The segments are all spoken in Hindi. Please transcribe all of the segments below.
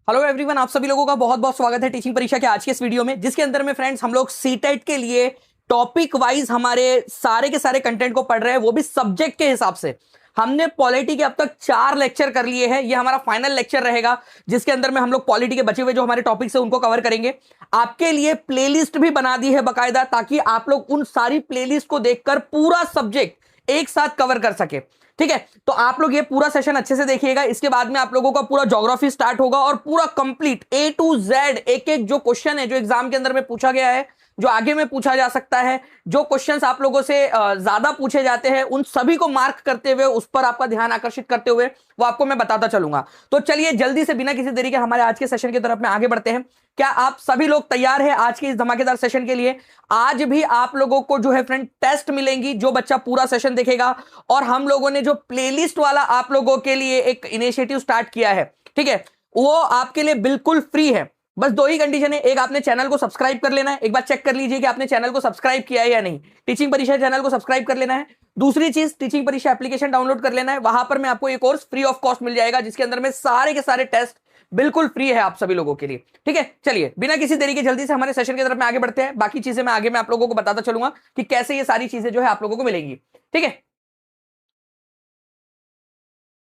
हेलो एवरीवन, आप सभी लोगों का बहुत बहुत स्वागत है टीचिंग परीक्षा के आज के इस वीडियो में, जिसके अंदर में फ्रेंड्स हम लोग सीटेट के लिए टॉपिक वाइज हमारे सारे के सारे कंटेंट को पढ़ रहे हैं, वो भी सब्जेक्ट के हिसाब से। हमने पॉलिटी के अब तक 4 लेक्चर कर लिए हैं। ये हमारा फाइनल लेक्चर रहेगा, जिसके अंदर में हम लोग पॉलिटी के बचे हुए जो हमारे टॉपिक्स है उनको कवर करेंगे। आपके लिए प्लेलिस्ट भी बना दी है बकायदा, ताकि आप लोग उन सारी प्लेलिस्ट को देखकर पूरा सब्जेक्ट एक साथ कवर कर सके। ठीक है, तो आप लोग ये पूरा सेशन अच्छे से देखिएगा। इसके बाद में आप लोगों का पूरा ज्योग्राफी स्टार्ट होगा और पूरा कंप्लीट A to Z एक एक जो क्वेश्चन है जो एग्जाम के अंदर में पूछा गया है, जो आगे में पूछा जा सकता है, जो क्वेश्चंस आप लोगों से ज्यादा पूछे जाते हैं, उन सभी को मार्क करते हुए, उस पर आपका ध्यान आकर्षित करते हुए वो आपको मैं बताता चलूंगा। तो चलिए जल्दी से बिना किसी देरी के हमारे आज के सेशन की तरफ में आगे बढ़ते हैं। क्या आप सभी लोग तैयार हैं आज के इस धमाकेदार सेशन के लिए? आज भी आप लोगों को जो है फ्रेंड टेस्ट मिलेंगी, जो बच्चा पूरा सेशन देखेगा। और हम लोगों ने जो प्लेलिस्ट वाला आप लोगों के लिए एक इनिशिएटिव स्टार्ट किया है, ठीक है, वो आपके लिए बिल्कुल फ्री है। बस 2 ही कंडीशन है। एक, आपने चैनल को सब्सक्राइब कर लेना है। एक बार चेक कर लीजिए कि आपने चैनल को सब्सक्राइब किया है या नहीं। टीचिंग परीक्षा चैनल को सब्सक्राइब कर लेना है। दूसरी चीज, टीचिंग परीक्षा एप्लीकेशन डाउनलोड कर लेना है। वहां पर मैं आपको एक कोर्स फ्री ऑफ कॉस्ट मिल जाएगा, जिसके अंदर में सारे के सारे टेस्ट बिल्कुल फ्री है आप सभी लोगों के लिए। ठीक है, चलिए बिना किसी देरी के जल्दी से हमारे सेशन की तरफ में आगे बढ़ते हैं। बाकी चीजें मैं आगे में आप लोगों को बताता चलूंगा कि कैसे ये सारी चीजें जो है आप लोगों को मिलेंगी। ठीक है,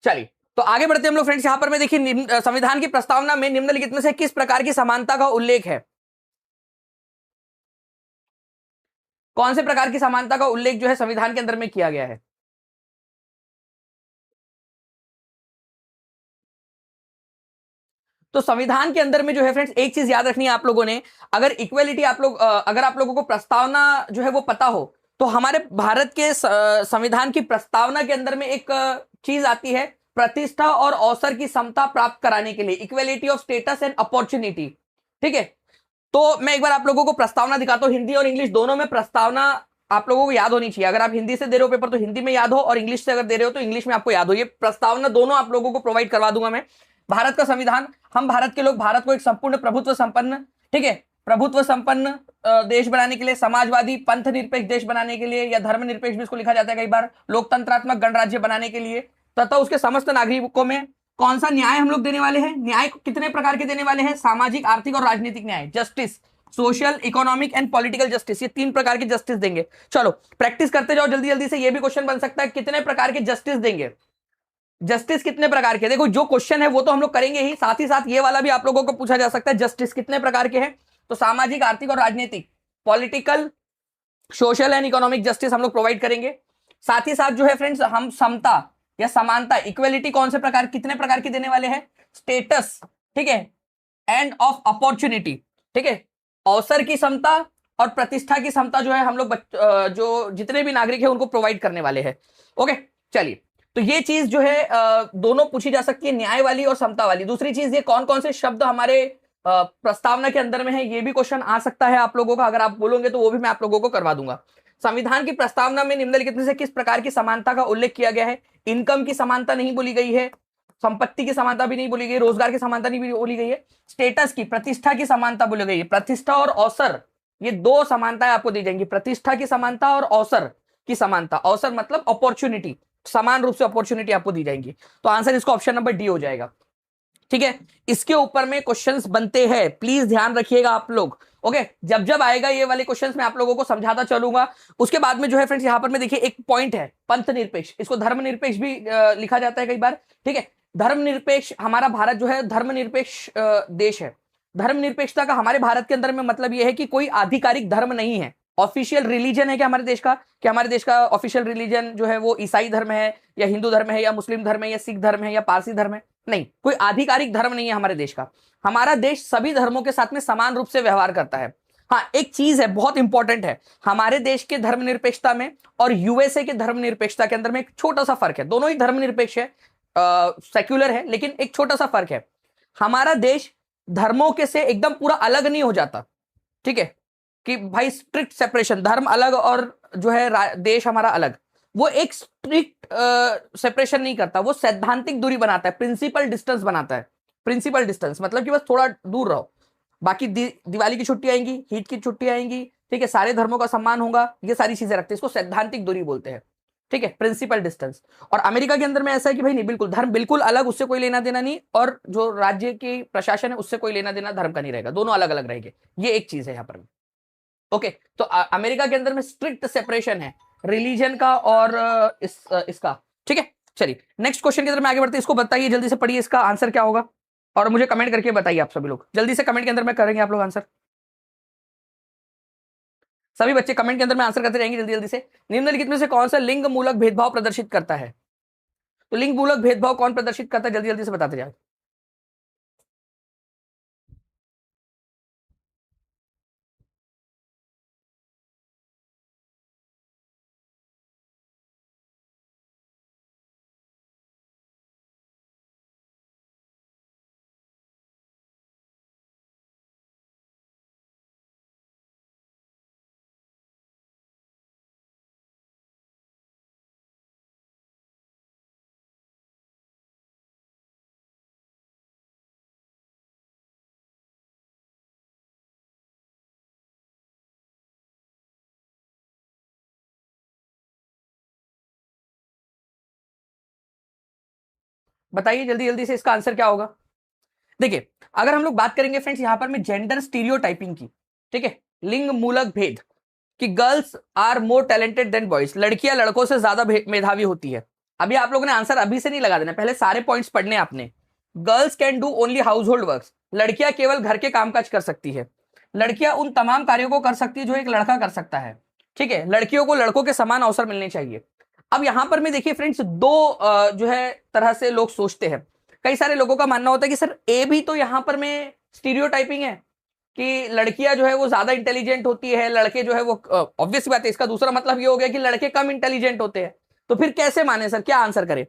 चलिए तो आगे बढ़ते हैं हम लोग फ्रेंड्स। यहां पर मैं देखिए, संविधान की प्रस्तावना में निम्नलिखित में से किस प्रकार की समानता का उल्लेख है? कौन से प्रकार की समानता का उल्लेख जो है संविधान के अंदर में किया गया है? तो संविधान के अंदर में जो है फ्रेंड्स, एक चीज याद रखनी है आप लोगों ने। अगर इक्वेलिटी आप लोग अगर आप लोगों को प्रस्तावना जो है वो पता हो, तो हमारे भारत के संविधान की प्रस्तावना के अंदर में एक चीज आती है, प्रतिष्ठा और अवसर की समता प्राप्त कराने के लिए, equality of status and opportunity. ठीक है, तो मैं एक बार आप लोगों को प्रस्तावना दिखाता हूं। हिंदी और इंग्लिश दोनों में प्रस्तावना आप लोगों को याद होनी चाहिए। अगर आप हिंदी से दे रहे हो पेपर तो हिंदी में याद हो, और इंग्लिश से अगर दे रहे हो तो इंग्लिश में आपको याद हो। ये प्रस्तावना दोनों आप लोगों को प्रोवाइड करवा दूंगा मैं। भारत का संविधान, हम भारत के लोग भारत को एक संपूर्ण प्रभुत्व संपन्न, ठीक है, प्रभुत्व संपन्न देश बनाने के लिए, समाजवादी पंथ निरपेक्ष देश बनाने के लिए, या धर्मनिरपेक्ष भी इसको लिखा जाता है कई बार, लोकतंत्रात्मक गणराज्य बनाने के लिए, तथा उसके समस्त नागरिकों में कौन सा न्याय हम लोग देने वाले हैं? न्याय कितने प्रकार के देने वाले हैं? सामाजिक, आर्थिक और राजनीतिक न्याय, justice, social, economic and political justice, ये 3 प्रकार की जस्टिस देंगे। चलो प्रैक्टिस करते जाओ जल्दी जल्दी से। ये भी क्वेश्चन बन सकता है, कितने प्रकार के जस्टिस देंगे? जस्टिस कितने प्रकार के? देखो जो क्वेश्चन है वो तो हम लोग करेंगे ही, साथ ही साथ ये वाला भी आप लोगों को पूछा जा सकता है, जस्टिस कितने प्रकार के हैं? तो सामाजिक, आर्थिक और राजनीतिक, political, social and economic justice हम लोग प्रोवाइड करेंगे। साथ ही साथ जो है फ्रेंड्स, हम समता या समानता, इक्वेलिटी कौन से प्रकार, कितने प्रकार की देने वाले हैं? स्टेटस, ठीक है, एंड ऑफ अपॉर्चुनिटी, ठीक है, अवसर की समता और प्रतिष्ठा की समता जो है हम लोग जो जितने भी नागरिक हैं उनको प्रोवाइड करने वाले हैं। ओके, चलिए तो ये चीज जो है दोनों पूछी जा सकती है, न्याय वाली और समता वाली। दूसरी चीज, ये कौन कौन से शब्द हमारे प्रस्तावना के अंदर में है, ये भी क्वेश्चन आ सकता है आप लोगों का। अगर आप बोलोगे तो वो भी मैं आप लोगों को करवा दूंगा। संविधान की प्रस्तावना में निम्नलिखित में से किस प्रकार की समानता का उल्लेख किया गया है? इनकम की समानता नहीं बोली गई है, संपत्ति की समानता भी नहीं बोली गई, रोजगार की समानता नहीं बोली गई है, स्टेटस की, प्रतिष्ठा की समानता बोली गई है। प्रतिष्ठा और अवसर, ये 2 समानताएं आपको दी जाएंगी, प्रतिष्ठा की समानता और अवसर की समानता। अवसर मतलब अपॉर्चुनिटी, समान रूप से अपॉर्चुनिटी आपको दी जाएंगी। तो आंसर इसका ऑप्शन नंबर डी हो जाएगा। ठीक है, इसके ऊपर में क्वेश्चंस बनते हैं, प्लीज ध्यान रखिएगा आप लोग। ओके, जब जब आएगा ये वाले क्वेश्चंस मैं आप लोगों को समझाता चलूंगा। उसके बाद में जो है फ्रेंड्स, यहां पर मैं देखिए एक पॉइंट है, पंथ निरपेक्ष, इसको धर्मनिरपेक्ष भी लिखा जाता है कई बार। ठीक है, धर्मनिरपेक्ष, हमारा भारत जो है धर्मनिरपेक्ष देश है। धर्मनिरपेक्षता का हमारे भारत के अंदर में मतलब यह है कि कोई आधिकारिक धर्म नहीं है। ऑफिशियल रिलीजन है क्या हमारे देश का? कि हमारे देश का ऑफिशियल रिलीजन जो है वो ईसाई धर्म है, या हिंदू धर्म है, या मुस्लिम धर्म है, या सिख धर्म है, या पारसी धर्म है? नहीं, कोई आधिकारिक धर्म नहीं है हमारे देश का। हमारा देश सभी धर्मों के साथ में समान रूप से व्यवहार करता है। हाँ, एक चीज है बहुत इंपॉर्टेंट है, हमारे देश के धर्मनिरपेक्षता में और यूएसए के धर्मनिरपेक्षता के अंदर में एक छोटा सा फर्क है। दोनों ही धर्मनिरपेक्ष है, सेक्युलर है, लेकिन एक छोटा सा फर्क है। हमारा देश धर्मों के से एकदम पूरा अलग नहीं हो जाता। ठीक है, कि भाई स्ट्रिक्ट सेपरेशन, धर्म अलग और जो है देश हमारा अलग, वो एक स्ट्रिक्ट सेपरेशन नहीं करता, वो सैद्धांतिक दूरी बनाता है, प्रिंसिपल डिस्टेंस बनाता है। प्रिंसिपल डिस्टेंस मतलब कि बस थोड़ा दूर रहो। बाकी दिवाली की छुट्टी आएंगी, ईद की छुट्टी आएंगी, ठीक है, सारे धर्मों का सम्मान होगा, ये सारी चीजें रखते हैं, इसको सैद्धांतिक दूरी बोलते हैं। ठीक है, प्रिंसिपल डिस्टेंस। और अमेरिका के अंदर में ऐसा है कि भाई नहीं, बिल्कुल धर्म बिल्कुल अलग, उससे कोई लेना देना नहीं, और जो राज्य की प्रशासन है उससे कोई लेना देना धर्म का नहीं रहेगा, दोनों अलग अलग रहेंगे। ये एक चीज है यहाँ पर। ओके, तो अमेरिका के अंदर में स्ट्रिक्ट सेपरेशन है रिलीजन का और इसका। ठीक है, चलिए नेक्स्ट क्वेश्चन की तरफ में आगे बढ़ते हैं। इसको बताइए, जल्दी से पढ़िए, इसका आंसर क्या होगा, और मुझे कमेंट करके बताइए। आप सभी लोग जल्दी से कमेंट के अंदर में करेंगे आप लोग आंसर। सभी बच्चे कमेंट के अंदर में आंसर करते रहेंगे जल्दी जल्दी से। निम्नलिखित में से कौन सा लिंग मूलक भेदभाव प्रदर्शित करता है? तो लिंग मूलक भेदभाव कौन प्रदर्शित करता है, जल्दी जल्दी से बताते जाए। बताइए जल्दी जल्दी से इसका आंसर क्या होगा। देखिए, अगर हम लोग बात करेंगे फ्रेंड्स यहां पर में जेंडर स्टीरियोटाइपिंग की, ठीक है, लिंग मूलक भेद, कि girls are more talented than boys, लड़कियां लड़कों से ज्यादा मेधावी होती है। अभी आप लोगों ने आंसर अभी से नहीं लगा देना, पहले सारे पॉइंट्स पढ़ने आपने। Girls can do only house hold work, लड़कियां केवल घर के कामकाज कर सकती है। लड़कियां उन तमाम कार्यों को कर सकती है जो एक लड़का कर सकता है। ठीक है, लड़कियों को लड़कों के समान अवसर मिलने चाहिए। अब यहां पर मैं देखिए फ्रेंड्स, दो जो है तरह से लोग सोचते हैं। कई सारे लोगों का मानना होता है कि सर ए भी तो यहां पर में स्टीरियोटाइपिंग है, कि लड़कियां जो है वो ज्यादा इंटेलिजेंट होती है, लड़के जो है वो, ऑब्वियस बात है, इसका दूसरा मतलब ये हो गया कि लड़के कम इंटेलिजेंट होते हैं। तो फिर कैसे माने सर, क्या आंसर करें?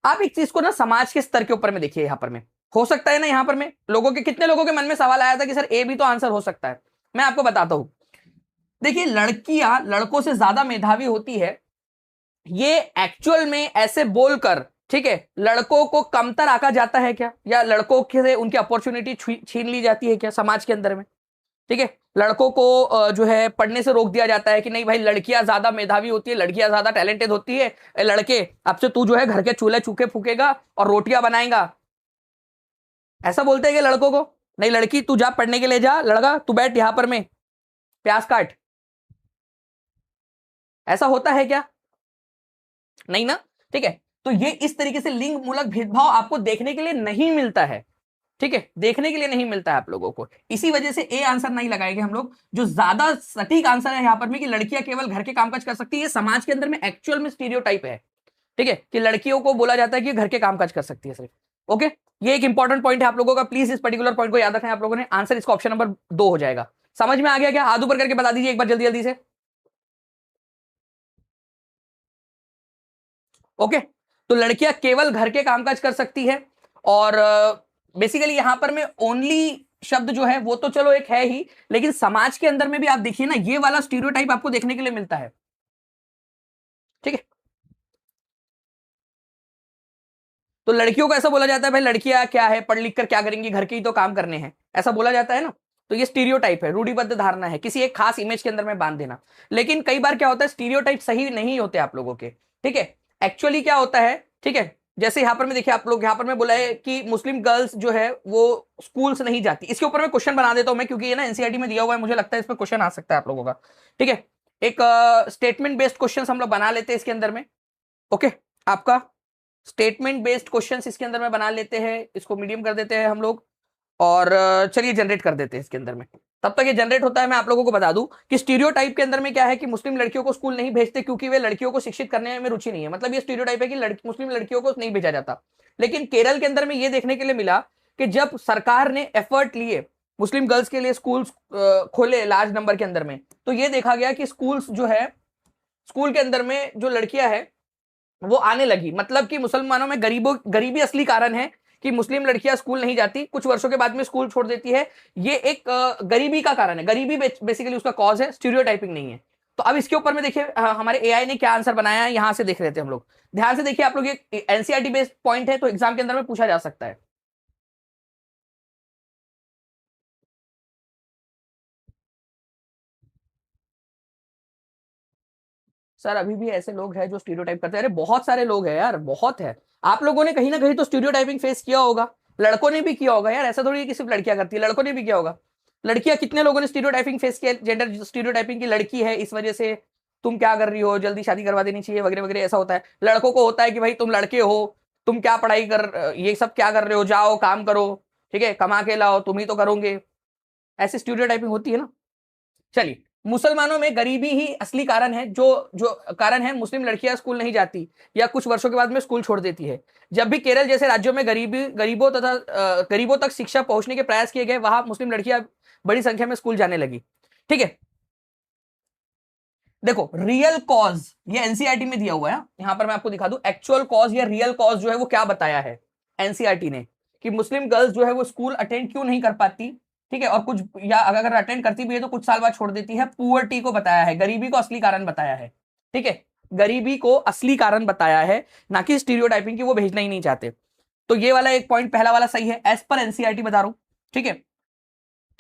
आप एक चीज को ना समाज के स्तर के ऊपर में देखिए। यहां पर में हो सकता है ना, यहां पर में लोगों के, कितने लोगों के मन में सवाल आया था कि सर ए भी तो आंसर हो सकता है। मैं आपको बताता हूं। देखिए, लड़कियां लड़कों से ज्यादा मेधावी होती है, ये एक्चुअल में ऐसे बोलकर, ठीक है, लड़कों को कमतर आका जाता है क्या, या लड़कों से उनकी अपॉर्चुनिटी छीन ली जाती है क्या समाज के अंदर में? ठीक है, लड़कों को जो है पढ़ने से रोक दिया जाता है कि नहीं भाई, लड़कियां ज्यादा मेधावी होती है, लड़कियां ज्यादा टैलेंटेड होती है, लड़के अब से तू जो है घर के चूल्हे चूके फूकेगा और रोटियां बनाएगा। ऐसा बोलते हैं कि लड़कों को, नहीं लड़की तू जा पढ़ने के लिए जा, लड़का तू बैठ यहां पर में प्याज काट। ऐसा होता है क्या? नहीं ना। ठीक है, तो ये इस तरीके से लिंग मूलक भेदभाव आपको देखने के लिए नहीं मिलता है। ठीक है, देखने के लिए नहीं मिलता है आप लोगों को। इसी वजह से ए आंसर नहीं लगाएंगे हम लोग। जो ज्यादा सटीक आंसर है यहां पर में कि लड़कियां केवल घर के कामकाज कर सकती है, ये समाज के अंदर में एक्चुअल में स्टीरियोटाइप है। ठीक है, कि लड़कियों को बोला जाता है कि घर के कामकाज कर सकती है सिर्फ। ओके, ये एक इंपॉर्टेंट पॉइंट है आप लोगों का, प्लीज इस पर्टिकुलर पॉइंट को याद रखें आप लोगों ने। आंसर इसका ऑप्शन नंबर 2 हो जाएगा। समझ में आ गया क्या? हाथ ऊपर करके बता दीजिए एक बार जल्दी जल्दी से। ओके, तो लड़कियां केवल घर के कामकाज कर सकती है, और बेसिकली यहां पर में ओनली शब्द जो है वो तो चलो एक है ही, लेकिन समाज के अंदर में भी आप देखिए ना, ये वाला स्टीरियोटाइप आपको देखने के लिए मिलता है। ठीक है, तो लड़कियों को ऐसा बोला जाता है भाई लड़कियां क्या है, पढ़ लिख कर क्या करेंगी, घर के ही तो काम करने हैं, ऐसा बोला जाता है ना। तो ये स्टीरियोटाइप है, रूढ़िबद्ध धारणा है, किसी एक खास इमेज के अंदर में बांध देना। लेकिन कई बार क्या होता है, स्टीरियोटाइप सही नहीं होते आप लोगों के। ठीक है, एक्चुअली क्या होता है, ठीक है, जैसे यहां पर मैं देखिए, आप लोग यहां पर मैं बोला है कि मुस्लिम गर्ल्स जो है वो स्कूल्स नहीं जाती। इसके ऊपर मैं क्वेश्चन बना देता हूं मैं, क्योंकि ये ना एनसीईआरटी में दिया हुआ है, मुझे लगता है इस पर क्वेश्चन आ सकता है आप लोगों का। ठीक है, एक स्टेटमेंट बेस्ड क्वेश्चन हम लोग बना लेते हैं इसके अंदर में। ओके, आपका स्टेटमेंट बेस्ड क्वेश्चंस इसके अंदर में बना लेते हैं, इसको मीडियम कर देते हैं हम लोग, और चलिए जनरेट कर देते हैं इसके अंदर में। तब तक ये जनरेट होता है, मैं आप लोगों को बता दूं कि स्टीरियोटाइप के अंदर में क्या है कि मुस्लिम लड़कियों को स्कूल नहीं भेजते क्योंकि वे लड़कियों को शिक्षित करने में रुचि नहीं है। मतलब ये स्टीरियोटाइप है कि मुस्लिम लड़कियों को नहीं भेजा जाता। लेकिन केरल के अंदर में ये देखने के लिए मिला कि जब सरकार ने एफर्ट लिए मुस्लिम गर्ल्स के लिए स्कूल खोले लार्ज नंबर के अंदर में, तो ये देखा गया कि स्कूल्स जो है, स्कूल के अंदर में जो लड़कियां हैं वो आने लगी। मतलब कि मुसलमानों में गरीबी असली कारण है कि मुस्लिम लड़कियां स्कूल नहीं जाती, कुछ वर्षों के बाद में स्कूल छोड़ देती है। ये एक गरीबी का कारण है, गरीबी बेसिकली उसका कॉज है, स्टीरियोटाइपिंग नहीं है। तो अब इसके ऊपर में देखिए हमारे एआई ने क्या आंसर बनाया है, यहां से देख रहे थे हम लोग। ध्यान से देखिए आप लोग, ये एनसीईआरटी बेस्ड पॉइंट है, तो एग्जाम के अंदर में पूछा जा सकता है। सर अभी भी ऐसे लोग हैं जो स्टीरियोटाइप करते हैं। अरे बहुत सारे लोग हैं यार, बहुत है। आप लोगों ने कहीं ना कहीं तो स्टीरियोटाइपिंग फेस किया होगा, लड़कों ने भी किया होगा यार, ऐसा थोड़ी है कि सिर्फ लड़कियां करती है, लड़कों ने भी किया होगा। लड़कियां, कितने लोगों ने स्टीरियोटाइपिंग फेस किया, जेंडर स्टीरियोटाइपिंग की लड़की है इस वजह से तुम क्या कर रही हो, जल्दी शादी करवा देनी चाहिए वगैरह वगैरह, ऐसा होता है। लड़कों को होता है कि भाई तुम लड़के हो, तुम क्या पढ़ाई कर, ये सब क्या कर रहे हो, जाओ काम करो, ठीक है, कमा के लाओ, तुम ही तो करोगे। ऐसी स्टीरियोटाइपिंग होती है ना। चलिए, मुसलमानों में गरीबी ही असली कारण है, जो जो कारण है मुस्लिम लड़कियां स्कूल नहीं जाती या कुछ वर्षों के बाद में स्कूल छोड़ देती है। जब भी केरल जैसे राज्यों में गरीबों तक शिक्षा पहुंचने के प्रयास किए गए, वहां मुस्लिम लड़कियां बड़ी संख्या में स्कूल जाने लगी। ठीक है, देखो रियल कॉज ये एनसीईआरटी में दिया हुआ है, यहां पर मैं आपको दिखा दूं एक्चुअल कॉज या रियल कॉज जो है वो क्या बताया है एनसीईआरटी ने, कि मुस्लिम गर्ल्स जो है वो स्कूल अटेंड क्यों नहीं कर पाती। ठीक है, और कुछ, या अगर अटेंड करती भी है तो कुछ साल बाद छोड़ देती है। पुअर्टी को बताया है, गरीबी को असली कारण बताया है। ठीक है, गरीबी को असली कारण बताया है, ना कि स्टीरियोटाइपिंग की वो भेजना ही नहीं चाहते। तो ये वाला एक पॉइंट पहला वाला सही है, एज पर एनसीईआरटी बता रहा हूं। ठीक है,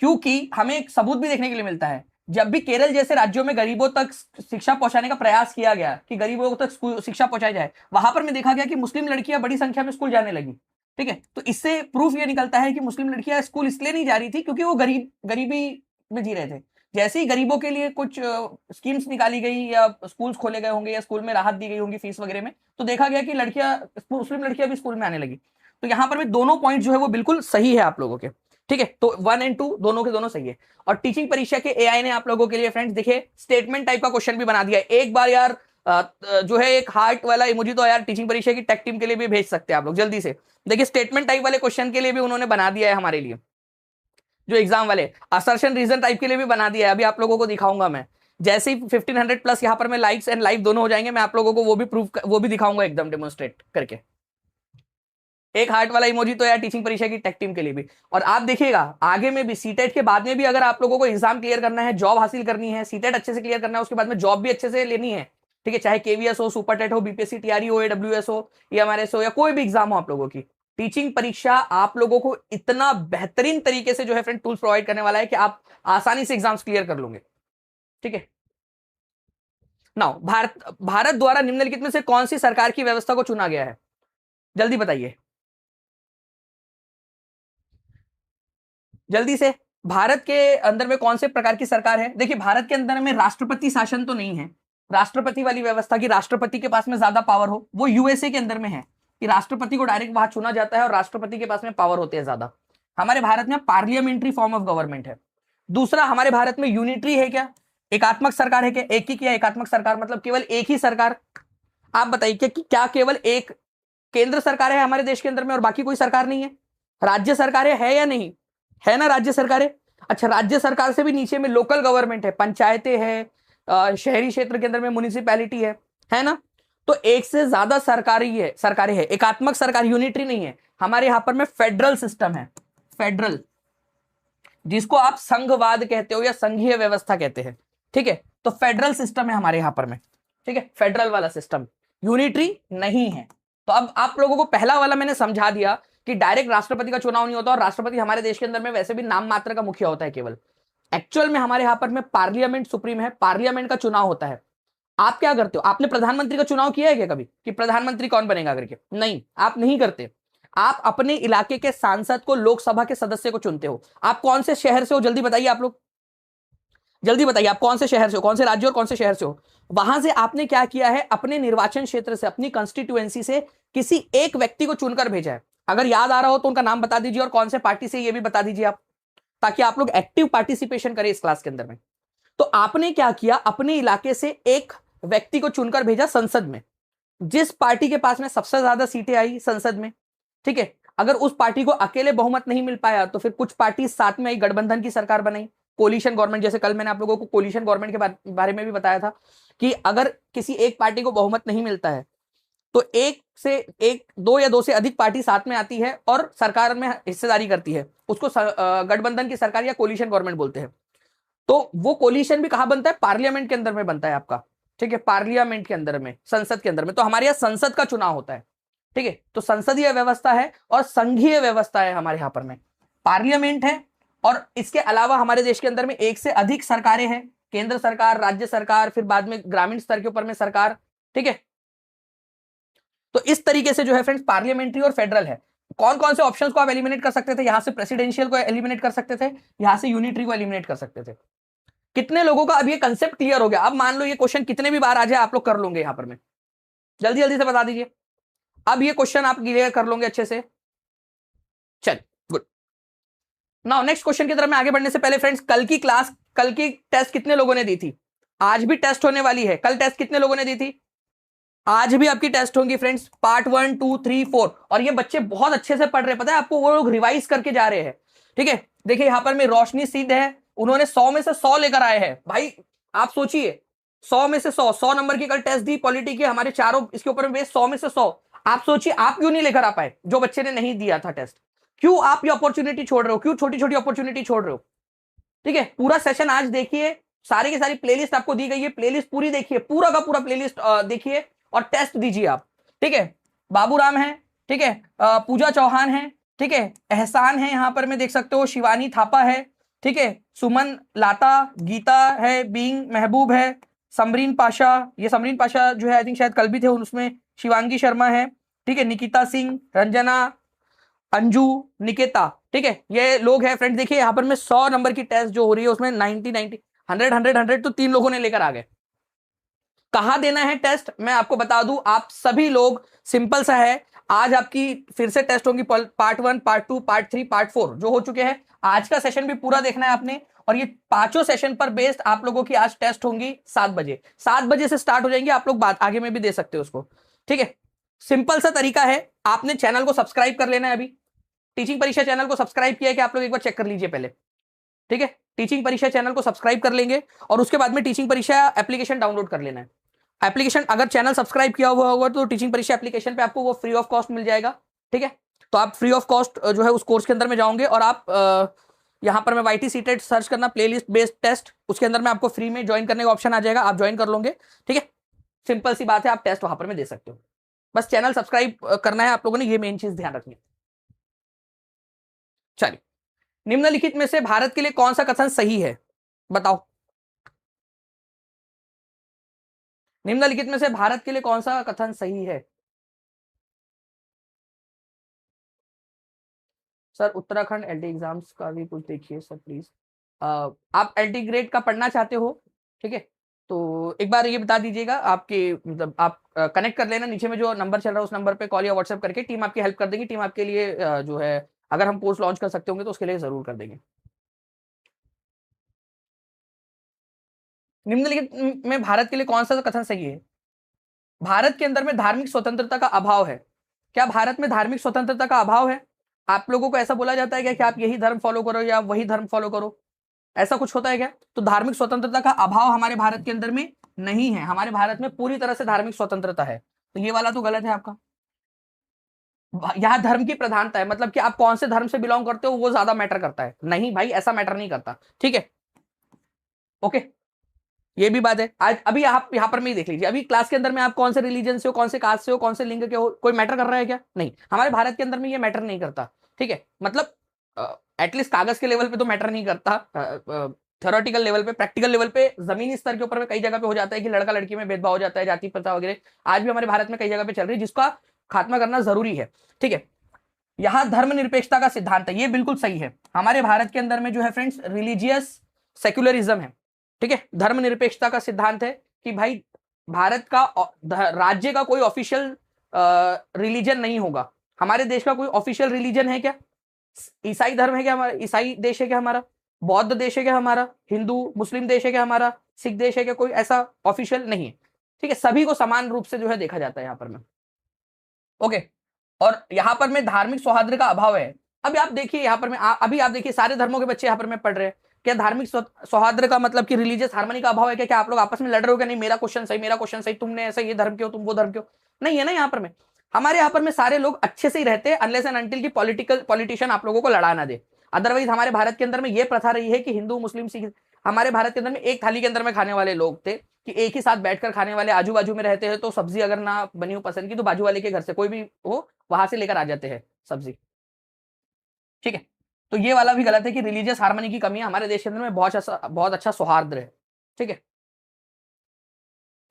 क्योंकि हमें एक सबूत भी देखने के लिए मिलता है, जब भी केरल जैसे राज्यों में गरीबों तक शिक्षा पहुंचाने का प्रयास किया गया कि गरीबों तक शिक्षा पहुंचाई जाए, वहां पर मैं देखा गया कि मुस्लिम लड़कियां बड़ी संख्या में स्कूल जाने लगी। ठीक है, तो इससे प्रूफ ये निकलता है कि मुस्लिम लड़कियां स्कूल इसलिए नहीं जा रही थी क्योंकि वो गरीबी में जी रहे थे। जैसे ही गरीबों के लिए कुछ स्कीम्स निकाली गई या स्कूल्स खोले गए होंगे या स्कूल में राहत दी गई होंगी फीस वगैरह में, तो देखा गया कि लड़कियां, मुस्लिम लड़कियां भी स्कूल में आने लगी। तो यहां पर भी दोनों पॉइंट जो है वो बिल्कुल सही है आप लोगों के। ठीक है, तो 1 और 2 दोनों के दोनों सही है। और टीचिंग परीक्षा के एआई ने आप लोगों के लिए फ्रेंड्स देखिए स्टेटमेंट टाइप का क्वेश्चन भी बना दिया है। एक बार यार जो है एक हार्ट वाला इमोजी तो यार टीचिंग परीक्षा की टेक टीम के लिए भी भेज सकते हैं आप लोग जल्दी से। देखिए स्टेटमेंट टाइप वाले क्वेश्चन के लिए भी उन्होंने बना दिया है हमारे लिए, जो एग्जाम वाले असर्शन रीजन टाइप के लिए भी बना दिया है। अभी आप लोगों को दिखाऊंगा मैं, जैसे ही 1500 प्लस यहाँ पर मैं लाइक्स एंड लाइव दोनों हो जाएंगे, मैं आप लोगों को वो भी दिखाऊंगा एकदम डेमोन्स्ट्रेट करके। एक हार्ट वाला इमोजी तो यार टीचिंग परीक्षा की टेक टीम के लिए भी। और आप देखिएगा आगे में भी सीटेट के बाद में भी अगर आप लोगों को एग्जाम क्लियर करना है, जॉब हासिल करनी है, सीटेट अच्छे से क्लियर करना है, उसके बाद में जॉब भी अच्छे से लेनी है। ठीक है, चाहे केवीएस हो, सुपर टेट हो, बीपीएससी टीआरई हो, एडब्ल्यूएस हो, एमआरएस हो, या कोई भी एग्जाम हो आप लोगों की, टीचिंग परीक्षा आप लोगों को इतना बेहतरीन तरीके से जो है फ्रेंड टूल्स प्रोवाइड करने वाला है कि आप आसानी से एग्जाम्स क्लियर कर लोगे। ठीक है, नाउ भारत द्वारा निम्नलिखित में से कौन सी सरकार की व्यवस्था को चुना गया है, जल्दी बताइए जल्दी से। भारत के अंदर में कौन से प्रकार की सरकार है। देखिए भारत के अंदर में राष्ट्रपति शासन तो नहीं है, राष्ट्रपति वाली व्यवस्था की राष्ट्रपति के पास में ज्यादा पावर हो, वो यूएसए के अंदर में है कि राष्ट्रपति को डायरेक्ट वहां चुना जाता है और राष्ट्रपति के पास में पावर होते हैं ज्यादा। हमारे भारत में पार्लियामेंट्री फॉर्म ऑफ गवर्नमेंट है। दूसरा, हमारे भारत में यूनिटरी है क्या, एकात्मक सरकार है क्या, एक ही क्या एकात्मक सरकार मतलब केवल एक ही सरकार। आप बताइए क्या केवल एक केंद्र सरकार है हमारे देश के अंदर में और बाकी कोई सरकार नहीं है। राज्य सरकारें है या नहीं है ना, राज्य सरकारें। अच्छा, राज्य सरकार से भी नीचे में लोकल गवर्नमेंट है, पंचायतें हैं, शहरी क्षेत्र के अंदर में म्युनिसिपैलिटी है ना। तो एक से ज्यादा सरकारें है, एकात्मक सरकार यूनिटरी नहीं है। हमारे यहां पर में फेडरल सिस्टम है, फेडरल, जिसको आप संघवाद कहते हो या संघीय व्यवस्था कहते हैं। ठीक है, तो फेडरल सिस्टम है हमारे यहां पर में। ठीक है, फेडरल वाला सिस्टम, यूनिटरी नहीं है। तो अब आप लोगों को पहला वाला मैंने समझा दिया कि डायरेक्ट राष्ट्रपति का चुनाव नहीं होता, और राष्ट्रपति हमारे देश के अंदर में वैसे भी नाम मात्र का मुखिया होता है केवल। एक्चुअल में हमारे यहां पर में पार्लियामेंट सुप्रीम है, पार्लियामेंट का चुनाव होता है। आप क्या करते हो, आपने प्रधानमंत्री का चुनाव किया है क्या कभी, कि प्रधानमंत्री कौन बनेगा करके? नहीं, आप नहीं करते। आप अपने इलाके के सांसद को, लोकसभा के सदस्य को चुनते हो। आप कौन से शहर से हो, जल्दी बताइए आप लोग, जल्दी बताइए आप कौन से शहर से हो, कौन से राज्य और कौन से शहर से हो। वहां से आपने क्या किया है, अपने निर्वाचन क्षेत्र से, अपनी कंस्टिट्यूएंसी से किसी एक व्यक्ति को चुनकर भेजा है। अगर याद आ रहा हो तो उनका नाम बता दीजिए और कौन से पार्टी से ये भी बता दीजिए आप, ताकि आप लोग एक्टिव पार्टिसिपेशन करें इस क्लास के अंदर में। तो आपने क्या किया, अपने इलाके से एक व्यक्ति को चुनकर भेजा संसद में, जिस पार्टी के पास में सबसे ज्यादा सीटें आई संसद में। ठीक है, अगर उस पार्टी को अकेले बहुमत नहीं मिल पाया तो फिर कुछ पार्टी साथ में आई, गठबंधन की सरकार बनाई, कोलिशन गवर्नमेंट। जैसे कल मैंने आप लोगों को कोलिशन गवर्नमेंट के बारे में भी बताया था कि अगर किसी एक पार्टी को बहुमत नहीं मिलता है तो एक दो या दो से अधिक पार्टी साथ में आती है और सरकार में हिस्सेदारी करती है, उसको गठबंधन की सरकार या कोलिशन गवर्नमेंट बोलते हैं। तो वो कोलिशन भी कहां बनता है, पार्लियामेंट के अंदर में बनता है आपका। ठीक है, पार्लियामेंट के अंदर में, संसद के अंदर में। तो हमारे यहां संसद का चुनाव होता है। ठीक है, तो संसदीय व्यवस्था है और संघीय व्यवस्था है हमारे यहां पर में, पार्लियामेंट है और इसके अलावा हमारे देश के अंदर में एक से अधिक सरकारें हैं। केंद्र सरकार, राज्य सरकार, फिर बाद में ग्रामीण स्तर के ऊपर में सरकार, ठीक है। तो इस तरीके से जो है फ्रेंड्स पार्लियामेंट्री और फेडरल है। कौन कौन से ऑप्शंस को आप एलिमिनेट कर सकते थे? यहां से प्रेसिडेंशियल को एलिमिनेट कर सकते थे, यहां से यूनिटरी को एलिमिनेट कर सकते थे। कितने लोगों का अब ये कंसेप्ट क्लियर हो गया? अब मान लो ये क्वेश्चन कितने भी बार आ जाए आप लोग कर लोगे यहां पर में, जल्दी जल्दी से बता दीजिए। अब ये क्वेश्चन आप क्लियर कर लोगे अच्छे से। चल गुड। नाउ नेक्स्ट क्वेश्चन की तरफ में आगे बढ़ने से पहले फ्रेंड्स, कल की क्लास, कल की टेस्ट कितने लोगों ने दी थी? आज भी टेस्ट होने वाली है। कल टेस्ट कितने लोगों ने दी थी? आज भी आपकी टेस्ट होंगी फ्रेंड्स, पार्ट 1 2 3 4। और ये बच्चे बहुत अच्छे से पढ़ रहे हैं, पता है आपको, वो लोग रिवाइज करके जा रहे हैं, ठीक है। देखिए यहां पर में रोशनी सिद्ध है, उन्होंने 100 में से 100 लेकर आए हैं। भाई आप सोचिए, 100 में से 100 नंबर की कल टेस्ट दी पॉलिटी की, हमारे चारों इसके ऊपर बेस 100 में से 100। आप सोचिए आप क्यों नहीं लेकर आ पाए? जो बच्चे ने नहीं दिया था टेस्ट, क्यों आप ये अपॉर्चुनिटी छोड़ रहे हो? क्यों छोटी छोटी अपॉर्चुनिटी छोड़ रहे हो? ठीक है, पूरा सेशन आज देखिए, सारी की सारी प्लेलिस्ट आपको दी गई है, प्लेलिस्ट पूरी देखिए, पूरा का पूरा प्लेलिस्ट देखिए और टेस्ट दीजिए आप, ठीक है। बाबूराम है, ठीक है, पूजा चौहान है, ठीक है, एहसान है, यहां पर मैं देख सकते हो, शिवानी थापा है, ठीक है, सुमन लाता, गीता है, बींग महबूब है, समरीन पाशा, ये समरीन पाशा जो है आई थिंक शायद कल भी थे उसमें, शिवांगी शर्मा है, ठीक है, निकिता सिंह, रंजना, अंजू, निकेता, ठीक है, ये लोग हैं फ्रेंड्स। देखिए यहां पर मैं 100 नंबर की टेस्ट जो हो रही है उसमें 90 90 100 100 100 तो 3 लोगों ने लेकर आ गए। कहां देना है टेस्ट मैं आपको बता दूं, आप सभी लोग, सिंपल सा है, आज आपकी फिर से टेस्ट होंगी, पार्ट 1 पार्ट 2 पार्ट 3 पार्ट 4 जो हो चुके हैं। आज का सेशन भी पूरा देखना है आपने, और ये पांचों सेशन पर बेस्ड आप लोगों की आज टेस्ट होंगी 7 बजे। 7 बजे से स्टार्ट हो जाएंगे, आप लोग बात आगे में भी दे सकते हो उसको, ठीक है। सिंपल सा तरीका है, आपने चैनल को सब्सक्राइब कर लेना है। अभी टीचिंग परीक्षा चैनल को सब्सक्राइब किया है कि आप लोग एक बार चेक कर लीजिए पहले, ठीक है। टीचिंग परीक्षा चैनल को सब्सक्राइब कर लेंगे और उसके बाद में टीचिंग परीक्षा एप्लीकेशन डाउनलोड कर लेना है। एप्लीकेशन अगर चैनल सब्सक्राइब किया हुआ होगा तो टीचिंग परीक्षा एप्लीकेशन पे आपको वो फ्री ऑफ कॉस्ट मिल जाएगा, ठीक है। तो आप फ्री ऑफ कॉस्ट जो है उस कोर्स के अंदर में जाओगे और आप यहां पर मैं वाईटी सीटेट सर्च करना, प्लेलिस्ट बेस्ड टेस्ट, उसके अंदर में आपको फ्री में ज्वाइन करने का ऑप्शन आ जाएगा, आप ज्वाइन कर लोगे, ठीक है। सिंपल सी बात है, आप टेस्ट वहां पर में दे सकते हो। बस चैनल सब्सक्राइब करना है आप लोगों ने, ये मेन चीज ध्यान रखनी है। चलिए, निम्नलिखित में से भारत के लिए कौन सा कथन सही है? बताओ, निम्नलिखित में से भारत के लिए कौन सा कथन सही है? सर उत्तराखंड एलटी एग्जाम्स का भी कुछ देखिए सर प्लीज। आप एलटी ग्रेड का पढ़ना चाहते हो, ठीक है, तो एक बार ये बता दीजिएगा, आपके मतलब आप कनेक्ट कर लेना, नीचे में जो नंबर चल रहा है उस नंबर पे कॉल या व्हाट्सएप करके टीम आपकी हेल्प कर देगी। टीम आपके लिए जो है अगर हम कोर्स लॉन्च कर सकते होंगे तो उसके लिए जरूर कर देंगे। निम्नलिखित में भारत के लिए कौन सा कथन सही है? भारत के अंदर में धार्मिक स्वतंत्रता का अभाव है। क्या भारत में धार्मिक स्वतंत्रता का अभाव है? आप लोगों को ऐसा बोला जाता है क्या कि आप यही धर्म फॉलो करो या वही धर्म फॉलो करो, ऐसा कुछ होता है क्या? तो धार्मिक स्वतंत्रता का अभाव हमारे भारत के अंदर में नहीं है, हमारे भारत में पूरी तरह से धार्मिक स्वतंत्रता है। तो ये वाला तो गलत है आपका। यहां धर्म की प्रधानता है, मतलब कि आप कौन से धर्म से बिलोंग करते हो वो ज्यादा मैटर करता है। नहीं भाई, ऐसा मैटर नहीं करता, ठीक है, ओके। ये भी बात है। आज अभी आप यहां पर मैं देख लीजिए, अभी क्लास के अंदर में आप कौन से रिलीजन से हो, कौन से कास्ट से हो, कौन से लिंग के हो, कोई मैटर कर रहा है क्या? नहीं, हमारे भारत के अंदर में ये मैटर नहीं करता, ठीक है। मतलब एटलीस्ट कागज के लेवल पे तो मैटर नहीं करता, थ्योरेटिकल लेवल पे, प्रैक्टिकल लेवल पे, जमीनी स्तर के ऊपर में कई जगह पे हो जाता है कि लड़का लड़की में भेदभाव हो जाता है, जाति प्रथा वगैरह आज भी हमारे भारत में कई जगह पे चल रही है, जिसका खात्मा करना जरूरी है, ठीक है। यहां धर्मनिरपेक्षता का सिद्धांत है, ये बिल्कुल सही है। हमारे भारत के अंदर में जो है फ्रेंड्स रिलीजियस सेक्युलरिज्म है, ठीक है। धर्मनिरपेक्षता का सिद्धांत है कि भाई भारत का राज्य का कोई ऑफिशियल रिलीजन नहीं होगा। हमारे देश का कोई ऑफिशियल रिलीजन है क्या? ईसाई धर्म है क्या हमारा? ईसाई देश है क्या हमारा? बौद्ध देश है क्या हमारा? हिंदू मुस्लिम देश है क्या हमारा? सिख देश है क्या? कोई ऐसा ऑफिशियल नहीं है, ठीक है। सभी को समान रूप से जो है देखा जाता है यहाँ पर में, ओके। और यहाँ पर में धार्मिक सौहार्द का अभाव है। अभी आप देखिए यहाँ पर में अभी आप देखिए सारे धर्मों के बच्चे यहाँ पर में पढ़ रहे हैं। क्या धार्मिक सौहार्द का मतलब कि रिलीजियस हार्मनी का अभाव है क्या? क्या आप लोग आपस में लड़ रहे हो क्या? नहीं मेरा क्वेश्चन सही, मेरा क्वेश्चन सही, तुमने ऐसा ये धर्म क्यों, तुम वो धर्म क्यों? नहीं है ना यहाँ पर में। हमारे यहाँ पर में सारे लोग अच्छे से ही रहते हैं अनलेस एंड अनटिल की पॉलिटिशियन आप लोगों को लड़ा ना दे। अदरवाइज हमारे भारत के अंदर में ये प्रथा रही है कि हिंदू मुस्लिम सिख, हमारे भारत के अंदर में एक थाली के अंदर में खाने वाले लोग थे कि एक ही साथ बैठकर खाने वाले, आजू बाजू में रहते हैं तो सब्जी अगर ना बनी हो पसंद की तो बाजू वाले के घर से कोई भी हो वहां से लेकर आ जाते हैं सब्जी, ठीक है। तो ये वाला भी गलत है कि रिलीजियस हार्मनी की कमी है। हमारे देश के अंदर में बहुत अच्छा सौहार्द है, ठीक है,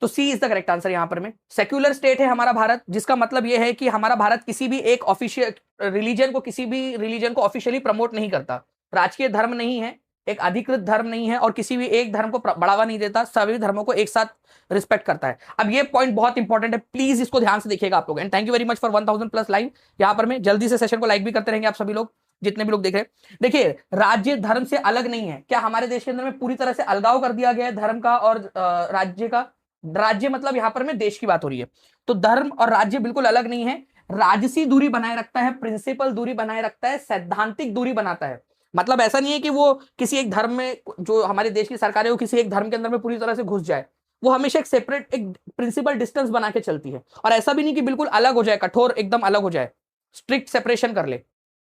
तो C is the correct answer यहां पर में। सेक्युलर स्टेट है हमारा भारत, जिसका मतलब यह है कि हमारा भारत किसी भी एक ऑफिशियल रिलीजन को ऑफिशियली प्रमोट नहीं करता, राजकीय धर्म नहीं है, एक अधिकृत धर्म नहीं है, और किसी भी एक धर्म को बढ़ावा नहीं देता, सभी धर्मों को एक साथ रिस्पेक्ट करता है। अब ये पॉइंट बहुत इंपॉर्टेंट है, प्लीज इसको ध्यान से देखिएगा आप लोग। And thank you very much for 1000 plus live. यहां पर मैं जल्दी से सेशन को लाइक भी करते रहेंगे आप सभी लोग, जितने भी लोग देख रहे हैं। देखिए, राज्य धर्म से अलग नहीं है। क्या हमारे देश के अंदर में पूरी तरह से अलगाव कर दिया गया है धर्म का और राज्य का? राज्य मतलब यहां पर में देश की बात हो रही है, तो धर्म और राज्य बिल्कुल अलग नहीं है। राजसी दूरी बनाए रखता है, प्रिंसिपल दूरी बनाए रखता है, सैद्धांतिक दूरी बनाता है। मतलब ऐसा नहीं है कि वो किसी एक धर्म में, जो हमारे देश की सरकार है वो किसी एक धर्म के अंदर में पूरी तरह से घुस जाए, वो हमेशा एक सेपरेट, एक प्रिंसिपल डिस्टेंस बना के चलती है। और ऐसा भी नहीं कि बिल्कुल अलग हो जाए, कठोर एकदम अलग हो जाए, स्ट्रिक्ट सेपरेशन कर ले।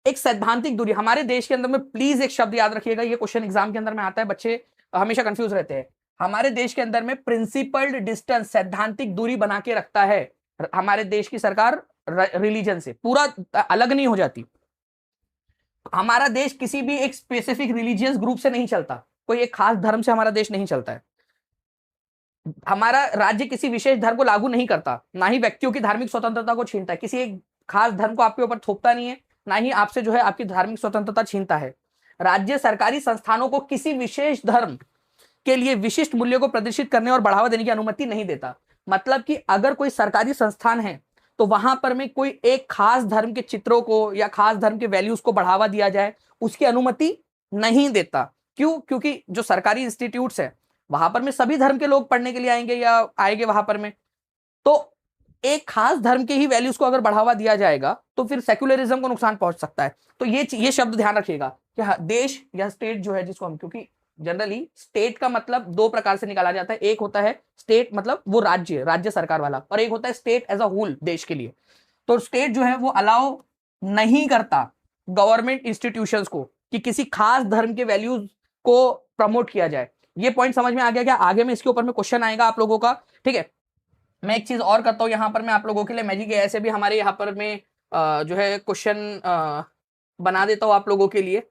एक सैद्धांतिक दूरी हमारे देश के अंदर में, प्लीज एक शब्द याद रखिएगा, ये क्वेश्चन एग्जाम के अंदर में आता है, बच्चे हमेशा कंफ्यूज रहते हैं। हमारे देश के अंदर में प्रिंसिपल्ड डिस्टेंस, सैद्धांतिक दूरी बना के रखता है हमारे देश की सरकार रिलीजन से, पूरा अलग नहीं हो जाती। हमारा देश किसी भी एक स्पेसिफिक रिलीजियस ग्रुप से नहीं चलता, कोई एक खास धर्म से हमारा देश नहीं चलता है। हमारा राज्य किसी विशेष धर्म को लागू नहीं करता, ना ही व्यक्तियों की धार्मिक स्वतंत्रता को छीनता है, किसी एक खास धर्म को आपके ऊपर थोपता नहीं है, ना ही आपसे जो है आपकी धार्मिक स्वतंत्रता छीनता है। राज्य सरकारी संस्थानों को किसी विशेष धर्म के लिए विशिष्ट मूल्यों को प्रदर्शित करने और बढ़ावा देने की अनुमति नहीं देता। मतलब कि अगर कोई सरकारी संस्थान है तो वहां पर में कोई एक खास धर्म के चित्रों को या खास धर्म के वैल्यूज को बढ़ावा दिया जाए, उसकी अनुमति नहीं देता। क्यों? क्योंकि जो सरकारी इंस्टीट्यूट्स है वहां पर में सभी धर्म के लोग पढ़ने के लिए आएंगे या आएंगे वहां पर में, तो एक खास धर्म के ही वैल्यूज को अगर बढ़ावा दिया जाएगा तो फिर सेक्युलरिज्म को नुकसान पहुंच सकता है। तो ये शब्द ध्यान रखिएगा कि देश या स्टेट जो है, जिसको हम, क्योंकि जनरली स्टेट का मतलब दो प्रकार से निकाला जाता है, एक होता है स्टेट मतलब वो राज्य सरकार वाला, और एक होता है स्टेट एज अ होल, देश के लिए। तो स्टेट जो है वो अलाउ नहीं करता गवर्नमेंट इंस्टीट्यूशंस को कि किसी खास धर्म के वैल्यूज को प्रमोट किया जाए। ये पॉइंट समझ में आ गया क्या? आगे में इसके ऊपर में क्वेश्चन आएगा आप लोगों का, ठीक है। मैं एक चीज और करता हूं यहां पर मैं आप लोगों के लिए, मैजिक एआई से भी हमारे यहाँ पर मैं जो है क्वेश्चन बना देता हूं आप लोगों के लिए।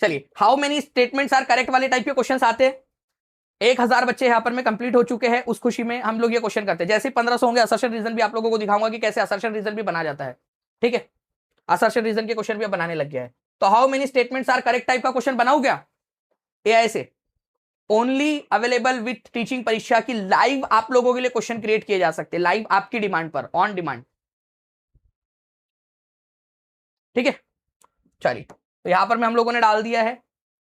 चलिए, how many statements are correct वाले टाइप के क्वेश्चंस आते हैं। 1000 बच्चे यहाँ पर में कंप्लीट हो चुके हैं, उस खुशी में हम लोग ये क्वेश्चन करते हैं। जैसे 1500 होंगे, असर्शन रीजन भी आप लोगों को दिखाऊंगा कि कैसे असर्शन रीजन भी बना जाता है, ठीक है। असर्शन रीजन के क्वेश्चन भी बनाने लग गया है। तो how many statements are correct type का क्वेश्चन बनाऊं क्या एआई से? ओनली अवेलेबल विथ टीचिंग परीक्षा की लाइव आप लोगों के लिए क्वेश्चन क्रिएट किए जा सकते हैं, लाइव आपकी डिमांड पर, ऑन डिमांड, ठीक है। चलिए, तो यहां पर में हम लोगों ने डाल दिया है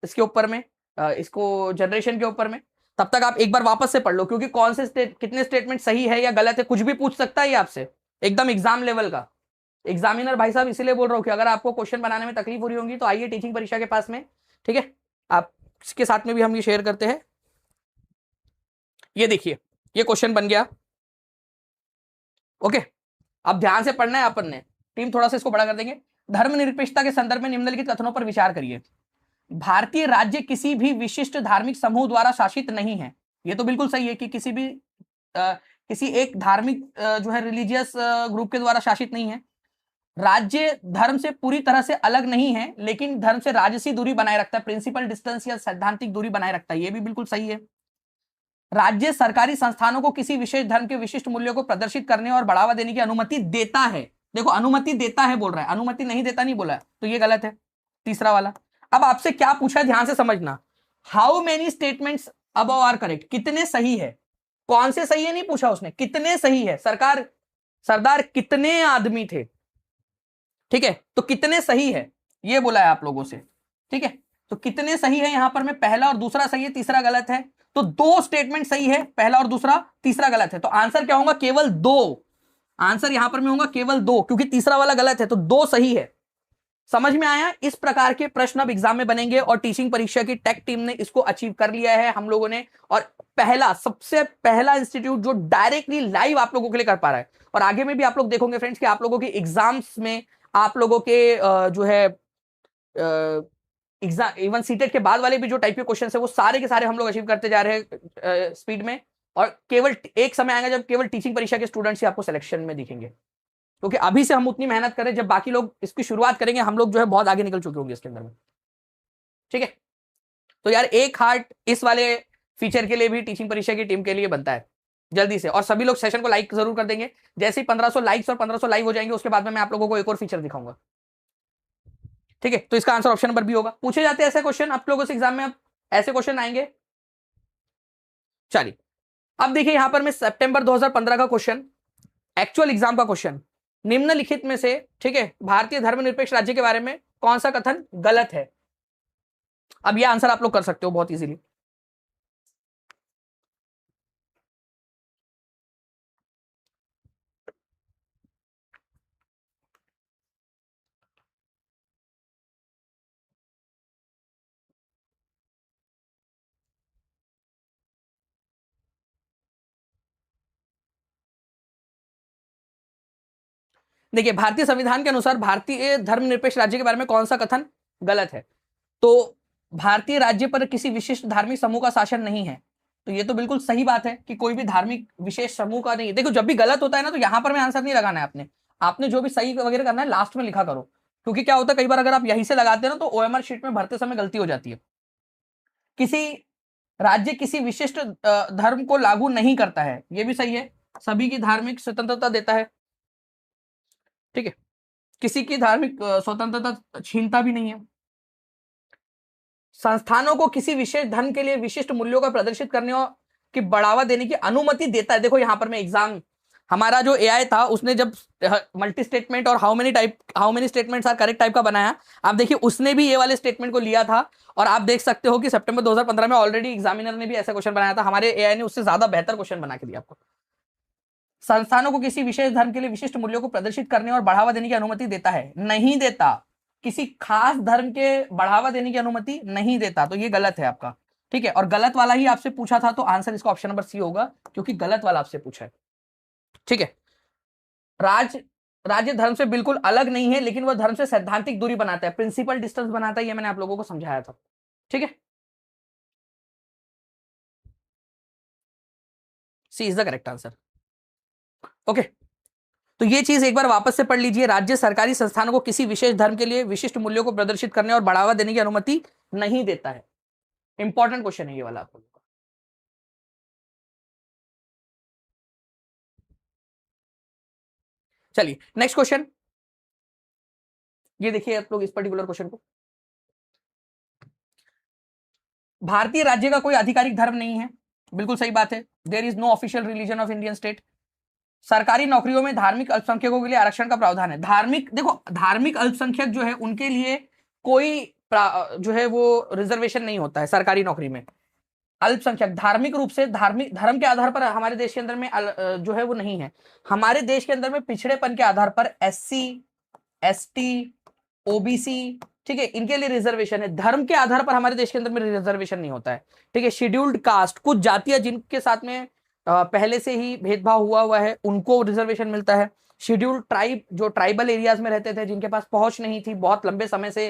इसके ऊपर में, इसको जनरेशन के ऊपर में। तब तक आप एक बार वापस से पढ़ लो, क्योंकि कौन से कितने स्टेटमेंट सही है या गलत है कुछ भी पूछ सकता है ये आपसे, एकदम एग्जाम लेवल का। एग्जामिनर भाई साहब इसीलिए बोल रहा हूं कि अगर आपको क्वेश्चन बनाने में तकलीफ हो रही होगी तो आइए टीचिंग परीक्षा के पास में, ठीक है। आप इसके साथ में भी हम ये शेयर करते हैं। ये देखिए, ये क्वेश्चन बन गया, ओके। अब ध्यान से पढ़ना है अपन ने, टीम थोड़ा सा इसको बड़ा कर देंगे। धर्मनिरपेक्षता के संदर्भ में निम्नलिखित कथनों पर विचार करिए। भारतीय राज्य किसी भी विशिष्ट धार्मिक समूह द्वारा शासित नहीं है। ये तो बिल्कुल सही है कि किसी एक धार्मिक जो है रिलीजियस ग्रुप के द्वारा शासित नहीं है। राज्य धर्म से पूरी तरह से अलग नहीं है, लेकिन धर्म से राजसी दूरी बनाए रखता है, प्रिंसिपल डिस्टेंस या सैद्धांतिक दूरी बनाए रखता है, ये भी बिल्कुल सही है। राज्य सरकारी संस्थानों को किसी विशेष धर्म के विशिष्ट मूल्यों को प्रदर्शित करने और बढ़ावा देने की अनुमति देता है। देखो, अनुमति देता है बोल रहा है, अनुमति नहीं देता नहीं बोला है, तो ये गलत है, तीसरा वाला। अब आपसे क्या पूछा है ध्यान से समझना, how many statements above are correct, कितने सही है, कौन से सही है नहीं पूछा उसने, कितने सही है। सरदार कितने आदमी थे, ठीक है, तो कितने सही है ये बोला है आप लोगों से, ठीक है। तो कितने सही है यहां पर में, पहला और दूसरा सही है, तीसरा गलत है। तो दो स्टेटमेंट सही है, पहला और दूसरा, तीसरा गलत है। तो आंसर क्या होगा? केवल दो। आंसर यहां पर में होगा केवल दो, क्योंकि तीसरा वाला गलत है, तो दो सही है। समझ में आया? इस प्रकार के प्रश्न अब एग्जाम में बनेंगे और टीचिंग परीक्षा की टेक टीम ने इसको अचीव कर लिया है हम लोगों ने। और सबसे पहला इंस्टीट्यूट जो डायरेक्टली लाइव आप लोगों के लिए कर पा रहा है। और आगे में भी आप लोग देखोगे फ्रेंड्स कि आप लोगों के एग्जाम्स में, आप लोगों के जो है एग्जाम, इवन सीटेट के बाद वाले भी जो टाइप के क्वेश्चन है वो सारे के सारे हम लोग अचीव करते जा रहे हैं स्पीड में। और केवल एक समय आएगा जब केवल टीचिंग परीक्षा के स्टूडेंट्स ही आपको सिलेक्शन में दिखेंगे, क्योंकि अभी से हम उतनी मेहनत करें, जब बाकी लोग इसकी शुरुआत करेंगे हम लोग जो है बहुत आगे निकल चुके होंगे इसके अंदर में, ठीक है। तो यार एक हार्ट इस वाले फीचर के लिए भी टीचिंग परीक्षा की टीम के लिए बनता है जल्दी से। और सभी लोग सेशन को लाइक जरूर कर देंगे। जैसे ही 1500 लाइक्स और 1500 लाइव हो जाएंगे उसके बाद में मैं आप लोगों को एक और फीचर दिखाऊंगा। ठीक है, तो इसका आंसर ऑप्शन नंबर बी होगा। पूछे जाते हैं ऐसे क्वेश्चन आप लोगों से एग्जाम में, अब ऐसे क्वेश्चन आएंगे। चलिए अब देखिए यहां पर मैं सितंबर 2015 का क्वेश्चन, एक्चुअल एग्जाम का क्वेश्चन, निम्नलिखित में से, ठीक है, भारतीय धर्मनिरपेक्ष राज्य के बारे में कौन सा कथन गलत है। अब यह आंसर आप लोग कर सकते हो बहुत इजीली। देखिए भारतीय संविधान के अनुसार भारतीय धर्मनिरपेक्ष राज्य के बारे में कौन सा कथन गलत है। तो भारतीय राज्य पर किसी विशिष्ट धार्मिक समूह का शासन नहीं है। तो ये तो बिल्कुल सही बात है कि कोई भी धार्मिक विशेष समूह का नहीं है। देखो जब भी गलत होता है ना तो यहां पर मैं आंसर नहीं लगाना है आपने, आपने जो भी सही वगैरह करना है लास्ट में लिखा करो। क्योंकि क्या होता है कई बार अगर आप यहीं से लगाते हैं ना तो ओएमआर शीट में भरते समय गलती हो जाती है। किसी राज्य किसी विशिष्ट धर्म को लागू नहीं करता है, ये भी सही है, सभी की धार्मिक स्वतंत्रता देता है। ठीक है, किसी की धार्मिक स्वतंत्रता छीनता भी नहीं है। संस्थानों को किसी विशेष धर्म के लिए विशिष्ट मूल्यों का प्रदर्शित करने और की बढ़ावा देने की अनुमति देता है। देखो यहां पर मैं एग्जाम, हमारा जो एआई था उसने जब मल्टी स्टेटमेंट और how many statements are correct type का बनाया, आप देखिए उसने भी ये वाले स्टेटमेंट को लिया था। और आप देख सकते हो कि सितंबर 2015 में ऑलरेडी एग्जामिनर ने भी ऐसा क्वेश्चन बनाया था, हमारे एआई ने उससे ज्यादा बेहतर क्वेश्चन बना के दिया आपको। संस्थानों को किसी विशेष धर्म के लिए विशिष्ट मूल्यों को प्रदर्शित करने और बढ़ावा देने की अनुमति देता है, नहीं देता। किसी खास धर्म के बढ़ावा देने की अनुमति नहीं देता, तो ये गलत है आपका। ठीक है, और गलत वाला ही आपसे पूछा था तो आंसर इसका ऑप्शन नंबर सी होगा, क्योंकि गलत वाला आपसे पूछा है। ठीक है, राज्य धर्म से बिल्कुल अलग नहीं है, लेकिन वह धर्म से सैद्धांतिक दूरी बनाता है, प्रिंसिपल डिस्टेंस बनाता है, ये मैंने आप लोगों को समझाया था। ठीक है, C is the correct answer. Okay, तो ये चीज एक बार वापस से पढ़ लीजिए। राज्य सरकारी संस्थानों को किसी विशेष धर्म के लिए विशिष्ट मूल्यों को प्रदर्शित करने और बढ़ावा देने की अनुमति नहीं देता है। इंपॉर्टेंट क्वेश्चन है ये वाला आपको। चलिए नेक्स्ट क्वेश्चन, ये देखिए आप लोग इस पर्टिकुलर क्वेश्चन को। भारतीय राज्य का कोई आधिकारिक धर्म नहीं है, बिल्कुल सही बात है। There is no official religion of Indian state. सरकारी नौकरियों में धार्मिक अल्पसंख्यकों के लिए आरक्षण का प्रावधान है। धार्मिक, देखो धार्मिक अल्पसंख्यक जो है उनके लिए कोई जो है वो रिजर्वेशन नहीं होता है सरकारी नौकरी में। अल्पसंख्यक धार्मिक रूप से, धार्मिक धर्म के आधार पर हमारे देश के अंदर में जो है वो नहीं है। हमारे देश के अंदर में पिछड़ेपन के आधार पर एससी, एसटी, ओबीसी, ठीक है, इनके लिए रिजर्वेशन है। धर्म के आधार पर हमारे देश के अंदर में रिजर्वेशन नहीं होता है। ठीक है, शेड्यूल्ड कास्ट, कुछ जातियां जिनके साथ में पहले से ही भेदभाव हुआ है उनको रिजर्वेशन मिलता है। शेड्यूल्ड ट्राइब, जो ट्राइबल एरियाज में रहते थे, जिनके पास पहुंच नहीं थी बहुत लंबे समय से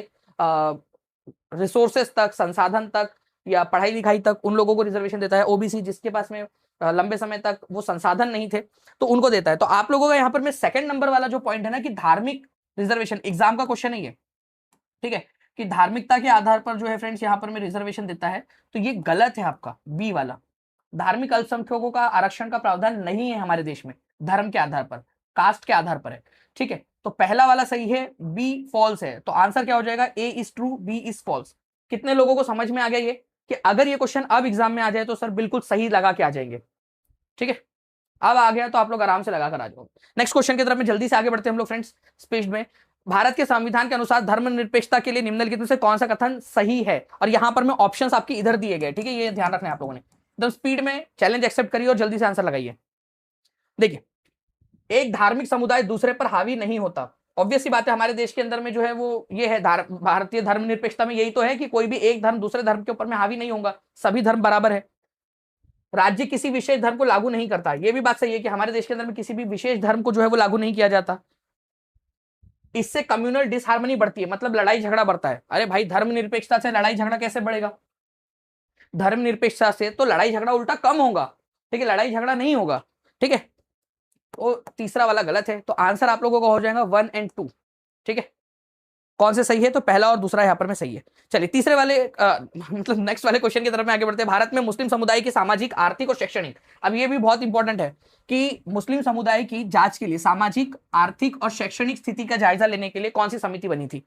रिसोर्सेस तक, संसाधन तक या पढ़ाई लिखाई तक, उन लोगों को रिजर्वेशन देता है। ओबीसी जिसके पास में लंबे समय तक वो संसाधन नहीं थे तो उनको देता है। तो आप लोगों का यहाँ पर में सेकंड नंबर वाला जो पॉइंट है ना कि धार्मिक रिजर्वेशन, एग्जाम का क्वेश्चन है ये, ठीक है, कि धार्मिकता के आधार पर जो है फ्रेंड्स यहाँ पर में रिजर्वेशन देता है, तो ये गलत है आपका बी वाला। धार्मिक अल्पसंख्यकों का आरक्षण का प्रावधान नहीं है हमारे देश में, धर्म के आधार पर, कास्ट के आधार पर है। ठीक है, तो पहला वाला सही है, बी फॉल्स है। तो आंसर क्या हो जाएगा, A is true, B is false. कितने लोगों को समझ में आ गया ये कि अगर ये क्वेश्चन अब एग्जाम में आ जाए तो सर बिल्कुल सही लगा के आ जाएंगे। ठीक है, अब आ गया तो आप लोग आराम से लगा कर आ जाओ। नेक्स्ट क्वेश्चन की तरफ में जल्दी से आगे बढ़ते हैं हम लोग फ्रेंड्स स्पीड में। भारत के संविधान के अनुसार धर्मनिरपेक्षता के लिए निम्नलिखित में से कौन सा कथन सही है। और यहां पर मैं ऑप्शंस आपके इधर दिए गए, ठीक है, ये ध्यान रखना है आप लोगों ने। एकदम स्पीड में चैलेंज एक्सेप्ट करिए और जल्दी से आंसर लगाइए। देखिए, एक धार्मिक समुदाय दूसरे पर हावी नहीं होता। ऑब्वियस सी बात है, हमारे देश के अंदर में जो है वो ये है, भारतीय धर्मनिरपेक्षता में यही तो है कि कोई भी एक धर्म दूसरे धर्म के ऊपर में हावी नहीं होगा, सभी धर्म बराबर है। राज्य किसी विशेष धर्म को लागू नहीं करता, ये भी बात सही है कि हमारे देश के अंदर में किसी भी विशेष धर्म को जो है वो लागू नहीं किया जाता। इससे कम्युनल डिसहार्मनी बढ़ती है, मतलब लड़ाई झगड़ा बढ़ता है। अरे भाई, धर्मनिरपेक्षता से लड़ाई झगड़ा कैसे बढ़ेगा? धर्मनिरपेक्षता से तो लड़ाई झगड़ा उल्टा कम होगा। ठीक है, लड़ाई झगड़ा नहीं होगा। ठीक है, तो तीसरा वाला गलत है, तो आंसर आप लोगों का हो जाएगा 1 और 2। ठीक है, कौन से सही है? तो पहला और दूसरा यहाँ पर में सही है। चलिए तीसरे वाले मतलब नेक्स्ट वाले क्वेश्चन की तरफ में आगे बढ़ते हैं। भारत में मुस्लिम समुदाय की सामाजिक, आर्थिक और शैक्षणिक, अब ये भी बहुत इंपॉर्टेंट है कि मुस्लिम समुदाय की जांच के लिए सामाजिक, आर्थिक और शैक्षणिक स्थिति का जायजा लेने के लिए कौन सी समिति बनी थी?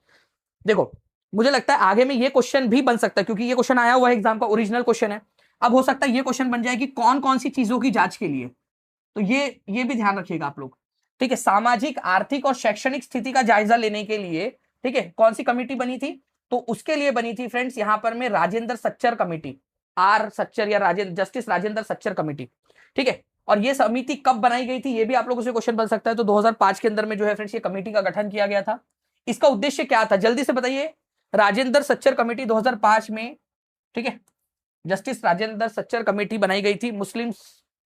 देखो मुझे लगता है आगे में ये क्वेश्चन भी बन सकता है, क्योंकि ये क्वेश्चन आया हुआ है एग्जाम का, ओरिजिनल क्वेश्चन है। अब हो सकता है ये क्वेश्चन बन जाए कि कौन कौन सी चीजों की जांच के लिए, तो ये भी ध्यान रखिएगा आप लोग, ठीक है। सामाजिक, आर्थिक और शैक्षणिक स्थिति का जायजा लेने के लिए, ठीक है, कौन सी कमेटी बनी थी? तो उसके लिए बनी थी फ्रेंड्स यहां पर में राजेंद्र सच्चर कमेटी, आर सच्चर या जस्टिस राजेंद्र सच्चर कमेटी, ठीक है। और ये समिति कब बनाई गई थी, ये भी आप लोगों से क्वेश्चन बन सकता है। तो 2005 के अंदर में जो है फ्रेंड्स ये कमेटी का गठन किया गया था। इसका उद्देश्य क्या था, जल्दी से बताइए। राजेंद्र सच्चर कमेटी 2005 में, ठीक है, जस्टिस राजेंद्र सच्चर कमेटी बनाई गई थी मुस्लिम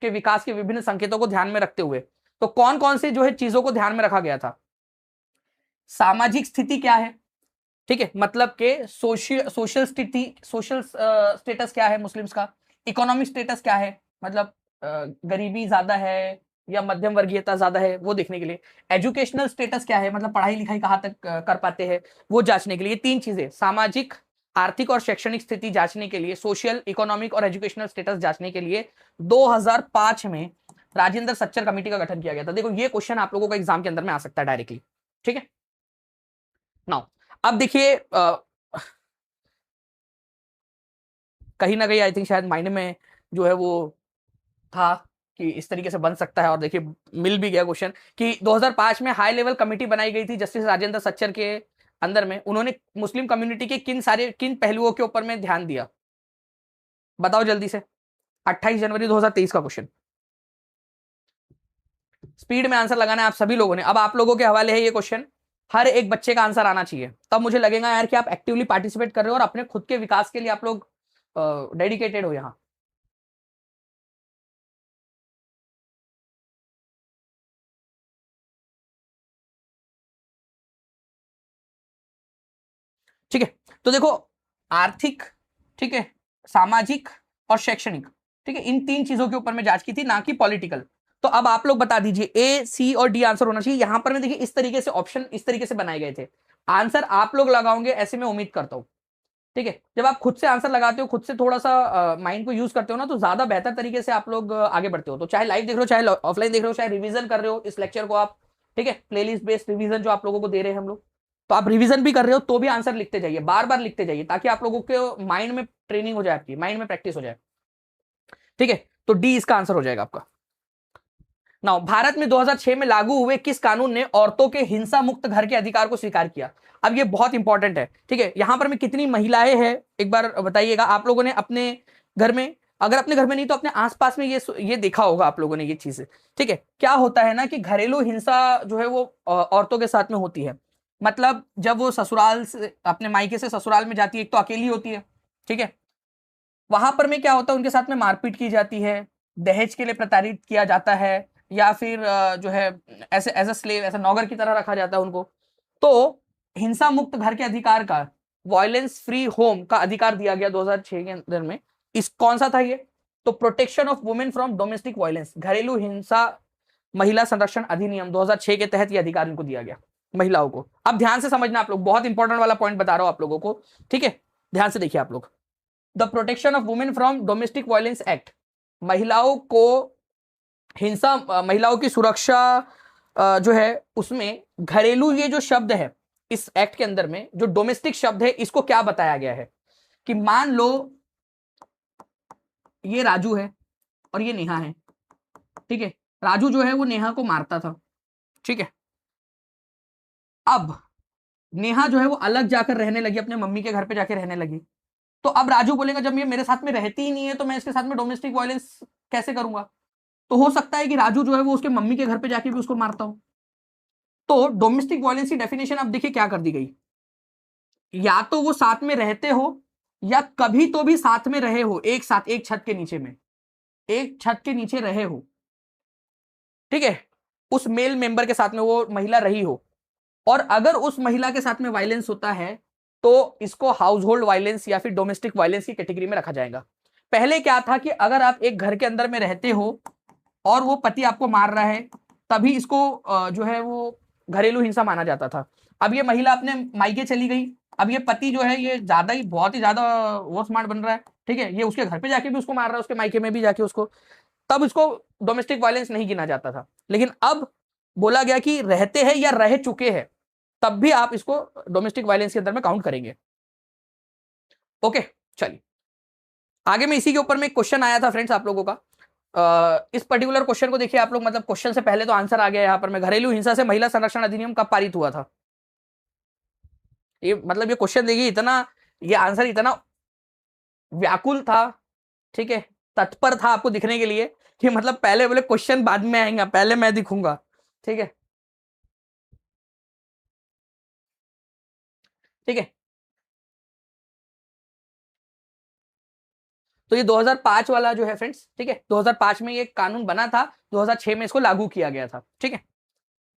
के विकास के विभिन्न संकेतों को ध्यान में रखते हुए। तो कौन कौन से जो है चीजों को ध्यान में रखा गया था? सामाजिक स्थिति क्या है, ठीक है, मतलब के सोशल स्थिति, सोशल स्टेटस क्या है मुस्लिम्स का, इकोनॉमिक स्टेटस क्या है, मतलब गरीबी ज्यादा है या मध्यम वर्गीयता ज्यादा है, वो देखने के लिए। एजुकेशनल स्टेटस क्या है, मतलब पढ़ाई लिखाई कहाँ तक कर पाते हैं, वो जांचने के लिए। तीन चीजें, सामाजिक, आर्थिक और शैक्षणिक स्थिति जांचने के लिए, सोशल, इकोनॉमिक और एजुकेशनल स्टेटस जांचने के लिए 2005 में राजेंद्र सच्चर कमेटी का गठन किया गया था। देखो ये क्वेश्चन आप लोगों का एग्जाम के अंदर में आ सकता है डायरेक्टली, ठीक है। नाउ अब देखिए कहीं ना कहीं आई थिंक शायद माइंड में जो है वो था कि इस तरीके से बन सकता है, और देखिए मिल भी गया क्वेश्चन कि 2005 में हाई लेवल कमेटी बनाई गई थी जस्टिस राजेंद्र सच्चर के अंदर में। उन्होंने मुस्लिम कम्युनिटी के किन पहलुओं के ऊपर में ध्यान दिया, बताओ जल्दी से। 28 जनवरी 2023 का क्वेश्चन, स्पीड में आंसर लगाना है आप सभी लोगों ने। अब आप लोगों के हवाले है ये क्वेश्चन, हर एक बच्चे का आंसर आना चाहिए, तब मुझे लगेगा यार कि आप एक्टिवली पार्टिसिपेट कर रहे हो और अपने खुद के विकास के लिए आप लोग डेडिकेटेड हो यहां। ठीक है, तो देखो आर्थिक, ठीक है, सामाजिक और शैक्षणिक, ठीक है, इन तीन चीजों के ऊपर में जांच की थी, ना कि पॉलिटिकल। तो अब आप लोग बता दीजिए ए, सी और डी आंसर होना चाहिए। यहां पर मैं देखिए इस तरीके से ऑप्शन इस तरीके से बनाए गए थे, आंसर आप लोग लगाओगे ऐसे मैं उम्मीद करता हूं, ठीक है। जब आप खुद से आंसर लगाते हो, खुद से थोड़ा सा माइंड को यूज करते हो ना, तो ज्यादा बेहतर तरीके से आप लोग आगे बढ़ते हो। तो चाहे लाइव देख रहे हो, चाहे ऑफलाइन देख रहे हो, चाहे रिवीजन कर रहे हो इस लेक्चर को आप, ठीक है, प्लेलिस्ट बेस्ड रिवीजन जो आप लोगों को दे रहे हैं हम लोग, तो आप रिवीजन भी कर रहे हो तो भी आंसर लिखते जाइए, बार बार लिखते जाइए, ताकि आप लोगों के माइंड में ट्रेनिंग हो जाए, आपकी माइंड में प्रैक्टिस हो जाए, ठीक है। तो डी इसका आंसर हो जाएगा आपका। नाउ भारत में 2006 में लागू हुए किस कानून ने औरतों के हिंसा मुक्त घर के अधिकार को स्वीकार किया? अब ये बहुत इंपॉर्टेंट है, ठीक है। यहां पर में कितनी महिलाएं हैं एक बार बताइएगा। आप लोगों ने अपने घर में, अगर अपने घर में नहीं तो अपने आसपास में ये देखा होगा आप लोगों ने ये चीज, ठीक है। क्या होता है ना कि घरेलू हिंसा जो है वो औरतों के साथ में होती है। मतलब जब वो ससुराल से, अपने मायके से ससुराल में जाती है, एक तो अकेली होती है, ठीक है, वहां पर में क्या होता है, उनके साथ में मारपीट की जाती है, दहेज के लिए प्रताड़ित किया जाता है, या फिर जो है ऐसे एज अ स्लेव, ऐसा नौकर की तरह रखा जाता है उनको। तो हिंसा मुक्त घर के अधिकार का, वायलेंस फ्री होम का अधिकार दिया गया 2006 के अंदर में। इस कौन सा था ये? तो protection of women from domestic violence, घरेलू हिंसा महिला संरक्षण अधिनियम 2006 के तहत यह अधिकार इनको दिया गया, महिलाओं को। अब ध्यान से समझना आप लोग, बहुत इंपॉर्टेंट वाला पॉइंट बता रहा हूं आप लोगों को, ठीक है, ध्यान से देखिए आप लोग। The protection of women from domestic violence act, महिलाओं को हिंसा, महिलाओं की सुरक्षा जो है उसमें घरेलू ये जो शब्द है इस एक्ट के अंदर में, जो डोमेस्टिक शब्द है, इसको क्या बताया गया है कि मान लो ये राजू है और ये नेहा है, ठीक है। राजू जो है वो नेहा को मारता था, ठीक है। अब नेहा जो है वो अलग जाकर रहने लगी, अपने मम्मी के घर पे जाके रहने लगी। तो अब राजू बोलेगा जब ये मेरे साथ में रहती ही नहीं है तो मैं इसके साथ में डोमेस्टिक वायलेंस कैसे करूंगा? तो हो सकता है कि राजू जो है वो उसके मम्मी के घर पे जाके भी उसको मारता हो। तो डोमेस्टिक वायलेंस की डेफिनेशन अब देखिए क्या कर दी गई, या तो वो साथ में रहते हो या कभी तो भी साथ में रहे हो, एक साथ एक छत के नीचे में, एक छत के नीचे रहे हो, ठीक है, उस मेल मेंबर के साथ में वो महिला रही हो, और अगर उस महिला के साथ में वायलेंस होता है तो इसको हाउस होल्ड वायलेंस या फिर डोमेस्टिक वायलेंस की कैटेगरी में रखा जाएगा। पहले क्या था कि अगर आप एक घर के अंदर में रहते हो और वो पति आपको मार रहा है, तभी इसको जो है वो घरेलू हिंसा माना जाता था। अब ये महिला अपने मायके चली गई, अब ये पति जो है ये ज्यादा ही बहुत ही ज्यादा वो स्मार्ट बन रहा है, ठीक है, ये उसके घर पे जाके भी उसको मार रहा है, उसके मायके में भी जाके उसको, तब इसको डोमेस्टिक वायलेंस नहीं गिना जाता था। लेकिन अब बोला गया कि रहते हैं या रह चुके हैं तब भी आप इसको डोमेस्टिक वायलेंस के अंदर में काउंट करेंगे। ओके, चलिए आगे में इसी के ऊपर में एक क्वेश्चन आया था फ्रेंड्स आप लोगों का। इस पर्टिकुलर क्वेश्चन को देखिए आप लोग, मतलब क्वेश्चन से पहले तो आंसर आ गया यहाँ पर में, घरेलू हिंसा से महिला संरक्षण अधिनियम कब पारित हुआ था? ये मतलब ये क्वेश्चन देखिए इतना, ये आंसर इतना व्याकुल था, ठीक है, तत्पर था आपको दिखने के लिए कि मतलब पहले बोले क्वेश्चन बाद में आएगा, पहले मैं दिखूंगा, ठीक है, ठीक है। तो ये 2005 वाला जो है फ्रेंड्स, ठीक है, 2005 में ये कानून बना था, 2006 में इसको लागू किया गया था, ठीक है।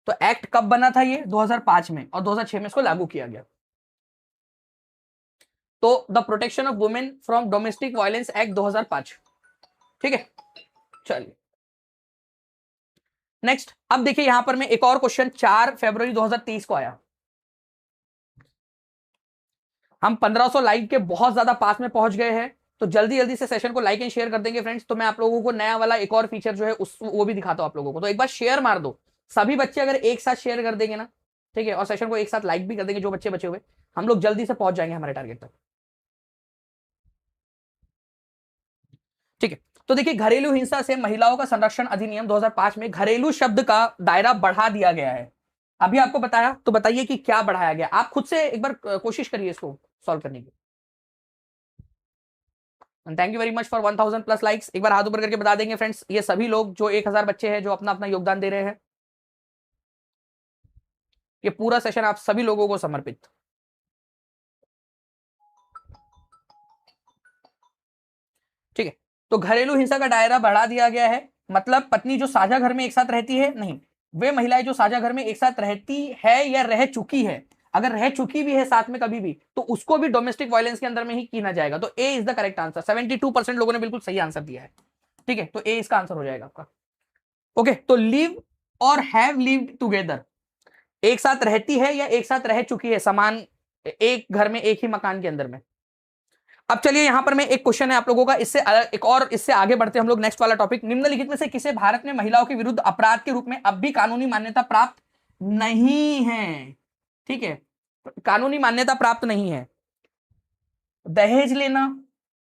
तो एक्ट कब बना था? ये 2005 में, और 2006 में इसको लागू किया गया। तो the protection of women from domestic violence act 2005, ठीक है। चलिए नेक्स्ट, अब देखिए यहां पर में एक और क्वेश्चन 4 फरवरी 2023 को आया। हम 1500 लाइक के बहुत ज्यादा पास में पहुंच गए हैं, तो जल्दी जल्दी से सेशन को लाइक एंड शेयर कर देंगे फ्रेंड्स। तो मैं आप लोगों को नया वाला एक और फीचर जो है उस वो भी दिखाता हूं आप लोगों को। तो एक बार शेयर मार दो, सभी बच्चे अगर एक साथ शेयर कर देंगे ना, ठीक है, और सेशन को एक साथ लाइक भी कर देंगे जो बच्चे बचे हुए, हम लोग जल्दी से पहुंच जाएंगे हमारे टारगेट तक, ठीक है। तो देखिए घरेलू हिंसा से महिलाओं का संरक्षण अधिनियम 2005 में घरेलू शब्द का दायरा बढ़ा दिया गया है। अभी आपको बताया, तो बताइए कि क्या बढ़ाया गया? आप खुद से एक बार कोशिश करिए इसको सॉल्व करने की। Thank you very much for 1000 plus likes. एक बार हाथ ऊपर करके बता देंगे फ्रेंड्स, ये सभी लोग जो 1000 बच्चे हैं जो अपना अपना योगदान दे रहे हैं, ये पूरा सेशन आप सभी लोगों को समर्पित, ठीक है। तो घरेलू हिंसा का दायरा बढ़ा दिया गया है, मतलब पत्नी जो साझा घर में एक साथ रहती है, नहीं, वे महिलाएं जो साझा घर में एक साथ रहती है या रह चुकी है, अगर रह चुकी भी है साथ में कभी भी, तो उसको भी डोमेस्टिक वायलेंस के अंदर में ही कीना जाएगा। तो A is the correct answer. 72% लोगों ने बिल्कुल सही आंसर दिया है, ठीक है, तो ए इसका आंसर हो जाएगा आपका। ओके, तो लिव और हैव लिव्ड टुगेदर, एक साथ रहती है या एक साथ रह चुकी है समान एक घर में एक ही मकान के अंदर में। अब चलिए यहां पर मैं एक क्वेश्चन है आप लोगों का, इससे एक और इससे आगे बढ़ते हम लोग नेक्स्ट वाला टॉपिक। निम्नलिखित में से किसे भारत में महिलाओं के विरुद्ध अपराध के रूप में अब भी कानूनी मान्यता प्राप्त नहीं है? ठीक है, कानूनी मान्यता प्राप्त नहीं है। दहेज लेना,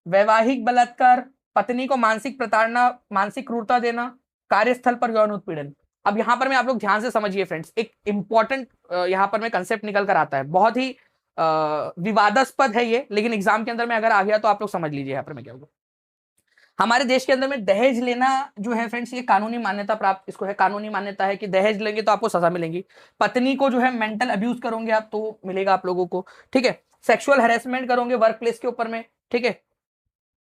वैवाहिक बलात्कार, पत्नी को मानसिक प्रताड़ना, मानसिक क्रूरता देना, कार्यस्थल पर यौन उत्पीड़न। अब यहां पर मैं आप लोग ध्यान से समझिए फ्रेंड्स, एक इंपॉर्टेंट यहां पर मैं कंसेप्ट निकल कर आता है, बहुत ही विवादास्पद है ये, लेकिन एग्जाम के अंदर में अगर आ गया तो आप लोग समझ लीजिए यहां पर मैं क्या होगा। हमारे देश के अंदर में दहेज लेना जो है फ्रेंड्स, ये कानूनी मान्यता प्राप्त इसको है, कानूनी मान्यता है कि दहेज लेंगे तो आपको सजा मिलेगी। पत्नी को जो है मेंटल अब्यूज करोगे आप तो मिलेगा आप लोगों को, ठीक है। सेक्सुअल हैरेसमेंट करोगे वर्क प्लेस के ऊपर में, ठीक है,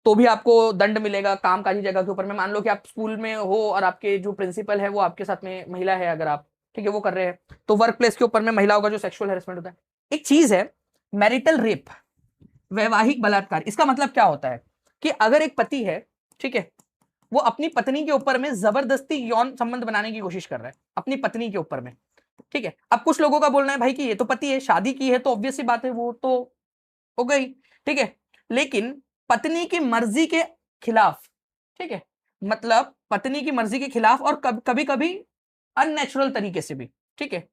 तो भी आपको दंड मिलेगा। कामकाजी जगह के ऊपर में, मान लो कि आप स्कूल में हो और आपके जो प्रिंसिपल है वो आपके साथ में महिला है, अगर आप, ठीक है, वो कर रहे हैं, तो वर्क प्लेस के ऊपर में महिलाओं का जो सेक्सुअल हैरेसमेंट होता है। एक चीज है मैरिटल रेप, वैवाहिक बलात्कार। इसका मतलब क्या होता है कि अगर एक पति है, ठीक है, वो अपनी पत्नी के ऊपर में जबरदस्ती यौन संबंध बनाने की कोशिश कर रहा है अपनी पत्नी के ऊपर में, ठीक है। अब कुछ लोगों का बोलना है भाई कि ये तो पति है, शादी की है, तो ऑब्वियस सी बात है वो तो हो गई, ठीक है, लेकिन पत्नी की मर्जी के खिलाफ, ठीक है, मतलब पत्नी की मर्जी के खिलाफ, और कभी कभी अननेचुरल तरीके से भी, ठीक है,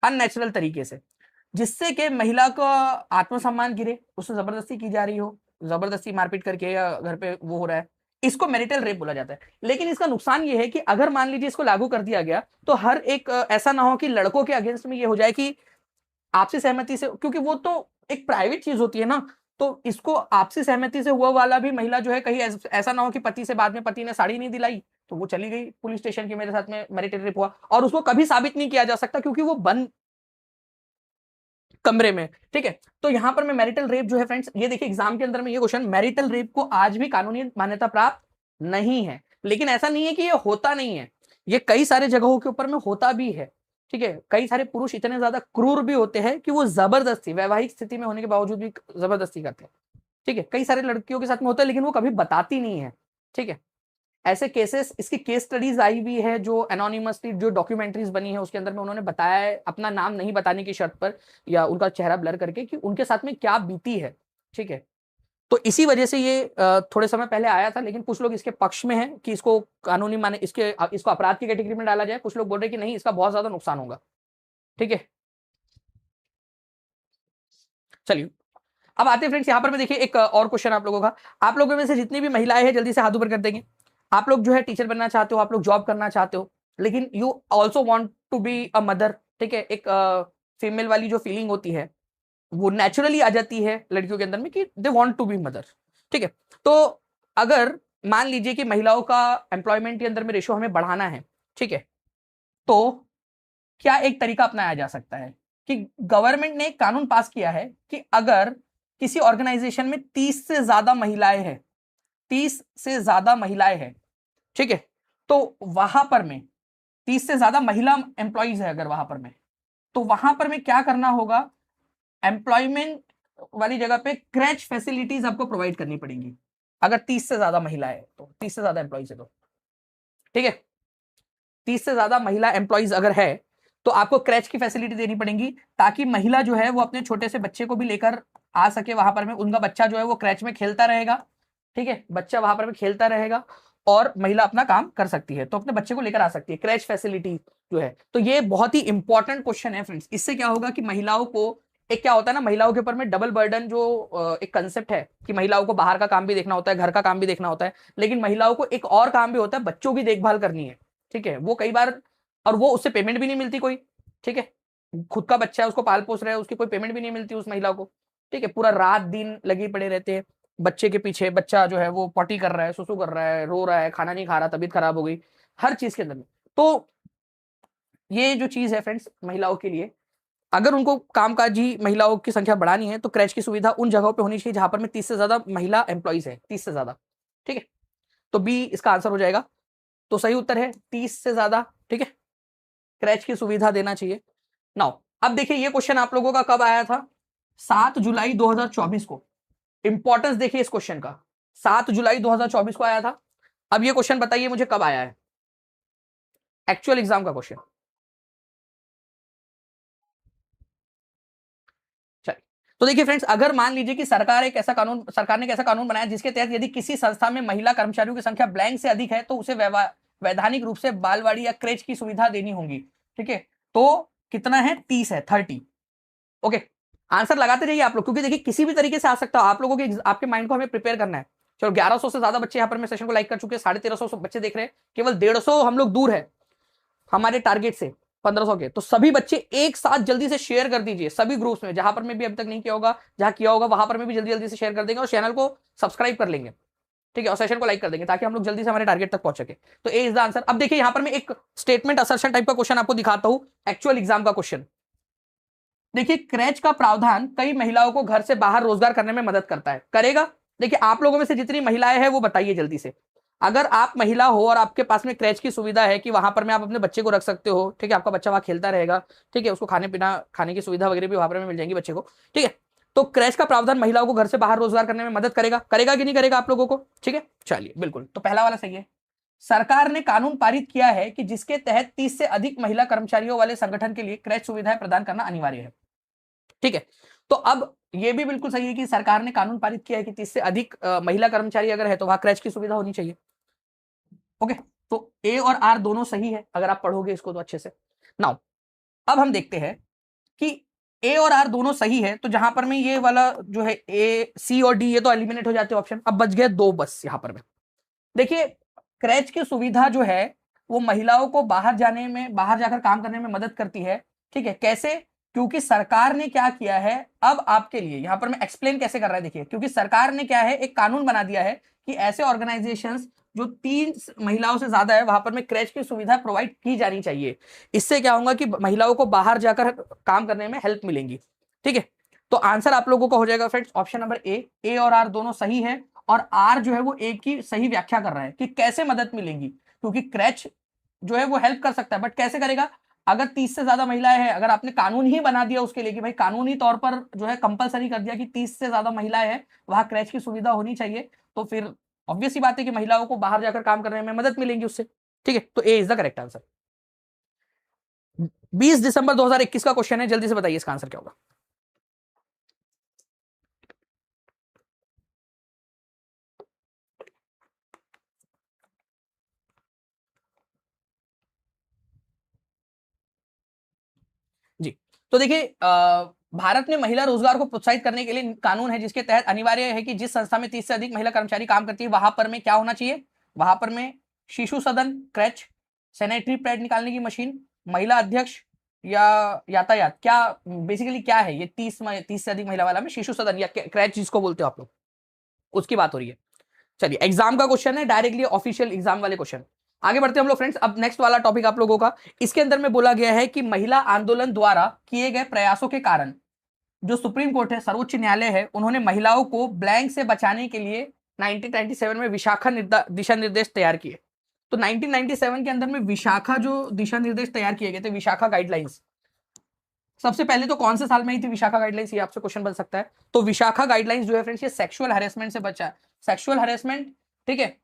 अननेचुरल तरीके से, जिससे कि महिला का आत्मसम्मान गिरे, उससे जबरदस्ती की जा रही हो, जबरदस्ती मारपीट करके या घर पे वो हो रहा है, इसको मैरिटल रेप बोला जाता है। लेकिन इसका नुकसान ये है कि अगर मान लीजिए इसको लागू कर दिया गया तो हर एक ऐसा ना हो कि लड़कों के अगेंस्ट में ये हो जाए कि आपसी सहमति से, क्योंकि वो तो एक प्राइवेट चीज होती है ना, तो इसको आपसी सहमति से हुआ वाला भी महिला जो है, कहीं ऐसा ना हो कि पति से बाद में पति ने साड़ी नहीं दिलाई तो वो चली गई पुलिस स्टेशन की मेरे साथ में मैरिटल रेप हुआ, और उसको कभी साबित नहीं किया जा सकता क्योंकि वो बंद कमरे में, ठीक है। तो यहां पर मैं मैरिटल रेप जो है फ्रेंड्स, ये देखिए एग्जाम के अंदर में ये क्वेश्चन, मैरिटल रेप को आज भी कानूनी मान्यता प्राप्त नहीं है। लेकिन ऐसा नहीं है कि ये होता नहीं है, ये कई सारे जगहों के ऊपर में होता भी है, ठीक है। कई सारे पुरुष इतने ज्यादा क्रूर भी होते हैं कि वो जबरदस्ती वैवाहिक स्थिति में होने के बावजूद भी जबरदस्ती करते हैं, ठीक है। कई सारे लड़कियों के साथ में होता है लेकिन वो कभी बताती नहीं है, ठीक है। ऐसे केसेस, इसकी केस स्टडीज आई हुई है जो एनोनिमसली जो डॉक्यूमेंट्रीज बनी है उसके अंदर में उन्होंने बताया है, अपना नाम नहीं बताने की शर्त पर या उनका चेहरा ब्लर करके, कि उनके साथ में क्या बीती है। ठीक है, तो इसी वजह से ये थोड़े समय पहले आया था, लेकिन कुछ लोग इसके पक्ष में हैं कि इसको कानूनी माने, इसको अपराध की कैटेगरी में डाला जाए। कुछ लोग बोल रहे हैं कि नहीं, इसका बहुत ज्यादा नुकसान होगा। ठीक है, चलिए अब आते हैं फ्रेंड्स यहाँ पर मैं देखिए एक और क्वेश्चन आप लोगों का। आप लोगों में से जितनी भी महिलाएं हैं जल्दी से हाथ ऊपर कर देंगे। आप लोग जो है टीचर बनना चाहते हो, आप लोग जॉब करना चाहते हो, लेकिन you also want to be a mother. ठीक है, एक फीमेल वाली जो फीलिंग होती है वो नेचुरली आ जाती है लड़कियों के अंदर में कि they want to be mother. ठीक है, तो अगर मान लीजिए कि महिलाओं का एम्प्लॉयमेंट के अंदर में रेशो हमें बढ़ाना है, ठीक है, तो क्या एक तरीका अपनाया जा सकता है कि गवर्नमेंट ने एक कानून पास किया है कि अगर किसी ऑर्गेनाइजेशन में 30 से ज्यादा महिलाएं हैं, 30 से ज्यादा महिलाएं हैं, ठीक है, तो वहां पर में 30 से ज्यादा महिला एम्प्लॉइज है अगर वहां पर में, तो वहां पर में क्या करना होगा, एम्प्लॉयमेंट वाली जगह पे क्रैच फैसिलिटीज आपको प्रोवाइड करनी पड़ेंगी। अगर 30 से ज्यादा महिला है तो 30 से ज्यादा एम्प्लॉइज है तो, ठीक है, 30 से ज्यादा महिला एम्प्लॉइज अगर है तो आपको क्रैच की फैसिलिटी देनी पड़ेगी, ताकि महिला जो है वो अपने छोटे से बच्चे को भी लेकर आ सके वहां पर में। उनका बच्चा जो है वो क्रैच में खेलता रहेगा। ठीक है, बच्चा वहां पर में खेलता रहेगा और महिला अपना काम कर सकती है, तो अपने बच्चे को लेकर आ सकती है, क्रैच फैसिलिटी जो है। तो ये बहुत ही इंपॉर्टेंट क्वेश्चन है फ्रेंड्स। इससे क्या होगा कि महिलाओं को, एक क्या होता है ना, महिलाओं के ऊपर में डबल बर्डन जो एक कंसेप्ट है कि महिलाओं को बाहर का काम भी देखना होता है, घर का काम भी देखना होता है, लेकिन महिलाओं को एक और काम भी होता है, बच्चों की देखभाल करनी है। ठीक है, वो कई बार, और वो उससे पेमेंट भी नहीं मिलती कोई। ठीक है, खुद का बच्चा है, उसको पाल पोस रहे हैं, उसकी कोई पेमेंट भी नहीं मिलती उस महिला को। ठीक है, पूरा रात दिन लगे पड़े रहते हैं बच्चे के पीछे। बच्चा जो है वो पॉटी कर रहा है, सुसु कर रहा है, रो रहा है, खाना नहीं खा रहा, तबीयत खराब हो गई, हर चीज के अंदर में। तो ये जो चीज है फ्रेंड्स महिलाओं के लिए, अगर उनको कामकाजी महिलाओं की संख्या बढ़ानी है तो क्रैच की सुविधा उन जगहों पे होनी चाहिए जहां पर में 30 से ज्यादा महिला एम्प्लॉइज है, 30 से ज्यादा। ठीक है, तो बी इसका आंसर हो जाएगा। तो सही उत्तर है 30 से ज्यादा। ठीक है, क्रैच की सुविधा देना चाहिए। नाउ अब देखिए ये क्वेश्चन आप लोगों का कब आया था, 7 जुलाई 2024 को। इंपॉर्टेंस देखिए इस क्वेश्चन का, 7 जुलाई 2024 को आया था। अब ये क्वेश्चन बताइए मुझे कब आया है, एक्चुअल एग्जाम का क्वेश्चन। चलिए, तो देखिए फ्रेंड्स, अगर मान लीजिए कि सरकार ने एक ऐसा कानून बनाया जिसके तहत यदि किसी संस्था में महिला कर्मचारियों की संख्या ब्लैंक से अधिक है तो उसे वैधानिक रूप से बालवाड़ी या क्रेच की सुविधा देनी होगी। ठीक है, तो कितना है, 30 है, 30। ओके, आंसर लगाते जाइए आप लोग, क्योंकि देखिए किसी भी तरीके से आ सकता है, आप लोगों के आपके माइंड को हमें प्रिपेयर करना है। चलो 1100 से ज्यादा बच्चे यहाँ पर मैं सेशन को लाइक कर चुके हैं, 1350 बच्चे देख रहे हैं, केवल 150 हम लोग दूर है हमारे टारगेट से 1500 के। तो सभी बच्चे एक साथ जल्दी से शेयर कर दीजिए सभी ग्रुप्स में, जहां पर मैं भी अभी तक नहीं किया होगा, जहां किया होगा वहां पर मैं भी जल्दी जल्दी से शेयर कर देंगे और चैनल को सब्सक्राइब कर लेंगे। ठीक है, और सेशन को लाइक कर देंगे ताकि हम लोग जल्दी से हमारे टारगेट तक पहुंच सके। तो ए इज द आंसर। अब देखिए यहां पर मैं एक स्टेटमेंट असर्शन टाइप का क्वेश्चन आपको दिखाता हूं, एक्चुअल एग्जाम का क्वेश्चन। देखिए क्रैच का प्रावधान कई महिलाओं को घर से बाहर रोजगार करने में मदद करता है, करेगा। देखिए आप लोगों में से जितनी महिलाएं हैं वो बताइए जल्दी से, अगर आप महिला हो और आपके पास में क्रैच की सुविधा है कि वहां पर में आप अपने बच्चे को रख सकते हो, ठीक है, आपका बच्चा वहां खेलता रहेगा, ठीक है, उसको खाने की सुविधा वगैरह भी वहां पर में मिल जाएगी बच्चे को। ठीक है, तो क्रैच का प्रावधान महिलाओं को घर से बाहर रोजगार करने में मदद करेगा, करेगा कि नहीं करेगा आप लोगों को। ठीक है, चलिए बिल्कुल, तो पहला वाला सही है। सरकार ने कानून पारित किया है कि जिसके तहत 30 से अधिक महिला कर्मचारियों वाले संगठन के लिए क्रैच सुविधाएं प्रदान करना अनिवार्य है। ठीक है, तो अब ये भी बिल्कुल सही है कि सरकार ने कानून पारित किया है कि 30 से अधिक महिला कर्मचारी अगर है तो वहां क्रैच की सुविधा होनी चाहिए। ओके, तो ए और आर दोनों सही है अगर आप पढ़ोगे इसको तो अच्छे से। नाउ अब हम देखते हैं कि ए और आर दोनों सही है, तो जहां पर में ये वाला जो है ए सी और डी ये तो एलिमिनेट हो जाते हैं ऑप्शन, अब बच गए दो बस यहां पर में। देखिए क्रैच की सुविधा जो है वो महिलाओं को बाहर जाकर काम करने में मदद करती है। ठीक है, कैसे, क्योंकि सरकार ने क्या किया है, अब आपके लिए यहां पर मैं एक्सप्लेन कैसे कर रहा है, देखिए क्योंकि सरकार ने क्या है एक कानून बना दिया है कि ऐसे ऑर्गेनाइजेशंस जो 3 महिलाओं से ज्यादा है वहां पर में क्रैच की सुविधा प्रोवाइड की जानी चाहिए। इससे क्या होगा कि महिलाओं को बाहर जाकर काम करने में हेल्प मिलेंगी। ठीक है, तो आंसर आप लोगों का हो जाएगा फ्रेंड्स ऑप्शन नंबर ए और आर दोनों सही है। और आर जो है वो एक ही सही व्याख्या कर रहा है कि कैसे मदद मिलेंगी, क्योंकि क्रैच जो है वो हेल्प कर सकता है, बट कैसे करेगा, अगर 30 से ज्यादा महिलाएं हैं, अगर आपने कानून ही बना दिया उसके लिए कि भाई कानूनी तौर पर जो है कंपलसरी कर दिया कि 30 से ज्यादा महिलाएं हैं वहां क्रैच की सुविधा होनी चाहिए, तो फिर ऑब्वियस सी बात है कि महिलाओं को बाहर जाकर काम करने में मदद मिलेंगी उससे। ठीक है, तो A is the correct answer. 20 दिसंबर 2021 का क्वेश्चन है, जल्दी से बताइए इसका आंसर क्या होगा। जी, तो देखिए भारत में महिला रोजगार को प्रोत्साहित करने के लिए कानून है जिसके तहत अनिवार्य है कि जिस संस्था में 30 से अधिक महिला कर्मचारी काम करती है वहां पर में क्या होना चाहिए, वहां पर में शिशु सदन, क्रैच, सैनिटरी पैड निकालने की मशीन, महिला अध्यक्ष या यातायात, क्या बेसिकली क्या है ये 30 से अधिक महिला वाला में शिशु सदन या क्रैच जिसको बोलते हो आप लोग, उसकी बात हो रही है। चलिए एग्जाम का क्वेश्चन है, डायरेक्टली ऑफिशियल एग्जाम वाले क्वेश्चन। आगे बढ़ते हैं हम लोग फ्रेंड्स। अब नेक्स्ट वाला टॉपिक आप लोगों का, इसके अंदर में बोला गया है कि महिला आंदोलन द्वारा किए गए प्रयासों के कारण जो सुप्रीम कोर्ट है, सर्वोच्च न्यायालय है, उन्होंने महिलाओं को ब्लैंक से बचाने के लिए 1997 में विशाखा दिशा निर्देश तैयार किए। तो 1997 के अंदर में विशाखा जो दिशा निर्देश तैयार किए गए थे, विशाखा गाइडलाइंस, सबसे पहले तो कौन से साल में ही थी विशाखा गाइडलाइंस, ये आपसे क्वेश्चन बन सकता है। तो विशाखा गाइडलाइंस जो है फ्रेंड्स, ये सेक्सुअल हैरेसमेंट से बचा है। सेक्सुअल हैरेसमेंट, ठीक है,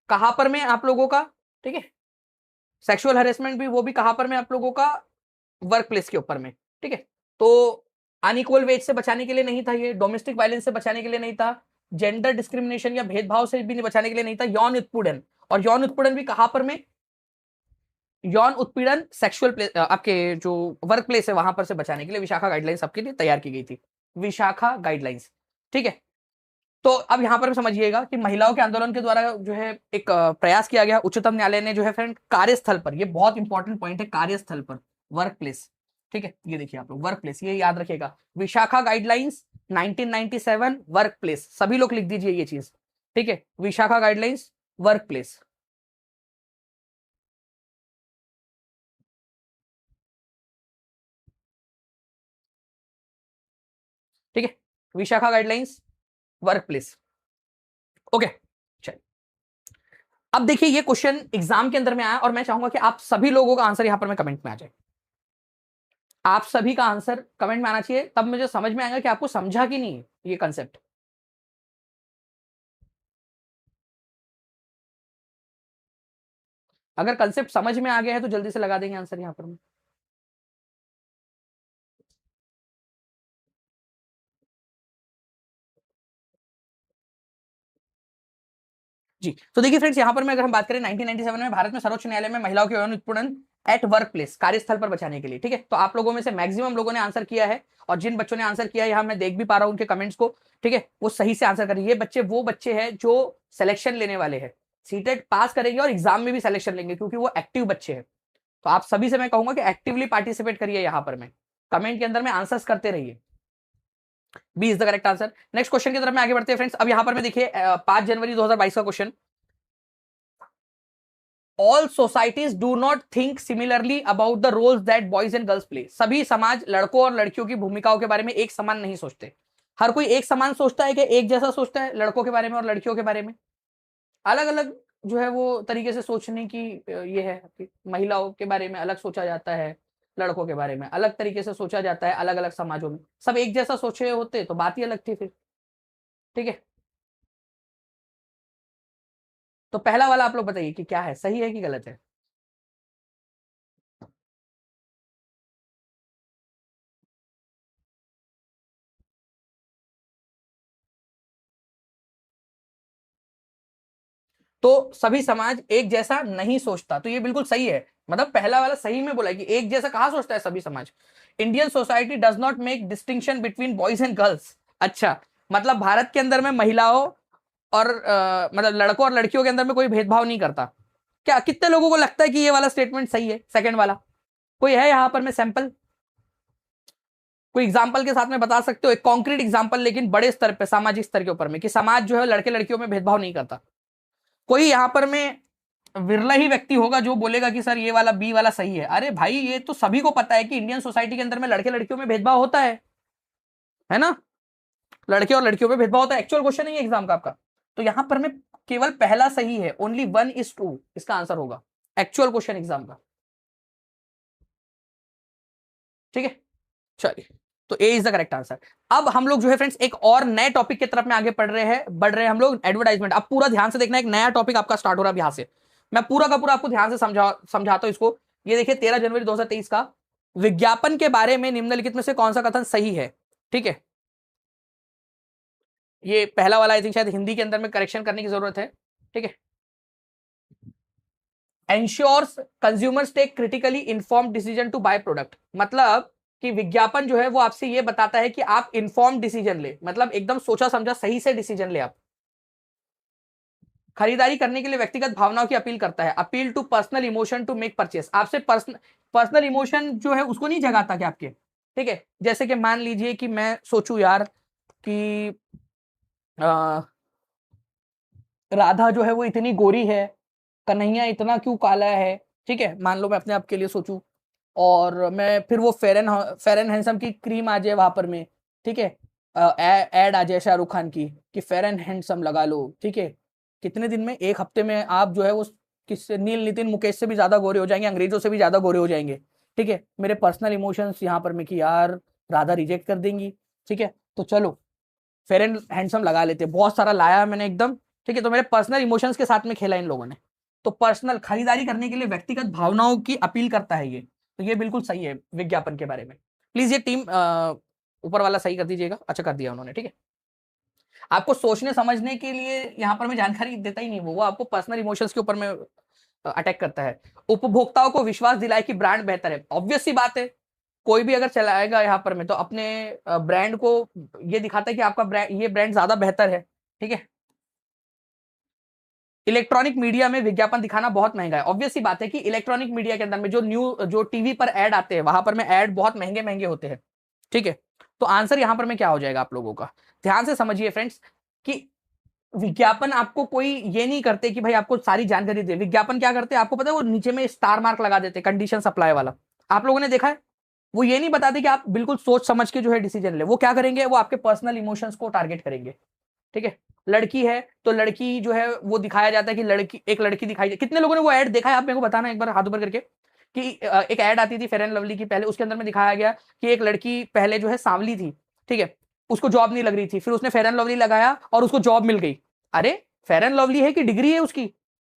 कहां पर में आप लोगों का, ठीक है, सेक्सुअल हैरेसमेंट भी, वो भी कहां पर में आप लोगों का, वर्क प्लेस के ऊपर में। ठीक है, तो अनइक्वल वेज से बचाने के लिए नहीं था, ये डोमेस्टिक वायलेंस से बचाने के लिए नहीं था, जेंडर डिस्क्रिमिनेशन या भेदभाव से भी बचाने के लिए नहीं था, यौन उत्पीड़न, और यौन उत्पीड़न भी कहां पर में, यौन उत्पीड़न सेक्सुअल प्लेस, आपके जो वर्क प्लेस है वहां पर से बचाने के लिए विशाखा गाइडलाइंस आपके लिए तैयार की गई थी, विशाखा गाइडलाइंस। ठीक है, तो अब यहां पर समझिएगा कि महिलाओं के आंदोलन के द्वारा जो है एक प्रयास किया गया। उच्चतम न्यायालय ने जो है फ्रेंड कार्यस्थल पर, ये बहुत इंपॉर्टेंट पॉइंट है, कार्यस्थल पर, वर्क प्लेस, ठीक है, ये देखिए आप लोग वर्क प्लेस, ये याद रखिएगा, विशाखा गाइडलाइंस 1997 वर्क प्लेस, सभी लोग लिख दीजिए ये चीज। ठीक है, विशाखा गाइडलाइंस वर्क प्लेस। ठीक है, Vishakha guidelines work place. Okay, चलिए अब देखिए ये क्वेश्चन एग्जाम के अंदर में आया और मैं चाहूंगा कि आप सभी लोगों का आंसर यहां पर मैं कमेंट में आ जाए। आप सभी का आंसर कमेंट में आना चाहिए, तब मुझे समझ में आएगा कि आपको समझा कि नहीं ये कंसेप्ट। अगर कंसेप्ट समझ में आ गया है तो जल्दी से लगा देंगे आंसर यहां पर। जी, तो देखिए फ्रेंड्स यहां पर मैं अगर हम बात करें 1997 में भारत में सर्वोच्च न्यायालय में महिलाओं के यौन उत्पीड़न एट वर्क प्लेस, कार्यस्थल पर बचाने के लिए। ठीक है, तो आप लोगों में से मैक्सिमम लोगों ने आंसर किया है, और जिन बच्चों ने आंसर किया है यहां मैं देख भी पा रहा हूं उनके कमेंट्स को, ठीक है, वो सही से आंसर करें। ये बच्चे वो बच्चे हैं जो सिलेक्शन लेने वाले हैं, सीटेट पास करेंगे और एग्जाम में भी सिलेक्शन लेंगे, क्योंकि वो एक्टिव बच्चे हैं। तो आप सभी से मैं कहूंगा कि एक्टिवली पार्टिसिपेट करिए यहां पर, मैं कमेंट के अंदर में आंसर्स करते रहिए। B is the correct answer. Next question की तरफ में आगे बढ़ते हैं फ्रेंड्स। अब यहां पर मैं देखिए 5 जनवरी 2022 का question, all societies do not think similarly about the roles that boys and girls play. सभी समाज लड़कों और लड़कियों की भूमिकाओं के बारे में एक समान नहीं सोचते। हर कोई एक समान सोचता है कि एक जैसा सोचता है लड़कों के बारे में और लड़कियों के बारे में, अलग अलग जो है वो तरीके से सोचने की ये है कि महिलाओं के बारे में अलग सोचा जाता है, लड़कों के बारे में अलग तरीके से सोचा जाता है, अलग अलग समाजों में सब एक जैसा सोचे होते तो बात ही अलग थी फिर। ठीक है, तो पहला वाला आप लोग बताइए कि क्या है, सही है कि गलत है। तो सभी समाज एक जैसा नहीं सोचता, तो ये बिल्कुल सही है, मतलब पहला वाला सही में बोला कि एक जैसा कहां सोचता है सभी समाज। Indian society does not make distinction between boys and girls. अच्छा, मतलब भारत के अंदर में महिलाओं और मतलब लड़कों और लड़कियों के अंदर में कोई भेदभाव नहीं करता। क्या कितने लोगों को लगता है कि ये वाला स्टेटमेंट सही है, सेकंड वाला? कोई है यहां पर में सैंपल, कोई एग्जाम्पल के साथ में बता सकते हो, एक कॉन्क्रीट एग्जाम्पल लेकिन बड़े स्तर पे, सामाजिक स्तर के ऊपर में, कि समाज जो है लड़के लड़कियों में भेदभाव नहीं करता। कोई यहां पर में विरला ही व्यक्ति होगा जो बोलेगा कि सर ये वाला बी वाला सही है। अरे भाई ये तो सभी को पता है कि इंडियन सोसाइटी के अंदर में लड़के लड़कियों में भेदभाव होता है ना, लड़के और लड़कियों में भेदभाव होता है, एक्चुअल क्वेश्चन है ये एग्जाम का आपका। तो यहां पर में केवल पहला सही है, ओनली 1:2 इसका आंसर होगा, एक्चुअल क्वेश्चन एग्जाम का। ठीक है, चलिए तो A is the correct answer. अब हम लोग जो है फ्रेंड्स एक और नए टॉपिक की तरफ में आगे बढ़ रहे हैं हम लोग, एडवर्टाइजमेंट। अब पूरा ध्यान से देखना, एक नया टॉपिक आपका स्टार्ट हो रहा है यहां से। मैं पूरा का पूरा आपको ध्यान से समझाता हूं इसको। ये देखिए 13 जनवरी 2023 का, विज्ञापन के बारे में निम्नलिखित में से कौन सा कथन सही है। ठीक है, ये पहला वाला आई थिंक शायद हिंदी के अंदर में करेक्शन करने की जरूरत है। ठीक है, ensures consumers take critically informed decision to buy product. मतलब कि विज्ञापन जो है वो आपसे ये बताता है कि आप इन्फॉर्म डिसीजन ले, मतलब एकदम सोचा समझा सही से डिसीजन ले आप। खरीदारी करने के लिए व्यक्तिगत भावनाओं की अपील करता है, appeal to personal emotion to make purchase. आपसे पर्सनल इमोशन जो है उसको नहीं जगाता क्या आपके। ठीक है, जैसे कि मान लीजिए कि मैं सोचूं यार कि राधा जो है वो इतनी गोरी है, कन्हैया इतना क्यों काला है। ठीक है, मान लो मैं अपने आप के लिए सोचूं, और मैं फिर वो फेयर एंड हैंडसम की क्रीम आ जाए वहां पर में। ठीक है, एड आ जाए शाहरुख खान की कि फेयर एंड हैंडसम लगा लो। ठीक है, कितने दिन में, एक हफ्ते में आप जो है वो किससे, नील नितिन मुकेश से भी ज्यादा गोरे हो जाएंगे, अंग्रेजों से भी ज्यादा गोरे हो जाएंगे। ठीक है, मेरे पर्सनल इमोशंस यहाँ पर में कि यार राधा रिजेक्ट कर देंगी। ठीक है, तो चलो फेयर एंड हैंडसम लगा लेते, बहुत सारा लाया मैंने एकदम। ठीक है, तो मेरे पर्सनल इमोशंस के साथ में खेला इन लोगों ने। तो पर्सनल खरीदारी करने के लिए व्यक्तिगत भावनाओं की अपील करता है ये, तो ये बिल्कुल सही है विज्ञापन के बारे में। प्लीज ये टीम ऊपर वाला सही कर दीजिएगा। अच्छा कर दिया उन्होंने। ठीक है, आपको सोचने समझने के लिए यहाँ पर मैं जानकारी देता ही नहीं, वो आपको पर्सनल इमोशंस के ऊपर में अटैक करता है। उपभोक्ताओं को विश्वास दिलाए कि ब्रांड बेहतर है। ऑब्वियस सी बात है, कोई भी अगर चलाएगा यहाँ पर में तो अपने ब्रांड को ये दिखाता है कि आपका ब्रांड, ये ब्रांड ज्यादा बेहतर है। ठीक है, इलेक्ट्रॉनिक मीडिया में विज्ञापन दिखाना बहुत महंगा है। ऑब्वियस सी बात है कि इलेक्ट्रॉनिक मीडिया के अंदर में जो टीवी पर ऐड आते हैं वहां पर में ऐड बहुत महंगे महंगे होते हैं। ठीक है, तो आंसर यहां पर में क्या हो जाएगा आप लोगों का, ध्यान से समझिए फ्रेंड्स, कि विज्ञापन आपको कोई ये नहीं करते कि भाई आपको सारी जानकारी दे। विज्ञापन क्या करते हैं आपको पता है, वो नीचे में स्टार मार्क लगा देते, कंडीशन सप्लाई वाला। आप लोगों ने देखा है, वो ये नहीं बताते कि आप बिल्कुल सोच समझ के जो है डिसीजन ले। वो क्या करेंगे, वो आपके पर्सनल इमोशंस को टारगेट करेंगे। ठीक है, लड़की है तो लड़की जो है वो दिखाया जाता है कि एक लड़की दिखाई जाए। कितने लोगों ने वो ऐड देखा है, आप मेरे को बताना एक बार हाथ ऊपर करके, कि एक ऐड आती थी फेयर एंड लवली की पहले, उसके अंदर में दिखाया गया कि एक लड़की पहले जो है सांवली थी। ठीक है, उसको जॉब नहीं लग रही थी, फिर उसने फेयर एंड लवली लगाया और उसको जॉब मिल गई। अरे फेयर एंड लवली है कि डिग्री है उसकी,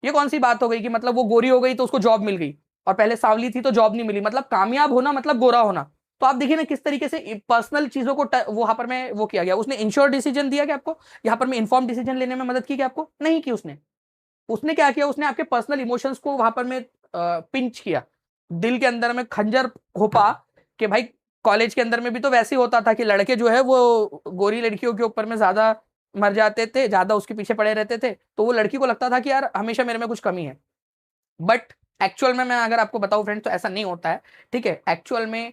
ये कौन सी बात हो गई कि मतलब वो गोरी हो गई तो उसको जॉब मिल गई, और पहले सांवली थी तो जॉब नहीं मिली। मतलब कामयाब होना मतलब गोरा होना। तो आप देखिए ना किस तरीके से पर्सनल चीजों को वहां पर में वो किया गया। उसने इंश्योर डिसीजन दिया कि आपको यहाँ पर में इन्फॉर्म डिसीजन लेने में मदद की, कि आपको नहीं की उसने। उसने क्या किया, उसने आपके पर्सनल इमोशंस को वहां पर में पिंच किया, दिल के अंदर में खंजर घोपा कि भाई कॉलेज के अंदर में भी तो वैसे ही होता था कि लड़के जो है वो गोरी लड़कियों के ऊपर में ज्यादा मर जाते थे, ज्यादा उसके पीछे पड़े रहते थे, तो वो लड़की को लगता था कि यार हमेशा मेरे में कुछ कमी है। बट एक्चुअल में मैं अगर आपको बताऊं फ्रेंड तो ऐसा नहीं होता है। ठीक है, एक्चुअल में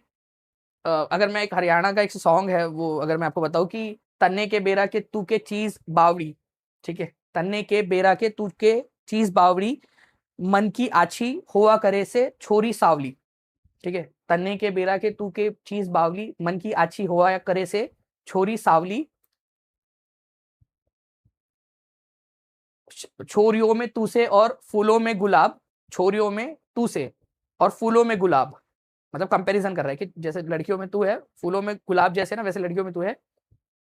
अगर मैं एक हरियाणा का एक सॉन्ग है वो अगर मैं आपको बताऊं कि तन्ने के बेरा के तू के चीज बावड़ी। ठीक है, तन्ने के बेरा के तू के चीज बावड़ी, मन की आछी हुआ करे से छोरी सावली। ठीक है, तन्ने के बेरा के तू के चीज बावली, मन की आछी हुआ करे से छोरी सावली, छोरियों में तू से और फूलों में गुलाब, छोरियों में तू से और फूलों में गुलाब। मतलब कंपैरिजन कर रहा है कि जैसे लड़कियों में तू है, फूलों में गुलाब जैसे ना, वैसे लड़कियों में तू है,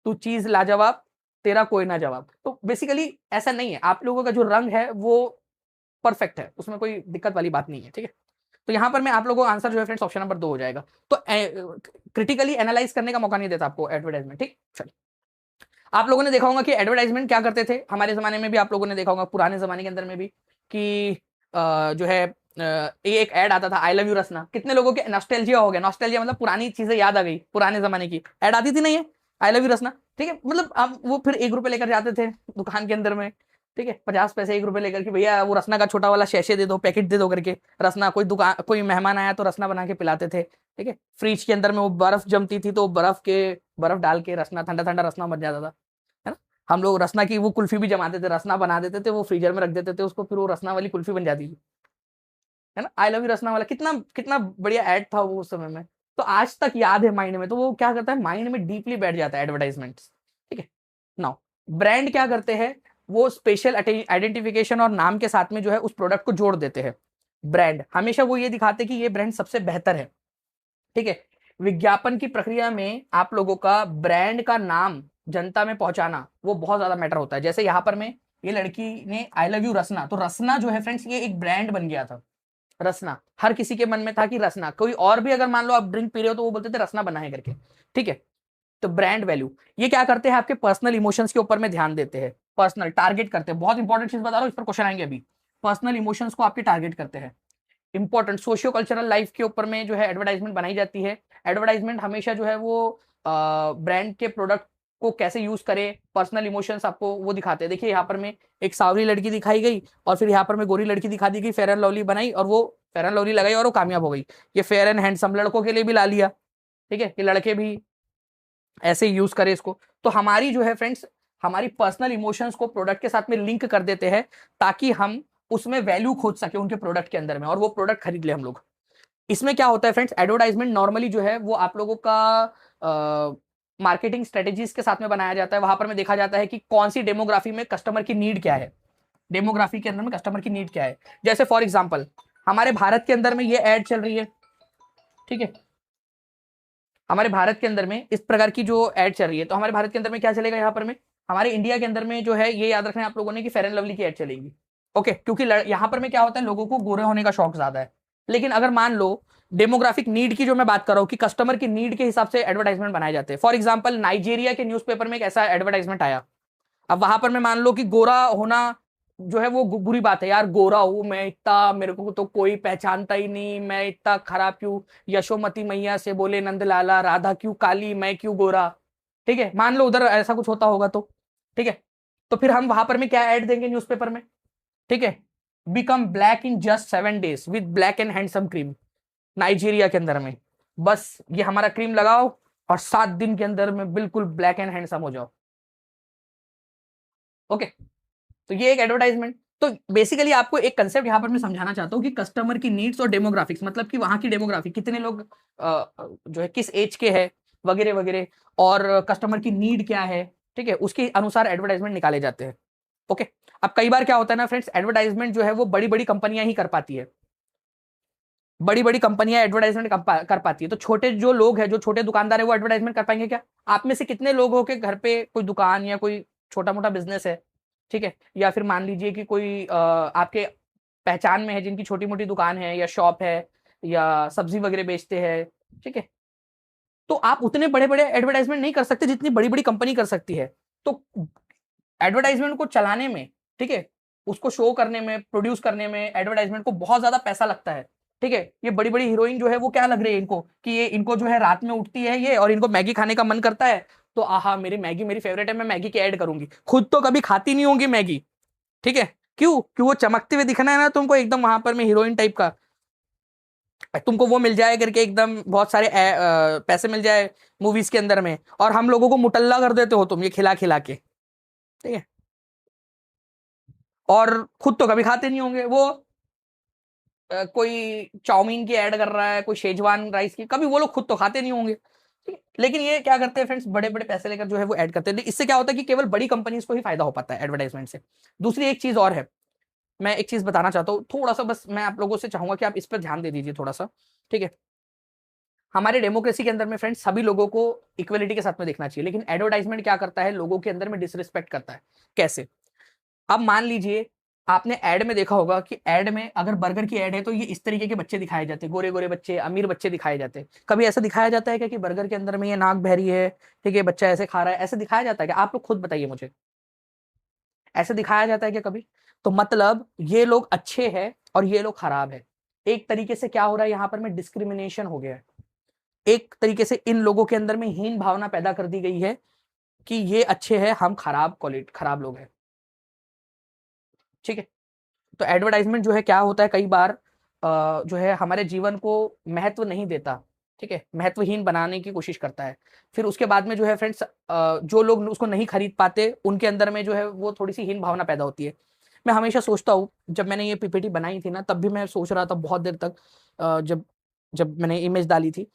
तू चीज लाजवाब, तेरा कोई ना जवाब। तो बेसिकली ऐसा नहीं है, आप लोगों का जो रंग है वो परफेक्ट है, उसमें कोई दिक्कत वाली बात नहीं है। ठीक है, तो यहां पर मैं आप लोगों का आंसर जो है फ्रेंड्स ऑप्शन नंबर 2 हो जाएगा। तो क्रिटिकली एनालाइज करने का मौका नहीं देता आपको एडवर्टाइजमेंट। ठीक, चलिए, आप लोगों ने देखा होगा कि एडवर्टाइजमेंट क्या करते थे हमारे जमाने में भी, आप लोगों ने देखा होगा पुराने जमाने के अंदर में भी, कि जो है ये एक ऐड आता था, आई लव यू रसना। कितने लोगों के नॉस्टैल्जिया हो गया, नॉस्टैल्जिया मतलब पुरानी चीजें याद आ गई, पुराने जमाने की ऐड आती थी नहीं है, आई लव यू रसना। ठीक है, मतलब आप वो फिर 1 रुपए लेकर जाते थे दुकान के अंदर में। ठीक है, 50 पैसे 1 रुपए लेकर के, भैया वो रसना का छोटा वाला शैशे दे दो, पैकेट दे दो करके रसना। कोई दुकान, कोई मेहमान आया तो रसना बना के पिलाते थे। ठीक है, फ्रिज के अंदर में वो बर्फ जमती थी तो बर्फ डाल के रसना, ठंडा ठंडा रसना बन जाता था, है ना। हम लोग रसना की वो कुल्फी भी जमाते थे, रसना बना देते थे, वो फ्रीजर में रख देते थे उसको, फिर वो रसना वाली कुल्फी बन जाती थी, है ना। आई लव यू रसना वाला कितना कितना बढ़िया ऐड था वो उस समय में, तो आज तक याद है माइंड में। तो वो क्या करता है, माइंड में डीपली बैठ जाता है एडवर्टाइजमेंट। ठीक है, नाउ ब्रांड क्या करते हैं, वो स्पेशल आइडेंटिफिकेशन और नाम के साथ में जो है उस प्रोडक्ट को जोड़ देते हैं। ब्रांड हमेशा वो ये दिखाते हैं कि ये ब्रांड सबसे बेहतर है। ठीक है, विज्ञापन की प्रक्रिया में आप लोगों का ब्रांड का नाम जनता में पहुंचाना वो बहुत ज्यादा मैटर होता है। जैसे यहाँ पर मैं, ये लड़की ने आई लव यू रसना, तो रसना जो है फ्रेंड्स ये एक ब्रांड बन गया था। रसना हर किसी के मन में था कि रसना, कोई और भी अगर मान लो आप ड्रिंक पी रहे हो तो वो बोलते थे रसना बना है करके, ठीक है। तो ब्रांड वैल्यू ये क्या करते हैं, आपके पर्सनल इमोशंस के ऊपर में ध्यान देते हैं, पर्सनल टारगेट करते हैं। बहुत इंपॉर्टेंट चीज बता रहा हूँ, इस पर क्वेश्चन आएंगे अभी। पर्सनल इमोशंस को आपके टारगेट करते हैं। इंपॉर्टेंट सोशियो कल्चरल लाइफ के ऊपर में जो है एडवर्टाइजमेंट बनाई जाती है। एडवर्टाइजमेंट हमेशा जो है वो ब्रांड के प्रोडक्ट को कैसे यूज करे, पर्सनल इमोशंस आपको वो दिखाते हैं। देखिए यहाँ पर मैं एक सांवली लड़की दिखाई गई और फिर यहाँ पर मैं गोरी लड़की दिखा दी गई, फेयर एंड लवली बनाई और वो फेयर एंड लवली लगाई और वो कामयाब हो गई। ये फेयर एंड हैंडसम लड़कों के लिए भी ला लिया, ठीक है, कि लड़के भी ऐसे यूज करे इसको। तो हमारी जो है फ्रेंड्स, हमारी पर्सनल इमोशंस को प्रोडक्ट के साथ में लिंक कर देते हैं ताकि हम उसमें वैल्यू खोज सके उनके प्रोडक्ट के अंदर में और वो प्रोडक्ट खरीद ले हम लोग। इसमें क्या होता है फ्रेंड्स, एडवर्टाइजमेंट नॉर्मली जो है वो आप लोगों का मार्केटिंग स्ट्रेटेजीज के साथ में बनाया जाता है। वहां पर में देखा जाता है कि कौन सी डेमोग्राफी में कस्टमर की नीड क्या है, डेमोग्राफी के अंदर में कस्टमर की नीड क्या है। जैसे फॉर एग्जाम्पल हमारे भारत के अंदर में ये एड चल रही है, ठीक है, हमारे भारत के अंदर में इस प्रकार की जो एड चल रही है, तो हमारे भारत के अंदर में क्या चलेगा, यहाँ पर में हमारे इंडिया के अंदर में जो है ये याद रखना है आप लोगों ने कि फेयर एंड लवली की एड चलेगी। ओके, क्योंकि यहाँ पर में क्या होता है, लोगों को गोरे होने का शौक ज्यादा है। लेकिन अगर मान लो डेमोग्राफिक नीड की जो मैं बात कर रहा हूँ कि कस्टमर की नीड के हिसाब से एडवर्टाइजमेंट बनाए जाते हैं। फॉर एग्जाम्पल नाइजीरिया के न्यूज़पेपर में एक ऐसा एडवर्टाइजमेंट आया। अब वहां पर मैं मान लो कि गोरा होना जो है वो बुरी बात है, यार गोरा हूं मैं इतना, मेरे को तो कोई पहचानता ही नहीं, मैं इतना खराब क्यों, यशोमती मैया से बोले नंदलाला, राधा क्यों काली मैं क्यों गोरा, ठीक है, मान लो उधर ऐसा कुछ होता होगा तो, ठीक है। तो फिर हम वहां पर में क्या ऐड देंगे न्यूज़पेपर में, ठीक है, become black in just 7 days with black and handsome cream. Nigeria के अंदर में बस ये हमारा क्रीम लगाओ और 7 दिन के अंदर में बिल्कुल ब्लैक एंड हैंडसम हो जाओ। ओके, तो ये एक एडवर्टाइजमेंट। तो बेसिकली आपको एक कंसेप्ट यहां पर मैं समझाना चाहता हूं कि कस्टमर की नीड्स और डेमोग्राफिक्स, मतलब कि वहां की डेमोग्राफिक कितने लोग जो है किस एज के है वगैरह वगैरह, और कस्टमर की नीड क्या है, ठीक है, उसके अनुसार एडवर्टाइजमेंट निकाले जाते हैं। ओके, अब कई बार क्या होता है ना फ्रेंड्स, एडवर्टाइजमेंट जो है वो बड़ी बड़ी कंपनियां ही कर पाती है, बड़ी बड़ी कंपनियां एडवर्टाइजमेंट कर पाती है। तो छोटे जो लोग हैं, जो छोटे दुकानदार है, वो एडवर्टाइजमेंट कर पाएंगे क्या? आप में से कितने लोग हो के घर पे कोई दुकान या कोई छोटा मोटा बिजनेस है, ठीक है, या फिर मान लीजिए कि कोई आपके पहचान में है जिनकी छोटी मोटी दुकान है या शॉप है या सब्जी वगैरह बेचते हैं, ठीक है, तो आप उतने बड़े बड़े एडवर्टाइजमेंट नहीं कर सकते जितनी बड़ी बड़ी कंपनी कर सकती है। तो एडवर्टाइजमेंट को चलाने में, ठीक है, उसको शो करने में, प्रोड्यूस करने में एडवर्टाइजमेंट को बहुत ज्यादा पैसा लगता है, ठीक है। ये बड़ी बड़ी हीरोइन जो है वो क्या लग रही है इनको कि ये इनको जो है रात में उठती है ये और इनको मैगी खाने का मन करता है, तो आहा मेरी मैगी मेरी फेवरेट है, मैं मैगी की ऐड करूंगी। खुद तो कभी खाती नहीं होंगी मैगी, ठीक है, क्यों वो चमकते हुए दिखना है ना तुमको एकदम, वहां पर में हीरोइन टाइप का तुमको वो मिल जाए करके, एकदम बहुत सारे पैसे मिल जाए मूवीज के अंदर में, और हम लोगों को मुटल्ला कर देते हो तुम ये खिला खिला के, ठीक है। और खुद तो कभी खाते नहीं होंगे वो, कोई चाउमीन की ऐड कर रहा है, कोई शेजवान राइस की, कभी वो लोग खुद तो खाते नहीं होंगे, ठीक है? लेकिन ये क्या करते हैं फ्रेंड्स, बड़े बड़े पैसे लेकर जो है वो ऐड करते हैं। इससे क्या होता है कि केवल बड़ी कंपनीज को ही फायदा हो पाता है एडवर्टाइजमेंट से। दूसरी एक चीज और है, मैं एक चीज बताना चाहता हूँ थोड़ा सा, बस मैं आप लोगों से चाहूंगा कि आप इस पर ध्यान दे दीजिए थोड़ा सा, ठीक है। हमारे डेमोक्रेसी के अंदर में फ्रेंड्स सभी लोगों को इक्वलिटी के साथ में देखना चाहिए, लेकिन एडवर्टाइजमेंट क्या करता है, लोगों के अंदर में डिसरिस्पेक्ट करता है। कैसे? अब मान लीजिए आपने ऐड में देखा होगा कि ऐड में अगर बर्गर की ऐड है तो ये इस तरीके के बच्चे दिखाए जाते हैं, गोरे गोरे बच्चे, अमीर बच्चे दिखाए जाते हैं। कभी ऐसा दिखाया जाता है क्या कि बर्गर के अंदर में ये नाक बहरी है, ठीक है, बच्चा ऐसे खा रहा है, ऐसे दिखाया जाता है क्या? आप लोग खुद बताइए मुझे, ऐसे दिखाया जाता है क्या कभी? तो मतलब ये लोग अच्छे हैं और ये लोग खराब है। एक तरीके से क्या हो रहा है यहाँ पर में, डिस्क्रिमिनेशन हो गया है। एक तरीके से इन लोगों के अंदर में हीन भावना पैदा कर दी गई है कि ये अच्छे हैं, हम खराब क्वालिटी खराब लोग हैं, ठीक है। तो एडवर्टाइजमेंट जो है क्या होता है, कई बार जो है हमारे जीवन को महत्व नहीं देता, ठीक है, महत्वहीन बनाने की कोशिश करता है। फिर उसके बाद में जो है फ्रेंड्स, जो लोग उसको नहीं खरीद पाते उनके अंदर में जो है वो थोड़ी सी हीन भावना पैदा होती है। मैं हमेशा सोचता हूँ, जब मैंने ये पीपीटी बनाई थी ना, तब भी मैं सोच रहा था बहुत देर तक, जब जब मैंने इमेज डाली थी,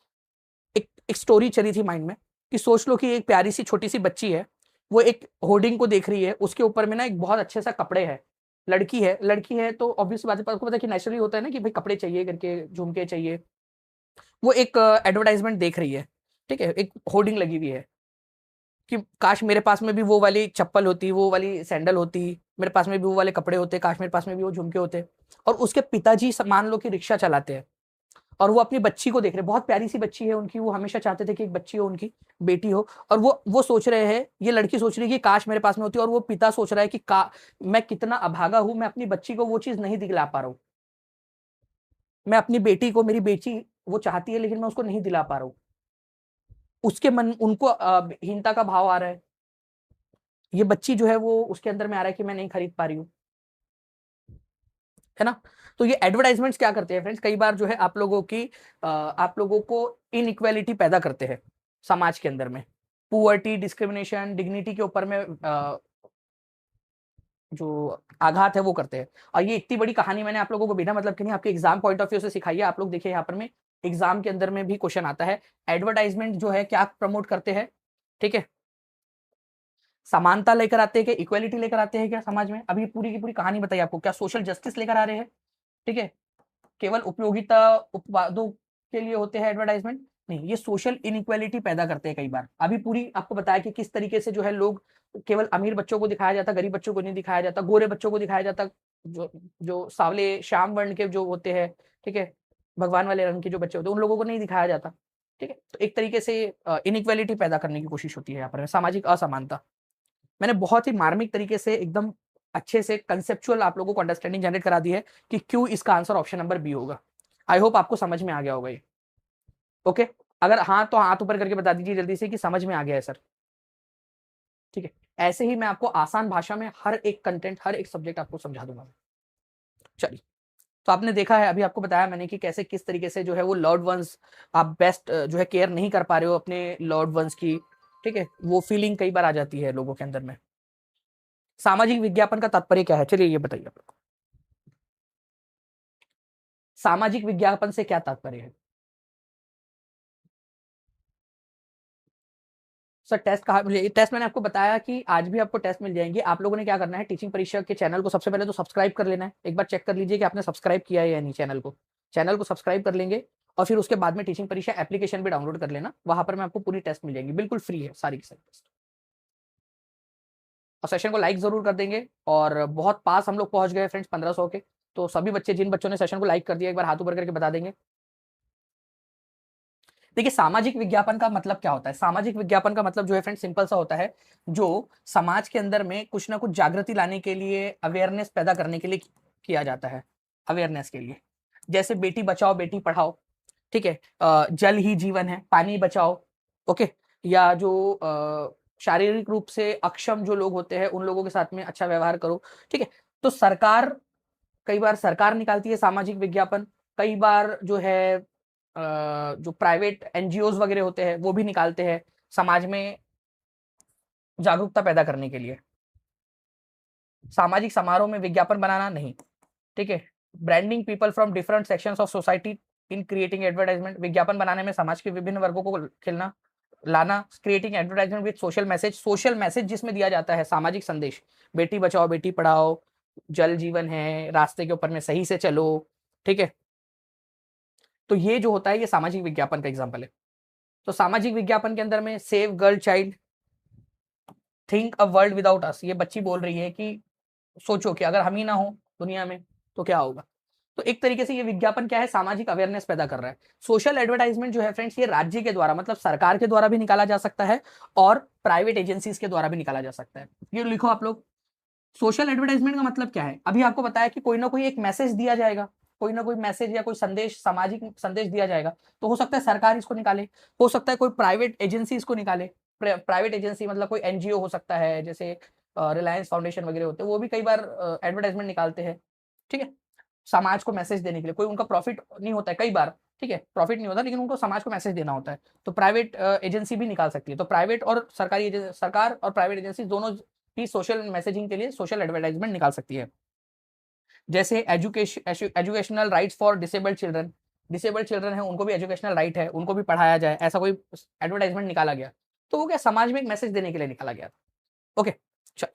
एक स्टोरी चली थी माइंड में कि सोच लो कि एक प्यारी सी छोटी सी बच्ची है, वो एक होर्डिंग को देख रही है, उसके ऊपर में ना एक बहुत अच्छे सा कपड़े है, लड़की है तो ऑब्वियस बात है, आपको पता है कि नेचुरली होता है ना कि भाई कपड़े चाहिए करके, झुमके चाहिए, वो एक एडवर्टाइजमेंट देख रही है, ठीक है, एक होर्डिंग लगी हुई है कि काश मेरे पास में भी वो वाली चप्पल होती, वो वाली सैंडल होती, मेरे पास में भी वो वाले कपड़े होते, काश मेरे पास में भी वो झुमके होते। और उसके पिताजी मान लो कि रिक्शा चलाते हैं और वो अपनी बच्ची को देख रहे, बहुत प्यारी सी बच्ची है उनकी, वो हमेशा चाहते थे कि एक बच्ची हो उनकी, बेटी हो, और वो सोच रहे हैं, ये लड़की सोच रही है कि काश मेरे पास में होती, और वो पिता सोच रहा है कि मैं कितना अभागा हूं, मैं अपनी बच्ची को वो चीज नहीं दिला पा रहा हूं, मैं अपनी बेटी को, मेरी बेटी वो चाहती है लेकिन मैं उसको नहीं दिला पा रहा हूं। उसके मन उनको हीनता का भाव आ रहा है, ये बच्ची जो है वो उसके अंदर में आ रहा है कि मैं नहीं खरीद पा रही हूँ, है ना। तो ये एडवर्टाइजमेंट्स क्या करते हैं फ्रेंड्स, कई बार जो है आप लोगों को इनइक्वालिटी पैदा करते हैं समाज के अंदर में, पुअर्टी, डिस्क्रिमिनेशन, डिग्निटी के ऊपर में जो आघात है वो करते हैं। और ये इतनी बड़ी कहानी मैंने आप लोगों को बिना मतलब के नहीं, आपके एग्जाम पॉइंट ऑफ व्यू से सिखाई है। आप लोग देखिए यहाँ पर में एग्जाम के अंदर में भी क्वेश्चन आता है, एडवर्टाइजमेंट जो है क्या प्रमोट करते हैं, ठीक है, समानता लेकर आते हैं क्या, इक्वालिटी लेकर आते हैं क्या समाज में, अभी पूरी की पूरी कहानी बताइए आपको, क्या सोशल जस्टिस लेकर आ रहे हैं, ठीक है, केवल उपयोगिता उत्पादों के लिए होते हैं एडवर्टाइजमेंट, नहीं, ये सोशल इनइक्वालिटी पैदा करते हैं कई बार। अभी पूरी आपको बताया कि किस तरीके से जो है लोग, केवल अमीर बच्चों को दिखाया जाता, गरीब बच्चों को नहीं दिखाया जाता, गोरे बच्चों को दिखाया जाता, जो जो सावले श्याम वर्ण के जो होते हैं, ठीक है, भगवान वाले रंग के जो बच्चे होते हैं उन लोगों को नहीं दिखाया जाता, ठीक है। तो एक तरीके से इनइक्वालिटी पैदा करने की कोशिश होती है यहाँ पर, सामाजिक असमानता। मैंने बहुत ही मार्मिक तरीके से एकदम अच्छे से कंसेप्चुअल आप लोगों को अंडरस्टैंडिंग जनरेट करा दी है कि क्यों इसका आंसर ऑप्शन नंबर बी होगा। आई होप आपको समझ में आ गया होगा ये। ओके, अगर हाँ तो हाथ ऊपर करके बता दीजिए जल्दी से कि समझ में आ गया है सर, ठीक है। ऐसे ही मैं आपको आसान भाषा में हर एक कंटेंट, हर एक सब्जेक्ट आपको समझा दूंगा। चलिए, तो आपने देखा है, अभी आपको बताया मैंने कि कैसे किस तरीके से जो है वो लव्ड वंस, आप बेस्ट जो है केयर नहीं कर पा रहे हो अपने लव्ड वंस की, ठीक है, वो फीलिंग कई बार आ जाती है लोगों के अंदर में। सामाजिक विज्ञापन का तात्पर्य क्या है, चलिए ये बताइए आप लोग, सामाजिक विज्ञापन से क्या तात्पर्य है। सर टेस्ट कहा, मुझे टेस्ट मैंने आपको बताया कि आज भी आपको टेस्ट मिल जाएंगे। आप लोगों ने क्या करना है, टीचिंग परीक्षा के चैनल को सबसे पहले तो सब्सक्राइब कर लेना है, एक बार चेक कर लीजिए कि आपने सब्सक्राइब किया है या नहीं। चैनल को सब्सक्राइब कर लेंगे और फिर उसके बाद में टीचिंग परीक्षा एप्लीकेशन भी डाउनलोड कर लेना, वहां पर मैं आपको पूरी टेस्ट मिल जाएंगी, बिल्कुल फ्री है सारी की सारी टेस्ट। और सेशन को लाइक जरूर कर देंगे, और बहुत पास हम लोग पहुंच गए फ्रेंड्स 1500 के। तो सभी बच्चे, जिन बच्चों ने सेशन को लाइक कर दिया, एक बार हाथ ऊपर करके बता देंगे। देखिए, सामाजिक विज्ञापन का मतलब क्या होता है, सामाजिक विज्ञापन का मतलब जो है फ्रेंड सिंपल सा होता है, जो समाज के अंदर में कुछ ना कुछ जागृति लाने के लिए, अवेयरनेस पैदा करने के लिए किया जाता है, अवेयरनेस के लिए। जैसे बेटी बचाओ बेटी पढ़ाओ, ठीक है, जल ही जीवन है, पानी बचाओ, ओके, या जो शारीरिक रूप से अक्षम जो लोग होते हैं उन लोगों के साथ में अच्छा व्यवहार करो, ठीक है। तो सरकार, कई बार सरकार निकालती है सामाजिक विज्ञापन, कई बार जो है जो प्राइवेट एनजीओज वगैरह होते हैं वो भी निकालते हैं समाज में जागरूकता पैदा करने के लिए। सामाजिक समारोह में विज्ञापन बनाना नहीं, ठीक है। Branding people from different sections of society in creating advertisement, विज्ञापन बनाने में समाज के विभिन्न वर्गों को खिलना लाना, creating advertisement with social message जिसमें दिया जाता है सामाजिक संदेश, बेटी बचाओ बेटी पढ़ाओ, जल जीवन है, रास्ते के ऊपर में सही से चलो, ठीक है। तो ये जो होता है ये सामाजिक विज्ञापन का एग्जाम्पल है। तो सामाजिक विज्ञापन के अंदर में save girl child, think a world without अस, ये बच्ची बोल रही है कि सोचो कि अगर हम ही ना हो दुनिया में तो क्या होगा। तो एक तरीके से ये विज्ञापन क्या है, सामाजिक अवेयरनेस पैदा कर रहा है। सोशल एडवर्टाइजमेंट जो है फ्रेंड्स, ये राज्य के द्वारा, मतलब सरकार के द्वारा भी निकाला जा सकता है और प्राइवेट एजेंसीज के द्वारा भी निकाला जा सकता है। ये लिखो आप लोग, सोशल एडवर्टाइजमेंट का मतलब क्या है, अभी आपको बताया कि कोई ना कोई एक मैसेज दिया जाएगा, कोई ना कोई मैसेज या कोई संदेश, सामाजिक संदेश दिया जाएगा, तो हो सकता है सरकार इसको निकाले, हो सकता है कोई प्राइवेट एजेंसी इसको निकाले। प्राइवेट एजेंसी मतलब कोई एनजीओ हो सकता है, जैसे रिलायंस फाउंडेशन वगैरह होते हैं, वो भी कई बार एडवर्टाइजमेंट निकालते हैं, ठीक है, समाज को मैसेज देने के लिए। कोई उनका प्रॉफिट नहीं होता है कई बार, ठीक है, प्रॉफिट नहीं होता लेकिन उनको समाज को मैसेज देना होता है, तो प्राइवेट एजेंसी भी निकाल सकती है। तो प्राइवेट और सरकारी, सरकार और प्राइवेट एजेंसी दोनों भी सोशल मैसेजिंग के लिए सोशल एडवर्टाइजमेंट निकाल सकती है। जैसे educational rights for disabled children है, उनको भी एजुकेशनल राइट है, उनको भी पढ़ाया जाए, ऐसा कोई एडवर्टाइजमेंट निकाला गया, तो वो क्या समाज में एक मैसेज देने के लिए निकाला गया। ओके, चल,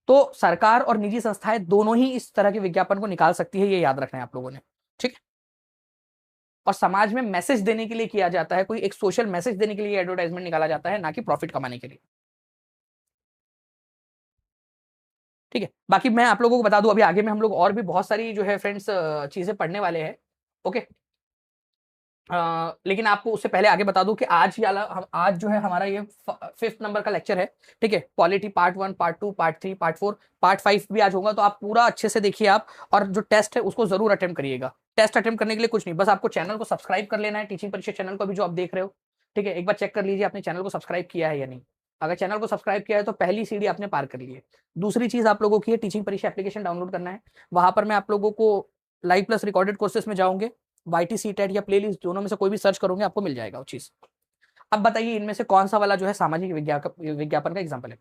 तो सरकार और निजी संस्थाएं दोनों ही इस तरह के विज्ञापन को निकाल सकती है, ये याद रखना है आप लोगों ने, ठीक है। और समाज में मैसेज देने के लिए किया जाता है, कोई एक सोशल मैसेज देने के लिए एडवर्टाइजमेंट निकाला जाता है, ना कि प्रॉफिट कमाने के लिए। ठीक है, बाकी मैं आप लोगों को बता दूं, अभी आगे में हम लोग और भी बहुत सारी जो है फ्रेंड्स चीजें पढ़ने वाले हैं। ओके, लेकिन आपको उससे पहले आगे बता दूं कि आज जो है हमारा ये 5th नंबर का लेक्चर है। ठीक है, polity part 1, part 2, part 3, part 4, part 5 भी आज होगा, तो आप पूरा अच्छे से देखिए आप, और जो टेस्ट है उसको जरूर अटेम्प्ट करिएगा। टेस्ट अटेम्प्ट करने के लिए कुछ नहीं, बस आपको चैनल को सब्सक्राइब कर लेना है, टीचिंग परीक्षा चैनल को भी जो आप देख रहे हो। ठीक है, एक बार चेक कर लीजिए आपने चैनल को सब्सक्राइब किया है या नहीं। अगर चैनल को सब्सक्राइब किया है तो पहली सीढ़ी आपने पार कर ली है। दूसरी चीज आप लोगों की है टीचिंग परीक्षा एप्लीकेशन डाउनलोड करना है। वहां पर मैं आप लोगों को लाइव प्लस रिकॉर्डेड कोर्सेज में जाऊंगे, वाईटी सीटेट या प्लेलिस्ट दोनों में से कोई भी सर्च करोगे आपको मिल जाएगा वो चीज। अब बताइए इनमें से कौन सा वाला जो है सामाजिक विज्ञापन का एग्जाम्पल है।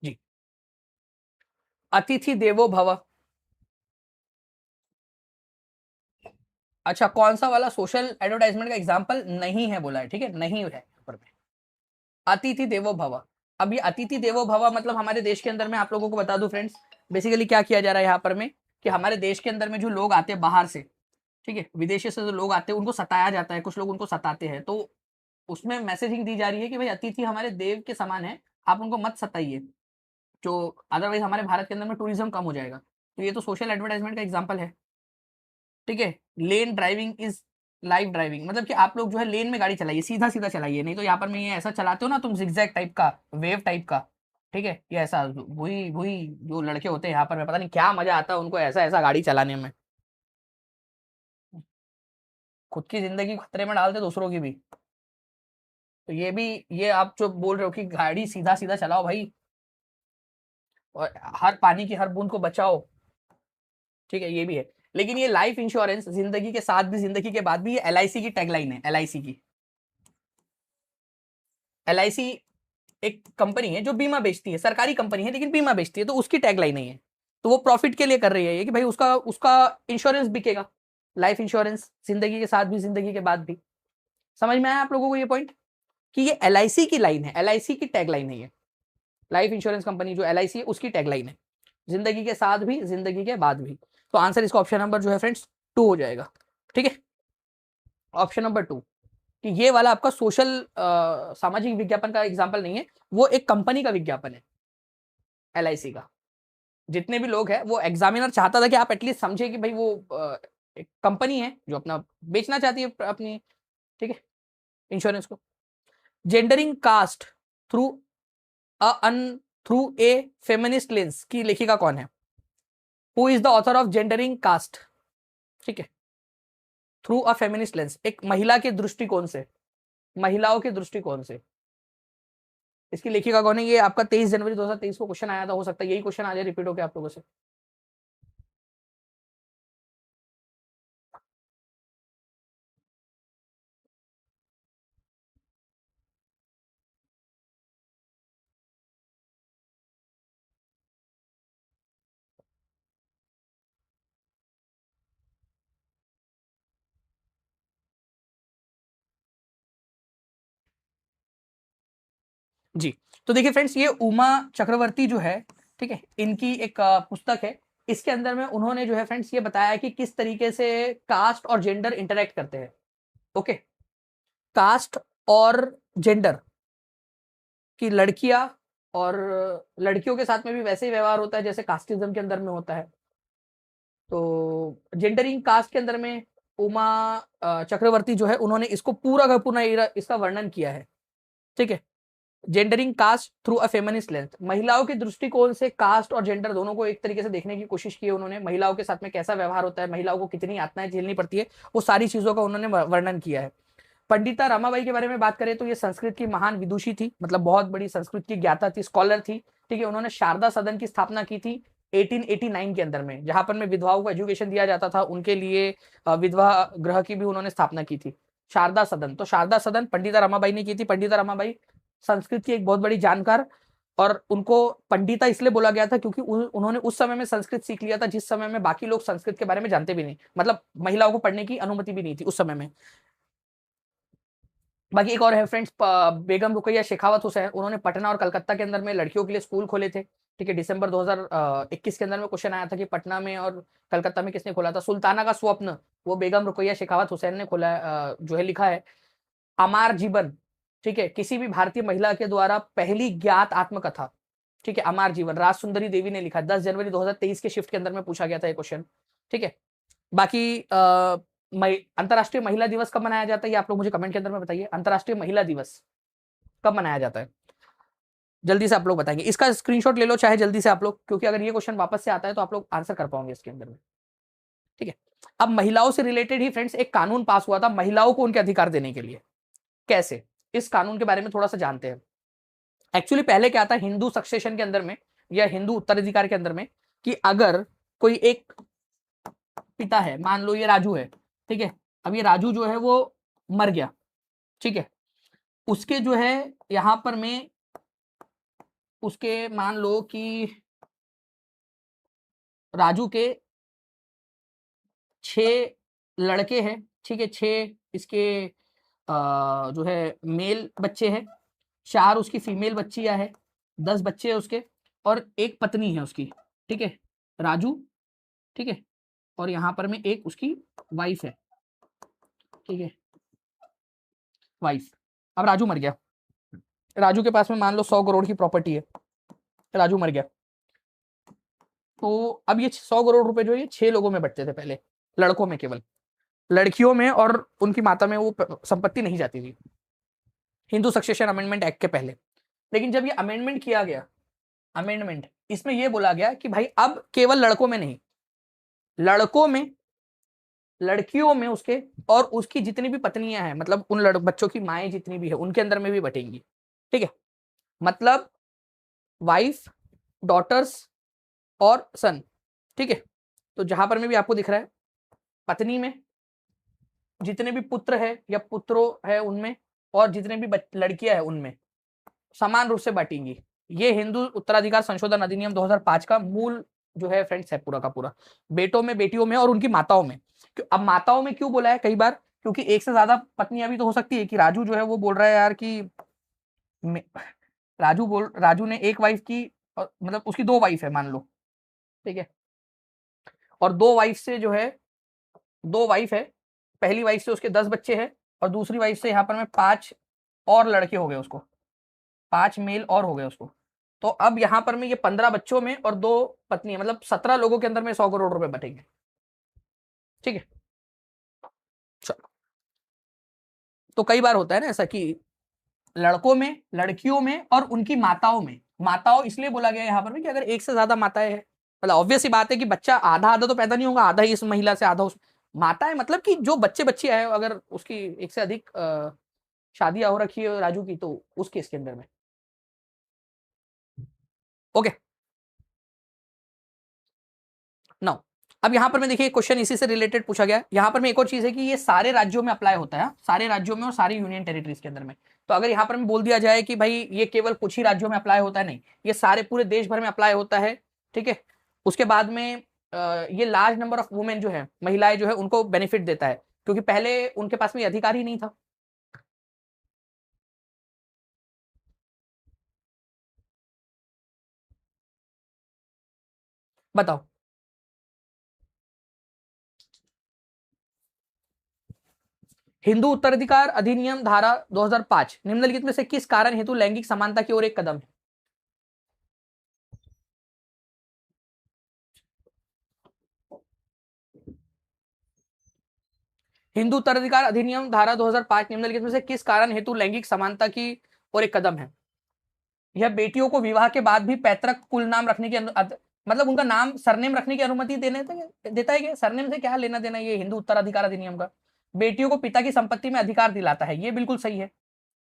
जी, अतिथि देवो भव। अच्छा, कौन सा वाला सोशल एडवर्टाइजमेंट का एग्जाम्पल नहीं है बोला है, ठीक है, नहीं है पर में अतिथि देवो भव। अब ये अतिथि देवो भव मतलब हमारे देश के अंदर में आप लोगों को बता दूं फ्रेंड्स, बेसिकली क्या किया जा रहा है यहाँ पर में कि हमारे देश के अंदर में जो लोग आते हैं बाहर से, ठीक है, विदेशी से जो लोग आते हैं उनको सताया जाता है, कुछ लोग उनको सताते हैं, तो उसमें मैसेजिंग दी जा रही है कि भाई अतिथि हमारे देव के समान है, आप उनको मत सताइए, जो अदरवाइज हमारे भारत के अंदर में टूरिज्म कम हो जाएगा। तो ये तो सोशल एडवर्टाइजमेंट का एग्जाम्पल है। ठीक है, लेन ड्राइविंग इज लाइव ड्राइविंग, मतलब कि आप लोग जो है लेन में गाड़ी चलाइए, सीधा सीधा चलाइए, नहीं तो यहाँ पर मैं ये ऐसा चलाते हो ना तुम जिगजैग टाइप का, वेव टाइप का। ठीक है, ये ऐसा वही वही जो लड़के होते हैं यहाँ पर, मैं पता नहीं क्या मजा आता है उनको ऐसा ऐसा गाड़ी चलाने में, खुद की जिंदगी खतरे में डालते दूसरों की भी। तो ये भी, ये आप जो बोल रहे हो कि गाड़ी सीधा सीधा चलाओ भाई, और हर पानी की हर बूंद को बचाओ, ठीक है, ये भी है। लेकिन ये लाइफ इंश्योरेंस जिंदगी के साथ भी जिंदगी के बाद भी, ये एलआईसी की टैगलाइन है, एलआईसी की। एलआईसी एक कंपनी है जो बीमा बेचती है, सरकारी कंपनी है लेकिन बीमा बेचती है, तो उसकी टैगलाइन नहीं है, तो वो प्रॉफिट के लिए कर रही है ये कि भाई उसका उसका इंश्योरेंस बिकेगा, लाइफ इंश्योरेंस जिंदगी के साथ भी जिंदगी के बाद भी। समझ में आया आप लोगों को ये पॉइंट, कि ये एलआईसी की लाइन है, एलआईसी की टैगलाइन है ये, लाइफ इंश्योरेंस कंपनी जो एलआईसी है उसकी टैगलाइन है, जिंदगी के साथ भी जिंदगी के बाद भी। तो आंसर इसका ऑप्शन नंबर जो है फ्रेंड्स 2 हो जाएगा। ठीक है, ऑप्शन नंबर 2, कि ये वाला आपका सोशल सामाजिक विज्ञापन का एग्जाम्पल नहीं है, वो एक कंपनी का विज्ञापन है एलआईसी का। जितने भी लोग हैं, वो एग्जामिनर चाहता था कि आप एटलीस्ट समझे कि भाई वो एक कंपनी है जो अपना बेचना चाहती है अपनी, ठीक है, इंश्योरेंस को। Gendering caste through uh through a feminist lens की लेखिका कौन है? Who is the author of gendering caste? ठीक है, थ्रू अ फेमिनिस्ट लेंस, एक महिला के दृष्टिकोण से, महिलाओं के दृष्टिकोण से, इसकी लेखिका कौन है? ये आपका 23 जनवरी 2023 को क्वेश्चन आया था, हो सकता है यही क्वेश्चन आ जाए रिपीट होकर आप लोगों से। जी, तो देखिए फ्रेंड्स, ये उमा चक्रवर्ती जो है, ठीक है, इनकी एक पुस्तक है, इसके अंदर में उन्होंने जो है फ्रेंड्स ये बताया कि किस तरीके से कास्ट और जेंडर इंटरेक्ट करते हैं। ओके, कास्ट और जेंडर की लड़कियां और लड़कियों के साथ में भी वैसे ही व्यवहार होता है जैसे कास्टिज्म के अंदर में होता है। तो जेंडरिंग कास्ट के अंदर में उमा चक्रवर्ती जो है उन्होंने इसको पूरा का पूरा इसका वर्णन किया है। ठीक है, gendering caste through a feminist lens, महिलाओं के दृष्टिकोण से कास्ट और जेंडर दोनों को एक तरीके से देखने की कोशिश की है उन्होंने, महिलाओं के साथ में कैसा व्यवहार होता है, महिलाओं को कितनी यातनाएं झेलनी पड़ती है, वो सारी चीजों का उन्होंने वर्णन किया है। पंडिता रमाबाई के बारे में बात करें तो ये संस्कृत की महान विदुषी थी, मतलब बहुत बड़ी संस्कृत की ज्ञाता थी, स्कॉलर थी। ठीक है, उन्होंने शारदा सदन की स्थापना की थी 1889 के अंदर में, जहां पर में विधवाओं को एजुकेशन दिया जाता था, उनके लिए विधवा गृह की भी उन्होंने स्थापना की थी, शारदा सदन। तो शारदा सदन पंडिता रमाबाई ने की थी। पंडिता रमाबाई संस्कृत की एक बहुत बड़ी जानकार और उनको पंडिता इसलिए बोला गया था क्योंकि उन्होंने उस समय में संस्कृत सीख लिया था जिस समय में बाकी लोग संस्कृत के बारे में जानते भी नहीं, मतलब महिलाओं को पढ़ने की अनुमति भी नहीं थी उस समय में। बाकी एक और है फ्रेंड्स, बेगम रुकैया शेखावत हुसैन, उन्होंने पटना और कलकत्ता के अंदर में लड़कियों के लिए स्कूल खोले थे। ठीक है, दिसंबर 2021 के अंदर में क्वेश्चन आया था कि पटना में और कलकत्ता में किसने खोला था। सुल्ताना का स्वप्न वो बेगम रुकैया शेखावत हुसैन ने खोला, जो है लिखा है। अमार जीवन, ठीक है, किसी भी भारतीय महिला के द्वारा पहली ज्ञात आत्मकथा, ठीक है, अमार जीवन राज सुंदरी देवी ने लिखा। 10 जनवरी 2023 के शिफ्ट के अंदर में पूछा गया था ये क्वेश्चन। ठीक है, बाकी अंतर्राष्ट्रीय महिला दिवस कब मनाया जाता है ये आप लोग मुझे कमेंट के अंदर में बताइए। अंतर्राष्ट्रीय महिला दिवस कब मनाया जाता है, जल्दी से आप लोग बताएंगे। इसका स्क्रीनशॉट ले लो चाहे जल्दी से आप लोग, क्योंकि अगर ये क्वेश्चन वापस से आता है तो आप लोग आंसर कर पाओगे इसके अंदर में। ठीक है, अब महिलाओं से रिलेटेड ही फ्रेंड्स एक कानून पास हुआ था महिलाओं को उनके अधिकार देने के लिए। कैसे, इस कानून के बारे में थोड़ा सा जानते हैं। एक्चुअली पहले क्या था हिंदू सक्सेशन के अंदर में या हिंदू उत्तराधिकार के अंदर में, कि अगर कोई एक पिता है, मान लो ये राजू है, ठीक है, अब ये राजू जो है वो मर गया, ठीक है, उसके जो है यहां पर में उसके मान लो कि राजू के 6 लड़के हैं, ठीक है, 6 इसके जो है मेल बच्चे हैं, 4 उसकी फीमेल बच्चियां हैं, 10 बच्चे हैं उसके, और एक पत्नी है उसकी। ठीक है, राजू, ठीक है, और यहां पर में एक उसकी वाइफ है। ठीक है, वाइफ। अब राजू मर गया, राजू के पास में मान लो 100 करोड़ की प्रॉपर्टी है, राजू मर गया, तो अब ये 100 करोड़ रुपए जो ये 6 लोगों में बंटते थे पहले, लड़कों में केवल, लड़कियों में और उनकी माता में वो संपत्ति नहीं जाती थी हिंदू सक्सेशन अमेंडमेंट एक्ट के पहले। लेकिन जब ये अमेंडमेंट किया गया, अमेंडमेंट इसमें ये बोला गया कि भाई अब केवल लड़कों में नहीं, लड़कों में, लड़कियों में उसके, और उसकी जितनी भी पत्नियां हैं, मतलब उन बच्चों की माएँ जितनी भी है उनके अंदर में भी बटेंगी। ठीक है, मतलब वाइफ, डॉटर्स और सन। ठीक है, तो जहां पर में भी आपको दिख रहा है पत्नी में जितने भी पुत्र है या पुत्रों है उनमें, और जितने भी लड़कियां है उनमें समान रूप से बांटेंगी। ये हिंदू उत्तराधिकार संशोधन अधिनियम 2005 का मूल जो है फ्रेंड्स है पूरा का पूरा, बेटों में, बेटियों में और उनकी माताओं में। अब माताओं में क्यों बोला है कई बार, क्योंकि एक से ज्यादा पत्नियां भी तो हो सकती है, कि राजू जो है वो बोल रहा है यार कि राजू ने एक वाइफ की, मतलब उसकी 2 वाइफ है मान लो, ठीक है, और 2 वाइफ से जो है 2 वाइफ है, पहली वाइफ से उसके 10 बच्चे हैं, और दूसरी वाइफ से यहाँ पर में 5 और लड़के हो गए उसको, 5 मेल और हो गए उसको। तो अब यहाँ पर में ये 15 बच्चों में और 2 पत्नी, मतलब 17 लोगों के अंदर में 100 करोड़ रुपए बटेंगे। ठीक है, चलो, तो कई बार होता है ना ऐसा कि लड़कों में, लड़कियों में और उनकी माताओं में, माताओं इसलिए बोला गया यहाँ पर भी कि अगर एक से ज्यादा माताएं हैं, मतलब ऑब्वियस सी बात है कि बच्चा आधा आधा तो पैदा नहीं होगा, आधा ही इस महिला से आधा उस माता है, मतलब कि जो बच्चे बच्ची है अगर उसकी एक से अधिक शादियां हो रखी है राजू की, तो उस केस के अंदर में। ओके, नाउ अब यहां पर मैं देखिए क्वेश्चन इसी से रिलेटेड पूछा गया। यहां पर मैं एक और चीज है कि ये सारे राज्यों में अप्लाई होता है, सारे राज्यों में और सारी यूनियन टेरिटरीज के अंदर में। तो अगर यहां पर मैं बोल दिया जाए कि भाई ये केवल कुछ ही राज्यों में अप्लाई होता है, नहीं, ये सारे पूरे देश भर में अप्लाई होता है। ठीक है, उसके बाद में ये लार्ज नंबर ऑफ वुमेन जो है, महिलाएं जो है, उनको बेनिफिट देता है, क्योंकि पहले उनके पास में अधिकार ही नहीं था। बताओ, हिंदू उत्तराधिकार अधिनियम धारा 2005 निम्नलिखित में से किस कारण हेतु लैंगिक समानता की ओर एक कदम है। हिंदू उत्तराधिकार अधिनियम धारा 2005 निम्नलिखित में से किस कारण हेतु लैंगिक समानता की ओर एक कदम है। यह बेटियों को विवाह के बाद भी पैतृक कुल नाम रखने की मतलब उनका नाम सरनेम रखने की अनुमति देता है क्या? सरनेम से क्या लेना देना ये हिंदू उत्तराधिकार अधिनियम का। बेटियों को पिता की संपत्ति में अधिकार दिलाता है, ये बिल्कुल सही है।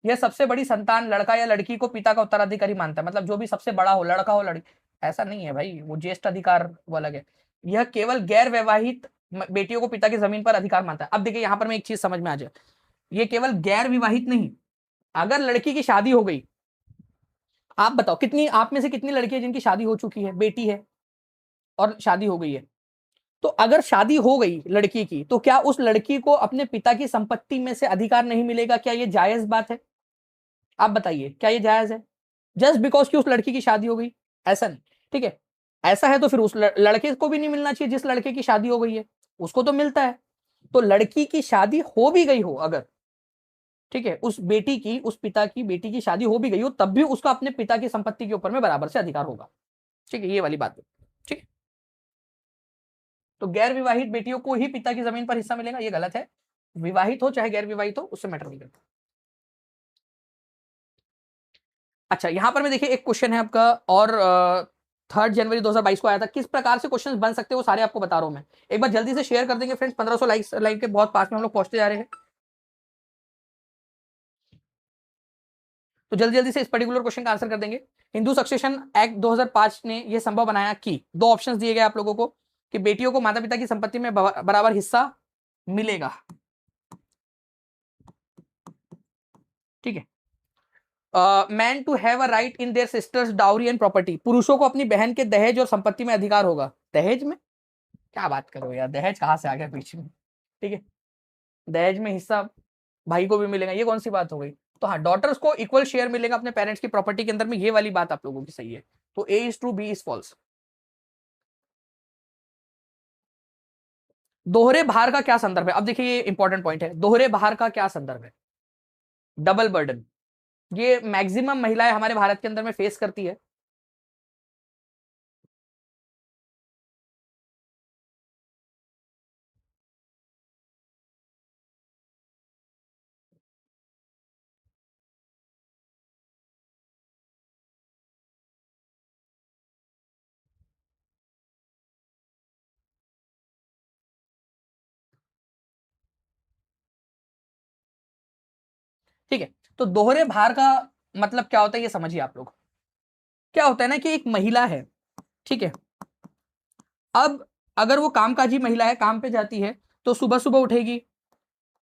यह सबसे बड़ी संतान लड़का या लड़की को पिता का उत्तराधिकारी मानता है, मतलब जो भी सबसे बड़ा हो, लड़का हो लड़की, ऐसा नहीं है भाई, वो ज्येष्ठ अधिकार वो अलग है। यह केवल गैर वैवाहित बेटियों को पिता की जमीन पर अधिकार मानता है। अब देखिए यहां पर मैं एक चीज समझ में आ जाए, ये केवल गैर विवाहित नहीं, अगर लड़की की शादी हो गई, आप बताओ कितनी, आप में से कितनी लड़की है जिनकी शादी हो चुकी है, बेटी है और शादी हो गई है? तो अगर शादी हो गई लड़की की, तो क्या उस लड़की को अपने पिता की संपत्ति में से अधिकार नहीं मिलेगा? क्या ये जायज बात है? आप बताइए, क्या ये जायज है? जस्ट बिकॉज कि उस लड़की की शादी हो गई, ऐसा नहीं। ठीक है, ऐसा है तो फिर उस लड़के को भी नहीं मिलना चाहिए जिस लड़के की शादी हो गई है, उसको तो मिलता है। तो लड़की की शादी हो भी गई हो अगर, ठीक है, उस बेटी की, उस पिता की बेटी की शादी हो भी गई हो, तब भी उसका अपने पिता की संपत्ति के ऊपर में बराबर से अधिकार होगा। ठीक है, ये वाली बात है। ठीक है, तो गैर विवाहित बेटियों को ही पिता की जमीन पर हिस्सा मिलेगा, ये गलत है। विवाहित हो चाहे गैर विवाहित हो, उससे मैटर नहीं करता। अच्छा, यहां पर में देखिए एक क्वेश्चन है आपका, और 3 जनवरी 2022 को आया था। किस प्रकार से क्वेश्चंस बन सकते हैं वो सारे आपको बता रहा हूं मैं। एक बार जल्दी से शेयर कर देंगे फ्रेंड्स, 1500 लाइक के बहुत पास में हम लोग पहुंचते जा रहे हैं। तो जल्दी जल्दी से इस पर्टिकुलर क्वेश्चन का आंसर कर देंगे। हिंदू सक्सेशन एक्ट 2005 ने यह संभव बनाया कि, दो ऑप्शंस दिए गए आप लोगों को, कि बेटियों को माता पिता की संपत्ति में बराबर हिस्सा मिलेगा। ठीक है, man to have a right in their sisters dowry and property, पुरुषों को अपनी बहन के दहेज और संपत्ति में अधिकार होगा। दहेज में क्या बात करो यार, दहेज कहां से आ गया बीच में? ठीक है, दहेज में हिस्सा भाई को भी मिलेगा, ये कौन सी बात हो गई? तो हाँ, डॉटर्स को इक्वल शेयर मिलेगा अपने पेरेंट्स की प्रॉपर्टी के अंदर में, ये वाली बात आप लोगों की सही है। तो A is true, B is false. दोहरे भार का क्या संदर्भ है? अब देखिए ये इंपॉर्टेंट पॉइंट है, दोहरे भार का क्या संदर्भ है? डबल बर्डन, ये मैक्सिमम महिलाएं हमारे भारत के अंदर में फेस करती है। ठीक है, तो दोहरे भार का मतलब क्या होता है ये समझिए आप लोग। क्या होता है ना कि एक महिला है, ठीक है, अब अगर वो कामकाजी महिला है, काम पे जाती है, तो सुबह सुबह उठेगी,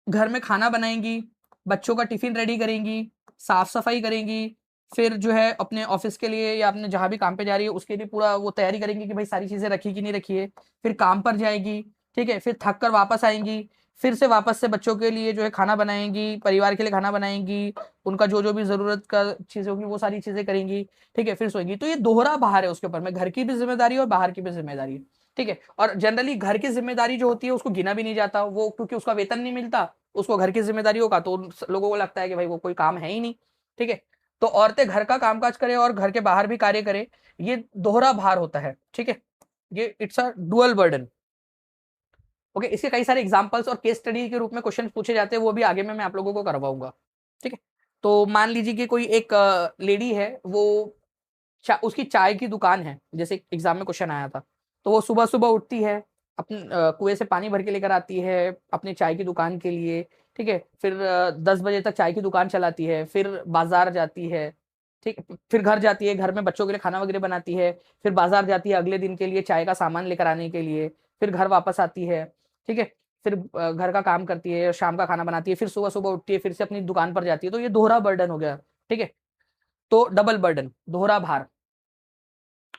घर में खाना बनाएंगी, बच्चों का टिफिन रेडी करेंगी, साफ सफाई करेंगी, फिर जो है अपने ऑफिस के लिए या अपने जहां भी काम पे जा रही है उसके लिए पूरा वो तैयारी करेंगी कि भाई सारी चीजें रखी कि नहीं रखी है, फिर काम पर जाएगी, ठीक है, फिर थक कर वापस आएंगी, फिर से वापस से बच्चों के लिए जो है खाना बनाएंगी, परिवार के लिए खाना बनाएंगी, उनका जो जो भी जरूरत का चीजें होगी वो सारी चीजें करेंगी, ठीक है, फिर सोएंगी। तो ये दोहरा भार है उसके ऊपर में, घर की भी जिम्मेदारी और बाहर की भी जिम्मेदारी है। ठीक है, और जनरली घर की जिम्मेदारी जो होती है उसको गिना भी नहीं जाता, वो क्योंकि उसका वेतन नहीं मिलता, उसको घर की जिम्मेदारी होगा तो उन लोगों को लगता है कि भाई वो कोई काम है ही नहीं। ठीक है, तो औरतें घर का कामकाज करें और घर के बाहर भी कार्य करें, ये दोहरा भार होता है। ठीक है, ये it's a dual burden. Okay, इसके कई सारे एग्जांपल्स और केस स्टडी के रूप में क्वेश्चन पूछे जाते हैं, वो भी आगे में मैं आप लोगों को करवाऊंगा। ठीक है, तो मान लीजिए कि कोई एक लेडी है, वो उसकी चाय की दुकान है, जैसे एग्जाम में क्वेश्चन आया था, तो वो सुबह सुबह उठती है, अपने कुएं से पानी भर के लेकर आती है अपने चाय की दुकान के लिए, ठीक है, फिर 10 बजे तक चाय की दुकान चलाती है, फिर बाजार जाती है, ठीक, फिर घर जाती है, घर में बच्चों के लिए खाना वगैरह बनाती है, फिर बाजार जाती है अगले दिन के लिए चाय का सामान लेकर आने के लिए, फिर घर वापस आती है, ठीक है, फिर घर का काम करती है, शाम का खाना बनाती है, फिर सुबह सुबह उठती है, फिर से अपनी दुकान पर जाती है, तो ये दोहरा बर्डन हो गया। ठीक है, तो डबल बर्डन, दोहरा भार।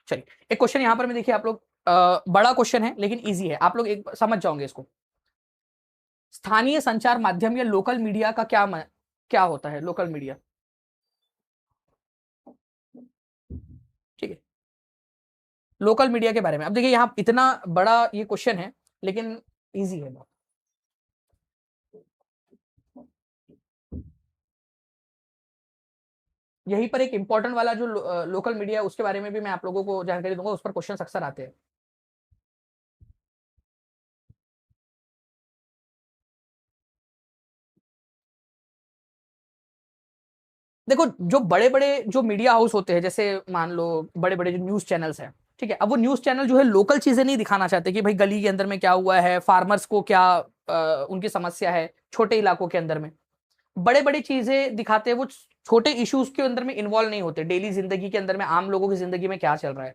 चलिए, एक क्वेश्चन यहां पर में देखिए आप लोग, बड़ा क्वेश्चन है लेकिन इजी है, आप लोग एक समझ जाओगे इसको। स्थानीय संचार माध्यम या लोकल मीडिया का क्या होता है? लोकल मीडिया, ठीक है, लोकल मीडिया के बारे में। अब देखिए यहाँ इतना बड़ा ये क्वेश्चन है लेकिन इजी है बहुत। यहीं पर एक इंपॉर्टेंट वाला जो लोकल मीडिया है उसके बारे में भी मैं आप लोगों को जानकारी दूंगा, उस पर क्वेश्चन अक्सर आते हैं। देखो, जो बड़े बड़े जो मीडिया हाउस होते हैं, जैसे मान लो बड़े बड़े जो न्यूज चैनल्स हैं, ठीक है, अब वो न्यूज चैनल जो है लोकल चीजें नहीं दिखाना चाहते कि भाई गली के अंदर में क्या हुआ है, फार्मर्स को क्या उनकी समस्या है, छोटे इलाकों के अंदर में बड़े बड़ी चीजें दिखाते हैं, वो छोटे इश्यूज के अंदर में इन्वॉल्व नहीं होते, डेली जिंदगी के अंदर में आम लोगों की जिंदगी में क्या चल रहा है।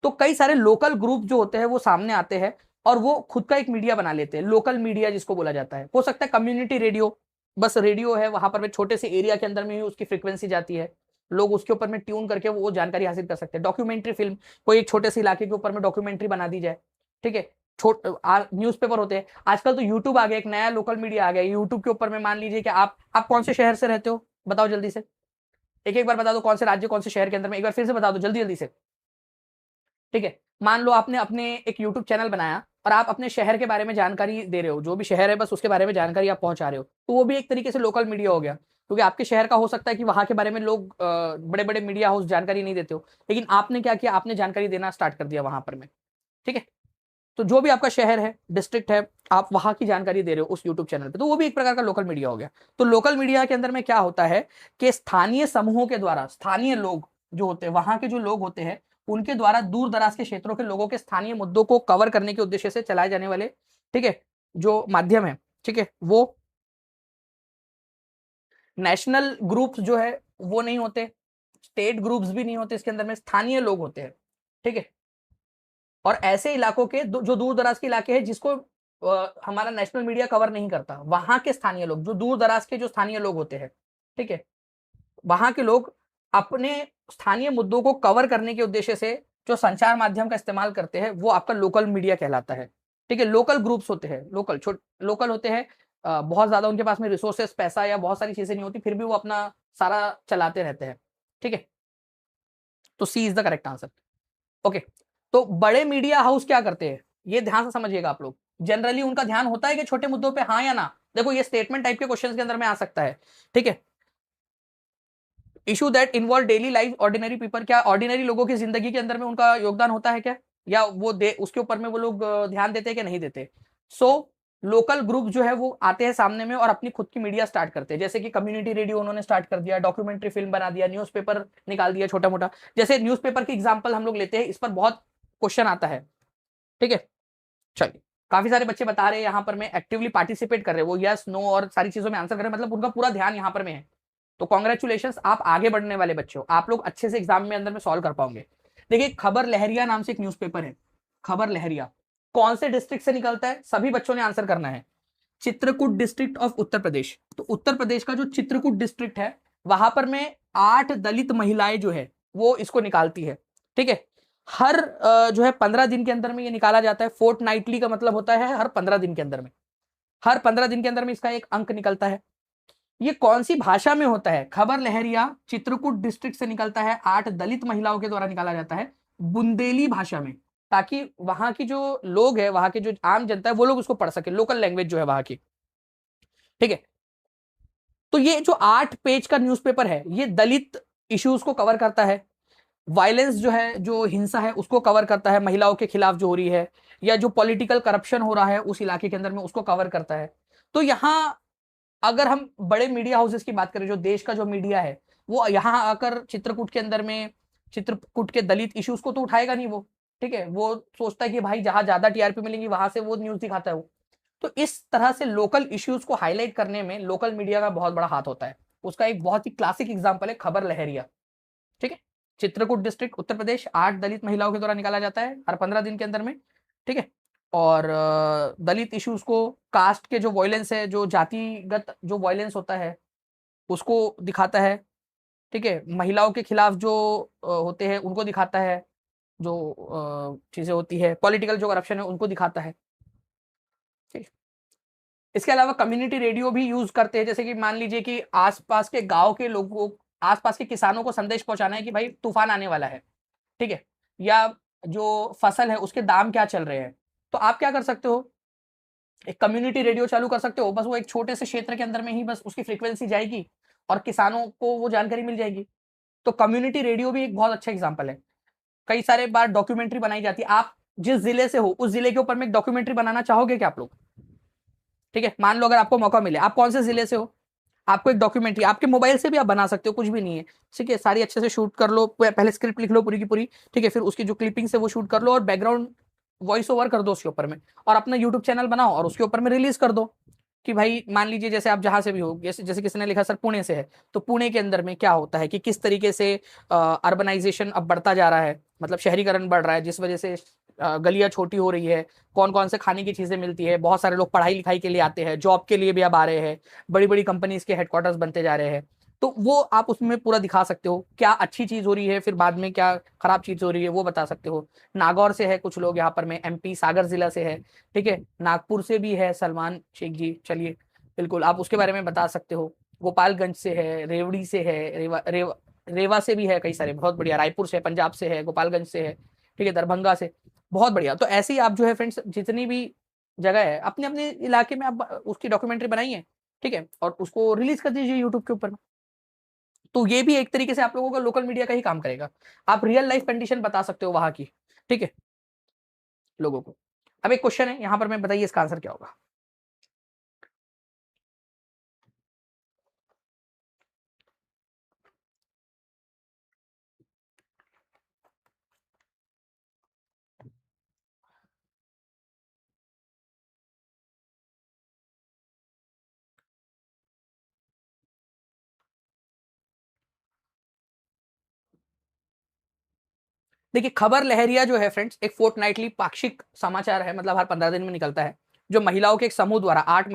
तो कई सारे लोकल ग्रुप जो होते हैं वो सामने आते हैं और वो खुद का एक मीडिया बना लेते हैं, लोकल मीडिया जिसको बोला जाता है। हो सकता है कम्युनिटी रेडियो, बस रेडियो है, वहां पर छोटे से एरिया के अंदर में ही उसकी फ्रीक्वेंसी जाती है, लोग उसके ऊपर में ट्यून करके वो जानकारी हासिल कर सकते हैं। डॉक्यूमेंट्री फिल्म, कोई एक छोटे से इलाके के ऊपर में डॉक्यूमेंट्री बना दी जाए, ठीक है। न्यूज़पेपर होते हैं, आजकल तो यूट्यूब आ गया, एक नया लोकल मीडिया आ गया। यूट्यूब के ऊपर में मान लीजिए कि आप कौन से शहर से रहते हो, बताओ जल्दी से, एक बार बता दो, कौन से राज्य कौन से शहर के अंदर में, एक बार फिर से बता दो जल्दी जल्दी से, ठीक है। मान लो आपने अपने एक यूट्यूब चैनल बनाया और आप अपने शहर के बारे में जानकारी दे रहे हो, जो भी शहर है बस उसके बारे में जानकारी आप पहुंचा रहे हो, तो वो भी एक तरीके से लोकल मीडिया हो गया। क्योंकि आपके शहर का हो सकता है कि वहां के बारे में लोग बड़े बड़े मीडिया हाउस जानकारी नहीं देते हो, लेकिन आपने क्या किया, आपने जानकारी देना स्टार्ट कर दिया वहां पर में, ठीक है। तो जो भी आपका शहर है, डिस्ट्रिक्ट है, आप वहां की जानकारी दे रहे हो उस यूट्यूब चैनल पे, तो वो भी एक प्रकार का लोकल मीडिया हो गया। तो लोकल मीडिया के अंदर में क्या होता है कि स्थानीय समूहों के द्वारा, स्थानीय लोग जो होते हैं, वहां के जो लोग होते हैं, उनके द्वारा दूर दराज के क्षेत्रों के लोगों के स्थानीय मुद्दों को कवर करने के उद्देश्य से चलाए जाने वाले, ठीक है, जो माध्यम है, ठीक है, वो नेशनल ग्रुप्स जो है वो नहीं होते, स्टेट ग्रुप्स भी नहीं होते, इसके अंदर में स्थानीय लोग होते हैं, ठीक है। और ऐसे इलाकों के जो दूर दराज के इलाके हैं जिसको हमारा नेशनल मीडिया कवर नहीं करता, वहां के स्थानीय लोग, जो दूर दराज के जो स्थानीय लोग होते हैं, ठीक है, वहां के लोग अपने स्थानीय मुद्दों को कवर करने के उद्देश्य से जो संचार माध्यम का इस्तेमाल करते हैं, वो आपका लोकल मीडिया कहलाता है, ठीक है। लोकल ग्रुप्स होते हैं, लोकल होते हैं, बहुत ज्यादा उनके पास में रिसोर्सेस, पैसा या बहुत सारी चीजें नहीं होती, फिर भी वो अपना सारा चलाते रहते हैं, ठीक है। तो C is the correct answer. Okay, तो बड़े मीडिया हाउस क्या करते हैं, ये ध्यान से समझिएगा आप लोग। जनरली उनका ध्यान होता है कि छोटे मुद्दों पे हाँ या ना, देखो ये स्टेटमेंट टाइप के क्वेश्चंस के अंदर में आ सकता है, ठीक है। Issue that involve daily life ordinary people, क्या ऑर्डिनरी लोगों की जिंदगी के अंदर में उनका योगदान होता है क्या, या वो उसके ऊपर में वो लोग ध्यान देते हैं कि नहीं देते। सो लोकल ग्रुप जो है वो आते हैं सामने में और अपनी खुद की मीडिया स्टार्ट करते हैं, जैसे कि कम्युनिटी रेडियो उन्होंने स्टार्ट कर दिया, डॉक्यूमेंट्री फिल्म बना दिया, न्यूज़पेपर निकाल दिया छोटा मोटा। जैसे न्यूज़पेपर की एग्जांपल हम लोग लेते हैं, इस पर बहुत क्वेश्चन आता है, ठीक है। चलिए, काफी सारे बच्चे बता रहे हैं यहाँ पर, मैं एक्टिवली पार्टिसिपेट कर रहे हैं, वो यस नो और सारी चीजों में आंसर कर रहे हैं, मतलब उनका पूरा ध्यान यहाँ पर में है। तो कॉन्ग्रेचुलेशन, आप आगे बढ़ने वाले बच्चे हो, आप लोग अच्छे से एग्जाम में अंदर में सॉल्व कर पाओगे। देखिए, खबर लहरिया नाम से एक न्यूज़पेपर है, खबर लहरिया कौन से डिस्ट्रिक्ट से निकलता है, सभी बच्चों ने आंसर करना है। Chitrakoot district of Uttar Pradesh. तो उत्तर प्रदेश का जो चित्रकूट डिस्ट्रिक्ट है, वहां पर में 8 दलित महिलाएं जो है वो इसको निकालती है, ठीक है। हर जो है 15 दिन के अंदर में ये निकाला जाता है। फोर्टनाइटली का मतलब होता है हर 15 दिन के अंदर में, हर 15 दिन के अंदर में इसका एक अंक निकलता है। ये कौन सी भाषा में होता है, खबर लहरिया चित्रकूट डिस्ट्रिक्ट से निकलता है, 8 दलित महिलाओं के द्वारा निकाला जाता है बुंदेली भाषा में, ताकि वहां की जो लोग है, वहां की जो आम जनता है, वो लोग उसको पढ़ सके, लोकल लैंग्वेज जो है वहां की, ठीक है। तो ये जो 8 पेज का न्यूज़पेपर है, ये दलित इश्यूज को कवर करता है, वायलेंस जो है, जो हिंसा है उसको कवर करता है, महिलाओं के खिलाफ जो हो रही है, या जो पॉलिटिकल करप्शन हो रहा है उस इलाके के अंदर में, उसको कवर करता है। तो यहाँ अगर हम बड़े मीडिया हाउसेस की बात करें, जो देश का जो मीडिया है, वो यहाँ आकर चित्रकूट के अंदर में, चित्रकूट के दलित इश्यूज को तो उठाएगा नहीं वो, ठीक है। वो सोचता है कि भाई जहां ज्यादा टीआरपी मिलेंगी वहां से वो न्यूज दिखाता है वो। तो इस तरह से लोकल इश्यूज को हाईलाइट करने में लोकल मीडिया का बहुत बड़ा हाथ होता है। उसका एक बहुत ही क्लासिक एग्जाम्पल है खबर लहरिया, ठीक है। चित्रकूट डिस्ट्रिक्ट उत्तर प्रदेश, 8 दलित महिलाओं के द्वारा निकाला जाता है हर 15 दिन के अंदर में, ठीक है। और दलित इश्यूज को, कास्ट के जो वायलेंस है, जो जातिगत जो वायलेंस होता है उसको दिखाता है, ठीक है। महिलाओं के खिलाफ जो होते हैं उनको दिखाता है, जो चीजें होती है, पॉलिटिकल जो करप्शन है उनको दिखाता है, ठीक। इसके अलावा कम्युनिटी रेडियो भी यूज करते हैं, जैसे कि मान लीजिए कि आसपास के गांव के लोगों, आसपास के किसानों को संदेश पहुंचाना है कि भाई तूफान आने वाला है, ठीक है, या जो फसल है उसके दाम क्या चल रहे हैं। तो आप क्या कर सकते हो, एक कम्युनिटी रेडियो चालू कर सकते हो, बस वो एक छोटे से क्षेत्र के अंदर में ही बस उसकी फ्रीक्वेंसी जाएगी और किसानों को वो जानकारी मिल जाएगी। तो कम्युनिटी रेडियो भी एक बहुत अच्छा एग्जाम्पल है। कई सारे बार डॉक्यूमेंट्री बनाई जाती है, आप जिस जिले से हो उस जिले के ऊपर में एक डॉक्यूमेंट्री बनाना चाहोगे क्या आप लोग, ठीक है। मान लो अगर आपको मौका मिले, आप कौन से जिले से हो, आपको एक डॉक्यूमेंट्री आपके मोबाइल से भी आप बना सकते हो, कुछ भी नहीं है, ठीक है। सारी अच्छे से शूट कर लो, पहले स्क्रिप्ट लिख लो पूरी की पूरी, ठीक है, फिर उसकी जो क्लिपिंग्स है वो शूट कर लो और बैकग्राउंड वॉइस ओवर कर दो उसके ऊपर में, और अपना यूट्यूब चैनल बनाओ और उसके ऊपर में रिलीज कर दो कि भाई मान लीजिए जैसे आप जहां से भी हो, जैसे जैसे किसी ने लिखा सर पुणे से है, तो पुणे के अंदर में क्या होता है कि किस तरीके से अर्बनाइजेशन अब बढ़ता जा रहा है, मतलब शहरीकरण बढ़ रहा है, जिस वजह से गलियां छोटी हो रही है, कौन कौन से खाने की चीजें मिलती है, बहुत सारे लोग पढ़ाई लिखाई के लिए आते हैं, जॉब के लिए भी अब आ रहे हैं, बड़ी बड़ी कंपनीज के हेडक्वार्टर्स बनते जा रहे हैं। तो वो आप उसमें पूरा दिखा सकते हो, क्या अच्छी चीज हो रही है, फिर बाद में क्या खराब चीज हो रही है वो बता सकते हो। नागौर से है कुछ लोग यहाँ पर में, एमपी सागर जिला से है, ठीक है, नागपुर से भी है सलमान शेख जी, चलिए बिल्कुल आप उसके बारे में बता सकते हो। गोपालगंज से है, रेवड़ी से है, रेवा से भी है कई सारे, बहुत बढ़िया, रायपुर से है, पंजाब से है, गोपालगंज से है, ठीक है, दरभंगा से, बहुत बढ़िया। तो ऐसे ही आप जो है फ्रेंड्स जितनी भी जगह है अपने अपने इलाके में आप उसकी डॉक्यूमेंट्री बनाइए, ठीक है, और उसको रिलीज कर दीजिए यूट्यूब के ऊपर। तो ये भी एक तरीके से आप लोगों का लोकल मीडिया का ही काम करेगा, आप रियल लाइफ कंडीशन बता सकते हो वहां की, ठीक है, लोगों को। अब एक क्वेश्चन है यहां पर, मैं बताइए इसका आंसर क्या होगा। देखिए, खबर लहरिया जो है फ्रेंड्स एक फोर्टनाइटली पाक्षिक समाचार है, मतलब हर 15 दिन में निकलता है, जो महिलाओं के एक समूह द्वारा 8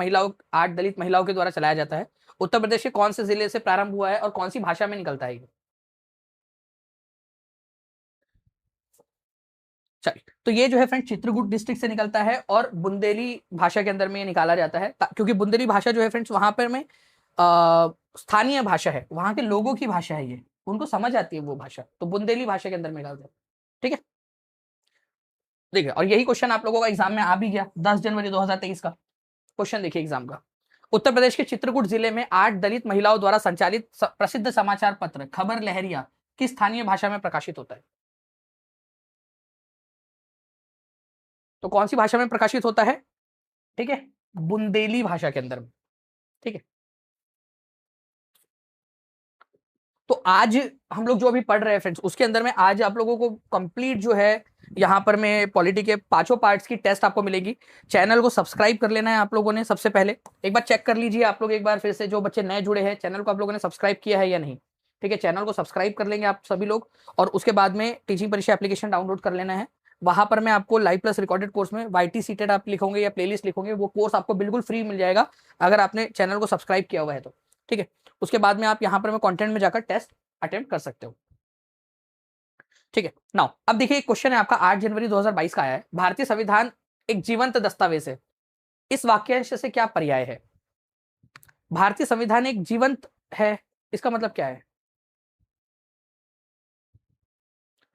दलित महिलाओं के द्वारा चलाया जाता है। उत्तर प्रदेश के कौन से जिले से प्रारंभ हुआ है और कौन सी भाषा में निकलता है ये? चलिए, तो ये जो है फ्रेंड चित्रकूट डिस्ट्रिक्ट से निकलता है और बुंदेली भाषा के अंदर में ये निकाला जाता है, क्योंकि बुंदेली भाषा जो है फ्रेंड्स वहां पर में स्थानीय भाषा है, वहां के लोगों की भाषा है, ये उनको समझ आती है वो भाषा, तो बुंदेली भाषा के अंदर में निकालते हैं, ठीक है। देखिए, और यही क्वेश्चन आप लोगों का एग्जाम में आ भी गया 10 जनवरी 2023 का क्वेश्चन, देखिए एग्जाम का। उत्तर प्रदेश के चित्रकूट जिले में 8 दलित महिलाओं द्वारा संचालित प्रसिद्ध समाचार पत्र खबर लहरिया किस स्थानीय भाषा में प्रकाशित होता है? तो कौन सी भाषा में प्रकाशित होता है? ठीक है, बुंदेली भाषा के अंदर में, ठीक है। तो आज हम लोग जो अभी पढ़ रहे हैं फ्रेंड्स, उसके अंदर में आज आप लोगों को कंप्लीट जो है यहाँ पर में पॉलिटी के पांचों पार्ट्स की टेस्ट आपको मिलेगी। चैनल को सब्सक्राइब कर लेना है आप लोगों ने, सबसे पहले एक बार चेक कर लीजिए आप लोग एक बार फिर से, जो बच्चे नए जुड़े हैं चैनल को आप लोगों ने सब्सक्राइब किया है या नहीं, ठीक है, चैनल को सब्सक्राइब कर लेंगे आप सभी लोग। और उसके बाद में टीचिंग परीक्षा एप्लीकेशन डाउनलोड कर लेना है, वहां पर मैं आपको लाइव प्लस रिकॉर्डेड कोर्स में वाईटी सीटेड आप लिखोगे या प्लेलिस्ट लिखोगे, वो कोर्स आपको बिल्कुल फ्री मिल जाएगा अगर आपने चैनल को सब्सक्राइब किया हुआ है तो, ठीक है। उसके बाद में आप यहाँ पर मैं कंटेंट में जाकर टेस्ट अटेम्प्ट कर सकते हो, ठीक है। नाउ अब देखिए एक क्वेश्चन है आपका 8 जनवरी 2022 का आया है, भारतीय संविधान एक जीवंत दस्तावेज है, इस वाक्यांश से क्या पर्याय है? भारतीय संविधान एक जीवंत है, इसका मतलब क्या है?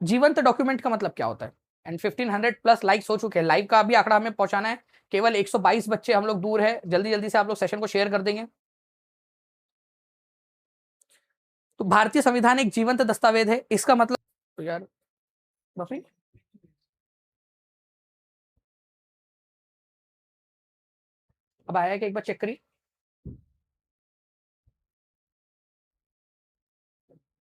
जीवंत डॉक्यूमेंट का मतलब क्या होता है? एंड 1500+ लाइक्स हो चुके हैं, लाइव का अभी आंकड़ा हमें पहुंचाना है, केवल 122 बच्चे हम लोग दूर है, जल्दी जल्दी से आप लोग सेशन को शेयर कर देंगे। तो भारतीय संविधान एक जीवंत दस्तावेज है, इसका मतलब, तो यार बफी अब आया है कि एक बार चेक करिए,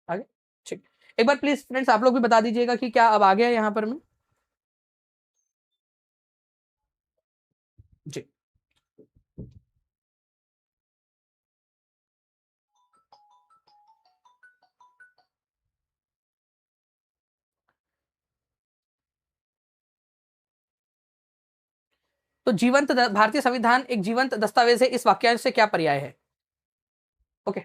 आगे, ठीक। एक बार प्लीज फ्रेंड्स आप लोग भी बता दीजिएगा कि क्या अब आ गया यहाँ पर में, जी। तो भारतीय संविधान एक जीवंत दस्तावेज है, इस वाक्यांश से क्या पर्याय है? ओके,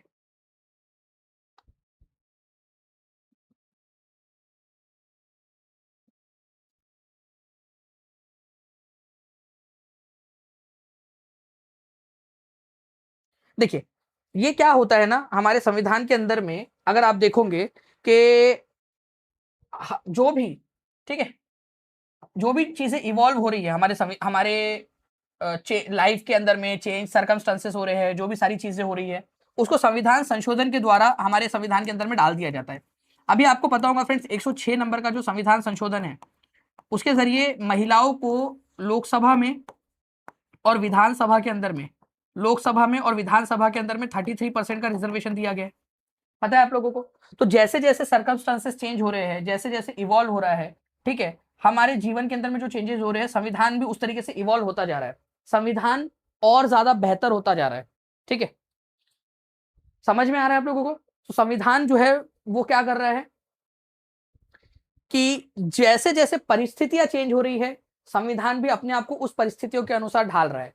देखिए ये क्या होता है ना, हमारे संविधान के अंदर में अगर आप देखोगे कि जो भी, ठीक है, जो भी चीजें इवॉल्व हो रही है हमारे लाइफ के अंदर में, चेंज सरकमस्टांसेस हो रहे हैं, जो भी सारी चीजें हो रही है, उसको संविधान संशोधन के द्वारा हमारे संविधान के अंदर में डाल दिया जाता है। अभी आपको पता होगा फ्रेंड्स 106 नंबर का जो संविधान संशोधन है, उसके जरिए महिलाओं को लोकसभा में और विधानसभा के अंदर में, लोकसभा में और विधानसभा के अंदर में 33% का रिजर्वेशन दिया गया है, पता है आप लोगों को। तो जैसे जैसे सर्कमस्टांसेस चेंज हो रहे हैं, जैसे जैसे इवॉल्व हो रहा है, ठीक है, हमारे जीवन के अंदर में जो चेंजेस हो रहे हैं, संविधान भी उस तरीके से इवॉल्व होता जा रहा है, संविधान और ज्यादा बेहतर होता जा रहा है, ठीक है, समझ में आ रहा है आप लोगों को। तो संविधान जो है वो क्या कर रहा है कि जैसे जैसे परिस्थितियां चेंज हो रही है, संविधान भी अपने आप को उस परिस्थितियों के अनुसार ढाल रहा है।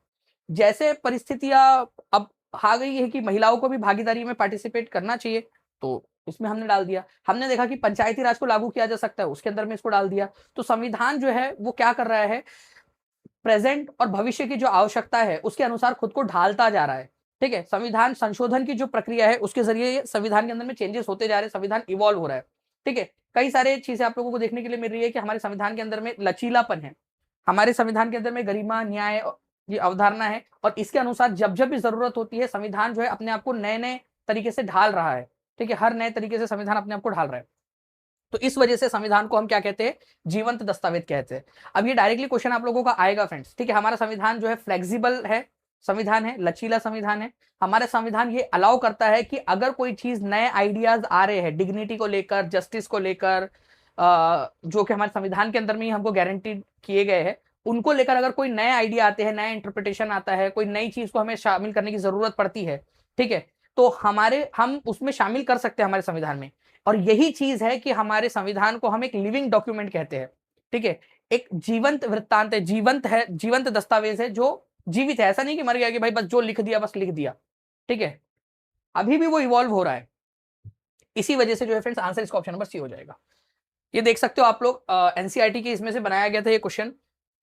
जैसे परिस्थितियां अब आ गई है कि महिलाओं को भी भागीदारी में पार्टिसिपेट करना चाहिए, तो इसमें हमने डाल दिया। हमने देखा कि पंचायती राज को लागू किया जा सकता है, उसके अंदर में इसको डाल दिया। तो संविधान जो है वो क्या कर रहा है, प्रेजेंट और भविष्य की जो आवश्यकता है उसके अनुसार खुद को ढालता जा रहा है। ठीक है, संविधान संशोधन की जो प्रक्रिया है उसके जरिए संविधान के अंदर में चेंजेस होते जा रहे हैं, संविधान इवॉल्व हो रहा है। ठीक है, कई सारे चीजें आप लोगों को देखने के लिए मिल रही है कि हमारे संविधान के अंदर में लचीलापन है, हमारे संविधान के अंदर में गरिमा न्याय ये अवधारणा है, और इसके अनुसार जब जब भी जरूरत होती है संविधान जो है अपने आप को नए नए तरीके से ढाल रहा है। ठीक है, हर नए तरीके से संविधान अपने आप को ढाल रहा है। तो इस वजह से संविधान को हम क्या कहते हैं, जीवंत दस्तावेज कहते हैं। अब ये डायरेक्टली क्वेश्चन आप लोगों का आएगा फ्रेंड्स। ठीक है, हमारा संविधान जो है फ्लेक्सिबल है, संविधान है लचीला संविधान है। हमारा संविधान ये अलाउ करता है कि अगर कोई चीज नए आइडियाज आ रहे हैं डिग्निटी को लेकर, जस्टिस को लेकर, जो कि हमारे संविधान के अंदर में ही हमको गारंटी किए गए हैं, उनको लेकर अगर कोई नए आइडिया आते हैं, नया इंटरप्रिटेशन आता है, कोई नई चीज को हमें शामिल करने की जरूरत पड़ती है, ठीक है, तो हम उसमें शामिल कर सकते हैं हमारे संविधान में। और यही चीज है कि हमारे संविधान को हम एक लिविंग डॉक्यूमेंट कहते हैं। ठीक है, एक जीवंत वृत्तांत है, जीवंत है, जीवंत दस्तावेज है जो जीवित है। ऐसा नहीं कि मर गया कि भाई बस जो लिख दिया बस लिख दिया। ठीक है, अभी भी वो इवॉल्व हो रहा है। इसी वजह से जो है फ्रेंड्स आंसर इसका ऑप्शन नंबर सी हो जाएगा। ये देख सकते हो आप लोग, एनसीईआरटी के इसमें से बनाया गया था ये क्वेश्चन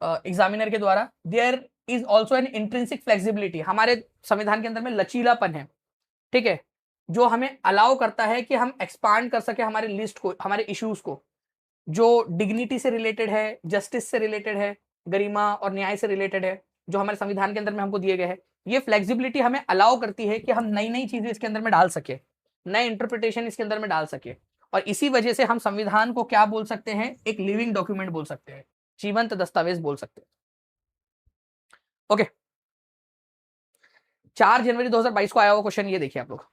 एग्जामिनर के द्वारा। There is also an intrinsic flexibility, हमारे संविधान के अंदर में लचीलापन है। ठीक है, जो हमें अलाउ करता है कि हम एक्सपांड कर सके हमारे लिस्ट को, हमारे इश्यूज को, जो डिग्निटी से रिलेटेड है, जस्टिस से रिलेटेड है, गरिमा और न्याय से रिलेटेड है, जो हमारे संविधान के अंदर में हमको दिए गए हैं। ये फ्लेक्सिबिलिटी हमें अलाउ करती है कि हम नई नई चीजें इसके अंदर में डाल सके, नए इंटरप्रिटेशन इसके अंदर में डाल सके। और इसी वजह से हम संविधान को क्या बोल सकते हैं, एक लिविंग डॉक्यूमेंट बोल सकते हैं, जीवंत दस्तावेज बोल सकते हैं। ओके, 4 जनवरी 2022 को आया हुआ क्वेश्चन, ये देखिए आप लोग।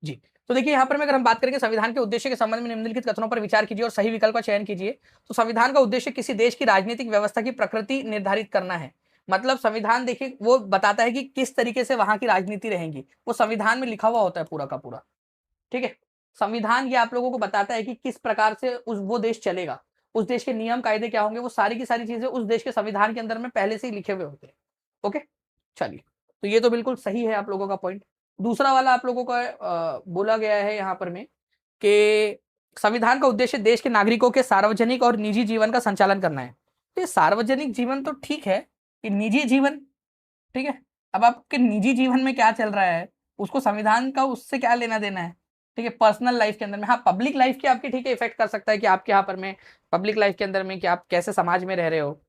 जी, तो देखिए यहाँ पर मैं अगर हम बात करेंगे संविधान के उद्देश्य के संबंध में निम्नलिखित कथनों पर विचार कीजिए और सही विकल्प का चयन कीजिए। तो संविधान का उद्देश्य किसी देश की राजनीतिक व्यवस्था की प्रकृति निर्धारित करना है। मतलब संविधान देखिए वो बताता है कि किस तरीके से वहां की राजनीति रहेंगी, वो संविधान में लिखा हुआ होता है पूरा का पूरा। ठीक है, संविधान ये आप लोगों को बताता है कि किस प्रकार से वो देश चलेगा, उस देश के नियम कायदे क्या होंगे, वो सारी की सारी चीजें उस देश के संविधान के अंदर में पहले से ही लिखे हुए होते हैं। ओके, चलिए, तो ये तो बिल्कुल सही है आप लोगों का पॉइंट। दूसरा वाला आप लोगों का बोला गया है यहाँ पर में कि संविधान का उद्देश्य देश के नागरिकों के सार्वजनिक और निजी जीवन का संचालन करना है। तो ये सार्वजनिक जीवन तो ठीक है, कि निजी जीवन, ठीक है, अब आपके निजी जीवन में क्या चल रहा है उसको संविधान का उससे क्या लेना देना है। ठीक है, पर्सनल लाइफ के अंदर में, हाँ पब्लिक लाइफ के आपके ठीक है इफेक्ट कर सकता है कि आपके यहाँ पर में पब्लिक लाइफ के अंदर में कि आप कैसे समाज में रह रहे हो।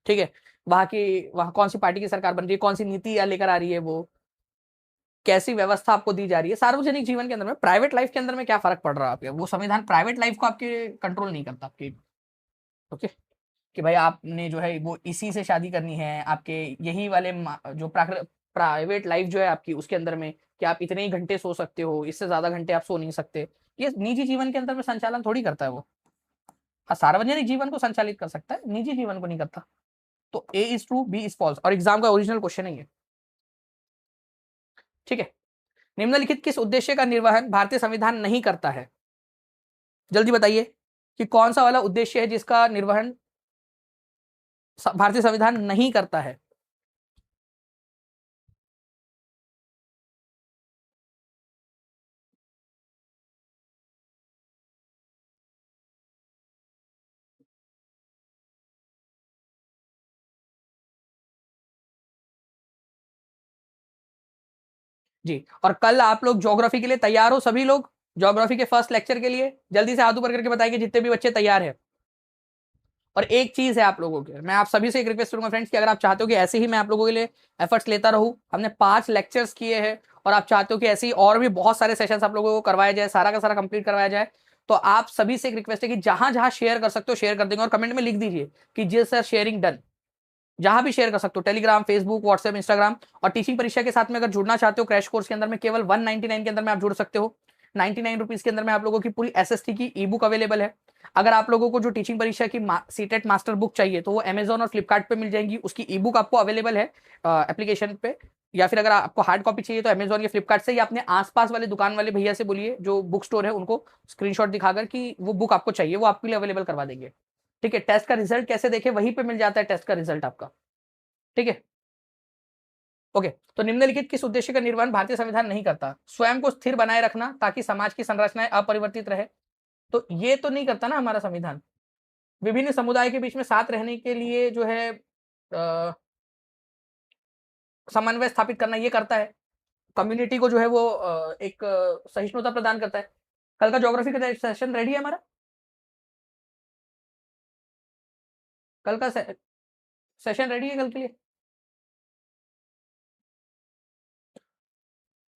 ठीक है, वहां कौन सी पार्टी की सरकार बन रही है, कौन सी नीति या लेकर आ रही है, वो कैसी व्यवस्था आपको दी जा रही है। सार्वजनिक जीवन के अंदर में, प्राइवेट लाइफ के अंदर में क्या फर्क पड़ रहा है आपके, वो संविधान प्राइवेट लाइफ को आपके कंट्रोल नहीं करता आपकी। ओके, कि भाई आपने जो है वो इसी से शादी करनी है, आपके यही वाले जो प्राइवेट लाइफ जो है आपकी उसके अंदर में कि आप इतने ही घंटे सो सकते हो, इससे ज्यादा घंटे आप सो नहीं सकते, ये निजी जीवन के अंदर में संचालन थोड़ी करता है वो। हाँ, सार्वजनिक जीवन को संचालित कर सकता है, निजी जीवन को नहीं करता। तो A is true, B is false, और एग्जाम का ओरिजिनल क्वेश्चन है ये। ठीक है, निम्नलिखित किस उद्देश्य का निर्वहन भारतीय संविधान नहीं करता है। जल्दी बताइए कि कौन सा वाला उद्देश्य है जिसका निर्वहन भारतीय संविधान नहीं करता है। जी, और कल आप लोग ज्योग्राफी के लिए तैयार हो सभी लोग, ज्योग्राफी के फर्स्ट लेक्चर के लिए जल्दी से हाथ ऊपर करके बताइए जितने भी बच्चे तैयार हैं। और एक चीज है आप लोगों के, मैं आप सभी से एक रिक्वेस्ट करूंगा फ्रेंड्स कि अगर आप चाहते हो कि ऐसे ही मैं आप लोगों के लिए एफर्ट्स लेता रहूं, हमने 5 लेक्चर्स किए हैं और आप चाहते हो कि ऐसे ही और भी बहुत सारे सेशंस आप लोगों को करवाया जाए, सारा का सारा कंप्लीट करवाया जाए, तो आप सभी से एक रिक्वेस्ट है कि जहां जहां शेयर कर सकते हो शेयर कर देंगे, और कमेंट में लिख दीजिए कि जी सर शेयरिंग डन। जहां भी शेयर कर सकते हो, टेलीग्राम, फेसबुक, व्हाट्सएप, इंस्टाग्राम। और टीचिंग परीक्षा के साथ में अगर जुड़ना चाहते हो क्रैश कोर्स के अंदर में केवल 199 के अंदर में आप जुड़ सकते हो। ₹99 के अंदर में आप लोगों की पूरी SST की ई बुक अवेलेबल है। अगर आप लोगों को जो टीचिंग परीक्षा की सीटेट मास्टर बुक चाहिए तो वो अमेजॉन और फ्लिपकार्ट पे मिल जाएंगी। उसकी ई बुक आपको अवेलेबल है एप्लीकेशन पे, या फिर अगर आपको हार्ड कॉपी चाहिए तो अमेजॉन या फ्लिपकार्ट से, या अपने आसपास वाले दुकान वाले भैया से बोलिए जो बुक स्टोर है, उनको स्क्रीनशॉट दिखाकर कि वो बुक आपको चाहिए, वो आपके लिए अवेलेबल करवा देंगे। ठीक है, टेस्ट का रिजल्ट कैसे देखे, वहीं पे मिल जाता है टेस्ट का रिजल्ट आपका। ठीक है, ओके। तो निम्नलिखित किस उद्देश्य का निर्वहन भारतीय संविधान नहीं करता? स्वयं को स्थिर बनाए रखना ताकि समाज की संरचनाएं अपरिवर्तित रहे। तो ये तो नहीं करता ना हमारा संविधान। विभिन्न समुदाय के बीच में साथ रहने के लिए जो है समन्वय स्थापित करना, ये करता है। कम्युनिटी को जो है वो एक सहिष्णुता प्रदान करता है। कल का ज्योग्राफी का सेशन रेडी है हमारा? कल का सेशन रेडी है कल के लिए?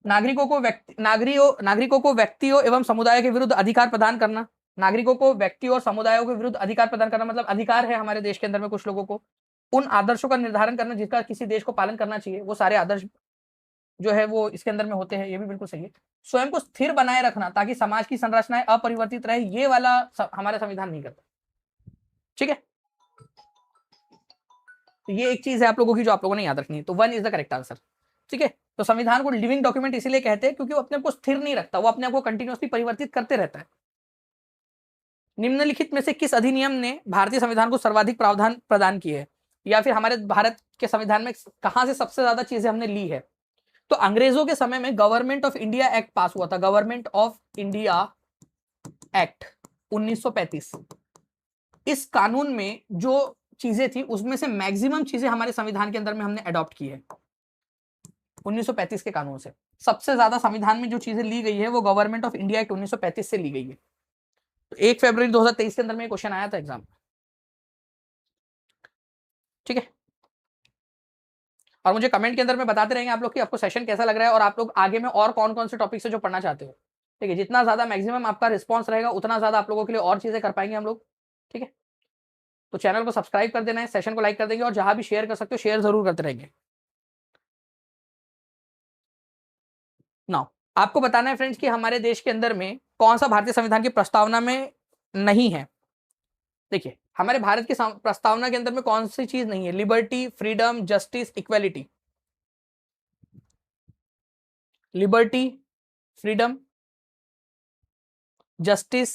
नागरिकों को व्यक्तियों एवं समुदाय के विरुद्ध अधिकार प्रदान करना। नागरिकों को व्यक्तियों और समुदायों के विरुद्ध अधिकार प्रदान करना मतलब अधिकार है हमारे देश के अंदर में कुछ लोगों को उन आदर्शों का निर्धारण करना जिसका किसी देश को पालन करना चाहिए, वो सारे आदर्श जो है वो इसके अंदर में होते हैं। ये भी बिल्कुल सही है। स्वयं को स्थिर बनाए रखना ताकि समाज की संरचनाएं अपरिवर्तित रहे, ये वाला हमारा संविधान नहीं करता। ठीक है, तो ये एक चीज है आप लोगों की जो आप लोगों ने याद रखनी है। तो 1 इज द करेक्ट आंसर। ठीक है, तो संविधान को लिविंग डॉक्यूमेंट इसीलिए कहते हैं क्योंकि वो अपने आप को स्थिर नहीं रखता, वो अपने आप को कंटिन्यूअसली परिवर्तित करते रहता है। निम्नलिखित में से किस अधिनियम ने भारतीय संविधान को सर्वाधिक प्रावधान प्रदान किए है, या फिर हमारे भारत के संविधान में कहां से सबसे ज्यादा चीजें हमने ली है? तो अंग्रेजों के समय में गवर्नमेंट ऑफ इंडिया एक्ट पास हुआ था। Government of India act 1935। इस कानून में जो चीजें थी उसमें से मैक्सिमम चीजें हमारे संविधान के अंदर में हमने अडॉप्ट की है 1935 के कानून से। सबसे ज्यादा संविधान में जो चीजें ली गई है वो गवर्नमेंट ऑफ इंडिया एक्ट 1935 से ली गई है। तो 1 फरवरी 2023 के अंदर में क्वेश्चन आया था एग्जाम। ठीक है, और मुझे कमेंट के अंदर में बताते रहेंगे आप लोग कि आपको सेशन कैसा लग रहा है और आप लोग आगे में और कौन कौन से टॉपिक से जो पढ़ना चाहते हो। ठीक है, जितना ज्यादा मैक्सिमम आपका रिस्पॉन्स रहेगा उतना ज्यादा आप लोगों के लिए और चीजें कर पाएंगे हम लोग। ठीक है, तो चैनल को सब्सक्राइब कर देना है, सेशन को लाइक कर देंगे और जहां भी शेयर कर सकते हो शेयर जरूर करते रहेंगे। नाउ आपको बताना है फ्रेंड्स कि हमारे देश के अंदर में कौन सा भारतीय संविधान की प्रस्तावना में नहीं है। देखिए, हमारे भारत की प्रस्तावना के अंदर में कौन सी चीज नहीं है? Liberty, freedom, justice, equality. Liberty, freedom, justice,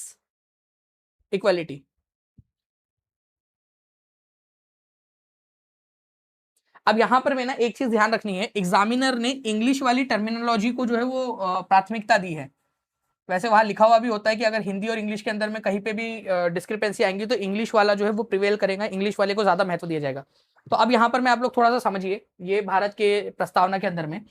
equality. अब यहां पर मैं ना एक चीज ध्यान रखनी है, एग्जामिनर ने इंग्लिश वाली टर्मिनोलॉजी को जो है वो प्राथमिकता दी है। वैसे वहां लिखा हुआ भी होता है कि अगर हिंदी और इंग्लिश के अंदर में कहीं पे भी डिस्क्रिपेंसी आएंगी तो इंग्लिश वाला जो है वो प्रिवेल करेगा, इंग्लिश वाले को ज्यादा महत्व दिया जाएगा। तो अब यहाँ पर मैं आप लोग थोड़ा सा समझिए, ये भारत के प्रस्तावना के अंदर में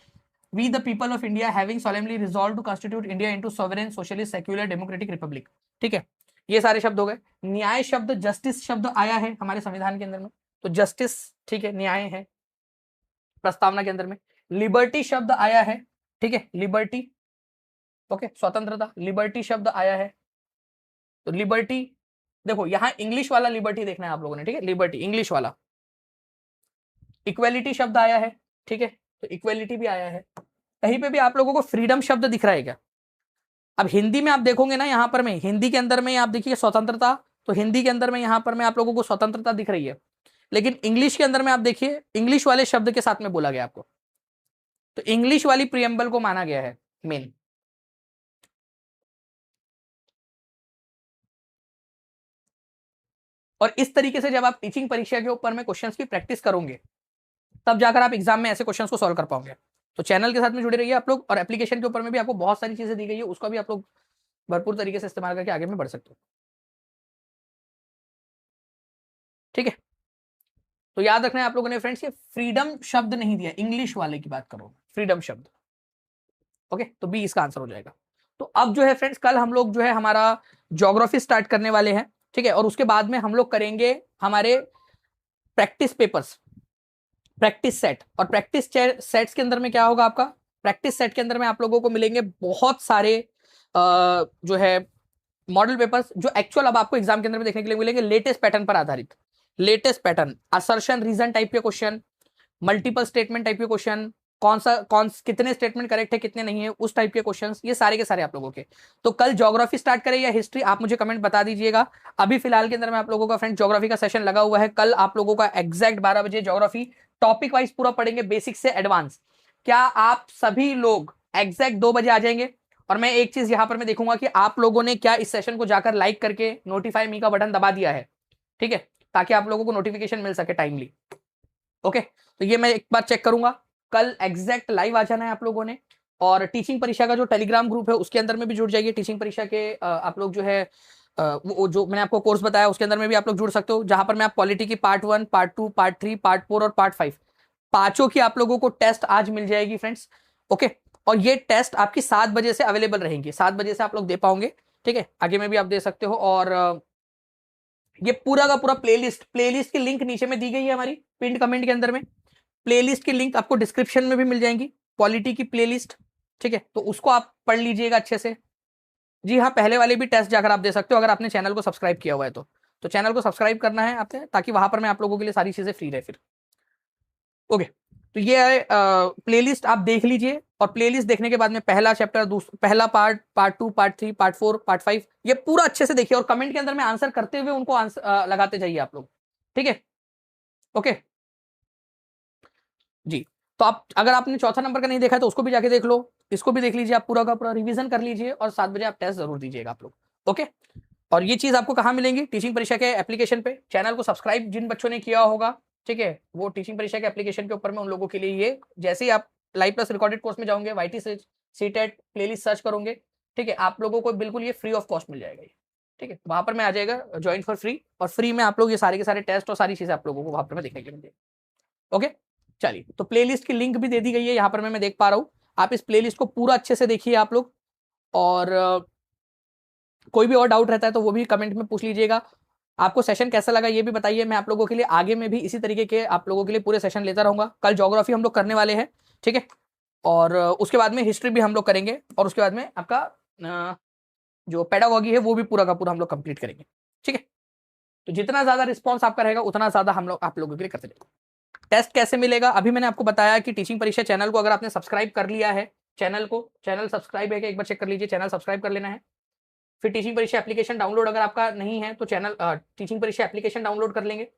we the people of India having solemnly resolve to constitute India into sovereign socialist secular democratic republic. ठीक है, ये सारे शब्द हो गए। न्याय शब्द, जस्टिस शब्द आया है हमारे संविधान के अंदर में, तो जस्टिस ठीक है, न्याय है प्रस्तावना के अंदर में। लिबर्टी शब्द आया है, ठीक है, लिबर्टी, ओके, स्वतंत्रता, लिबर्टी शब्द आया है। तो लिबर्टी देखो, यहां इंग्लिश वाला लिबर्टी देखना है आप लोगों ने, ठीक है, लिबर्टी इंग्लिश वाला। इक्वेलिटी शब्द आया है, ठीक है, तो इक्वेलिटी भी आया है। कहीं पे भी आप लोगों को फ्रीडम शब्द दिख रहा है क्या? अब हिंदी में आप देखोगे ना, यहां पर मैं हिंदी के अंदर में आप देखिए स्वतंत्रता, तो हिंदी के अंदर में यहां पर मैं आप लोगों को स्वतंत्रता दिख रही है, लेकिन इंग्लिश के अंदर में आप देखिए इंग्लिश वाले शब्द के साथ में बोला गया आपको, तो इंग्लिश वाली प्रियम्बल को माना गया है मेन। और इस तरीके से जब आप टीचिंग परीक्षा के ऊपर में क्वेश्चंस की प्रैक्टिस करोगे तब जाकर आप एग्जाम में ऐसे क्वेश्चंस को सॉल्व कर पाओगे। तो चैनल के साथ में जुड़े रहिए आप लोग, और एप्लीकेशन के ऊपर में भी आपको बहुत सारी चीजें दी गई है, उसका भी आप लोग भरपूर तरीके से इस्तेमाल करके आगे में बढ़ सकते हो। ठीक है, तो याद रखना है आप लोगों ने फ्रेंड्स, ये फ्रीडम शब्द नहीं दिया, इंग्लिश वाले की बात करो, फ्रीडम शब्द। ओके, तो बी इसका आंसर हो जाएगा। तो अब जो है फ्रेंड्स, कल हम लोग जो है हमारा ज्योग्राफी स्टार्ट करने वाले हैं, ठीक है, और उसके बाद में हम लोग करेंगे हमारे प्रैक्टिस पेपर्स, प्रैक्टिस सेट। और प्रैक्टिस सेट्स के अंदर में क्या होगा आपका? प्रैक्टिस सेट के अंदर में आप लोगों को मिलेंगे बहुत सारे जो है मॉडल पेपर्स, जो एक्चुअल अब आपको एग्जाम के अंदर में देखने के लिए मिलेंगे लेटेस्ट पैटर्न पर आधारित। Latest pattern, assertion reason type के क्वेश्चन, मल्टीपल स्टेटमेंट टाइप के क्वेश्चन, कितने स्टेटमेंट करेक्ट है कितने नहीं है, उस टाइप के क्वेश्चंस, ये सारे के सारे आप लोगों के। तो कल ज्योग्राफी स्टार्ट करें या हिस्ट्री, आप मुझे कमेंट बता दीजिएगा। अभी फिलहाल के अंदर मैं आप लोगों का फ्रेंड ज्योग्राफी का सेशन लगा हुआ है। कल आप लोगों का एग्जैक्ट 12 बजे ज्योग्राफी टॉपिक वाइज पूरा पढ़ेंगे, बेसिक से एडवांस। क्या आप सभी लोग एग्जैक्ट 2 बजे आ जाएंगे? और मैं एक चीज यहां पर मैं देखूंगा कि आप लोगों ने क्या इस सेशन को जाकर लाइक करके नोटिफाई मी का बटन दबा दिया है, ठीक है, ताकि आप लोगों को नोटिफिकेशन मिल सके टाइमली। ओके, तो ये मैं एक बार चेक करूंगा। कल एग्जैक्ट लाइव आ जाना है आप लोगों ने। और टीचिंग परीक्षा का जो टेलीग्राम ग्रुप है उसके अंदर में भी जुड़ जाइए। टीचिंग परीक्षा के आप लोग जो है वो जो मैंने आपको कोर्स बताया उसके अंदर में भी आप लोग जुड़ सकते हो, जहां पर मैं आप पॉलिटी की पार्ट 1, पार्ट 2, पार्ट 3, पार्ट 4 और पार्ट 5 पांचों की आप लोगों को टेस्ट आज मिल जाएगी फ्रेंड्स। ओके, और ये टेस्ट आपकी 7 बजे से अवेलेबल रहेंगी, 7 बजे से आप लोग दे पाओगे, ठीक है, आगे में भी आप दे सकते हो। और ये पूरा का पूरा प्लेलिस्ट की लिंक नीचे में दी गई है हमारी पिंड कमेंट के अंदर में। प्लेलिस्ट की लिंक आपको डिस्क्रिप्शन में भी मिल जाएंगी, पॉलिटी की प्लेलिस्ट, ठीक है, तो उसको आप पढ़ लीजिएगा अच्छे से। जी हाँ, पहले वाले भी टेस्ट जाकर आप दे सकते हो अगर आपने चैनल को सब्सक्राइब किया हुआ है तो चैनल को सब्सक्राइब करना है आपने, ताकि वहां पर मैं आप लोगों के लिए सारी चीजें फ्री रहे फिर। ओके, तो ये है प्लेलिस्ट, आप देख लीजिए। और प्लेलिस्ट देखने के बाद में पहला चैप्टर, पहला part, part 2, part 3, part 4, part 5, ये पूरा अच्छे से देखिए। और कमेंट के अंदर में आंसर करते हुए उनको आंसर लगाते जाइए आप लोग, ठीक है। ओके जी, तो आप अगर आपने चौथा नंबर का नहीं देखा है तो उसको भी जाके देख लो, इसको भी देख लीजिए, आप पूरा का पूरा रिवीजन कर लीजिए और 7 बजे आप टेस्ट जरूर दीजिएगा आप लोग। ओके, और ये चीज आपको कहाँ मिलेंगी? टीचिंग परीक्षा के एप्लीकेशन पे। चैनल को सब्सक्राइब जिन बच्चों ने किया होगा, ठीक है, वो टीचिंग परीक्षा के एप्लीकेशन के ऊपर में उन लोगों के लिए ये, जैसे ही आप लाइव प्लस रिकॉर्डेड कोर्स में जाओगे, वाईटी से सीटेट प्लेलिस्ट सर्च करोगे, ठीक है, आप लोगों को बिल्कुल ये फ्री ऑफ कॉस्ट मिल जाएगा ये, ठीक है, वहां पर मैं आ जाएगा ज्वाइन फॉर फ्री, और फ्री में आप लोग ये सारे के सारे टेस्ट और सारी चीजें आप लोगों को वहां पर मैं देखने के लिए मिलेगी। ओके, चलिए, तो प्लेलिस्ट की लिंक भी दे दी गई है यहाँ पर मैं देख पा रहा हूँ। आप इस प्लेलिस्ट को पूरा अच्छे से देखिए आप लोग। और कोई भी और डाउट रहता है तो वो भी कमेंट में पूछ लीजिएगा। आपको सेशन कैसा लगा ये भी बताइए, मैं आप लोगों के लिए आगे में भी इसी तरीके के आप लोगों के लिए पूरे सेशन लेता रहूंगा। कल ज्योग्राफी हम लोग करने वाले हैं, ठीक है, और उसके बाद में हिस्ट्री भी हम लोग करेंगे, और उसके बाद में आपका जो पेडागॉगी है वो भी पूरा का पूरा हम लोग कंप्लीट करेंगे, ठीक है। तो जितना ज्यादा रिस्पॉन्स आपका रहेगा उतना ज्यादा हम लोग आप लोगों के लिए करते रहेंगे। टेस्ट कैसे मिलेगा? अभी मैंने आपको बताया कि टीचिंग परीक्षा चैनल को अगर आपने सब्सक्राइब कर लिया है, चैनल सब्सक्राइब है कि एक बार चेक कर लीजिए, चैनल सब्सक्राइब कर लेना है। फिर टीचिंग परीक्षा एप्लीकेशन डाउनलोड अगर आपका नहीं है तो चैनल टीचिंग परीक्षा एप्लीकेशन डाउनलोड कर लेंगे।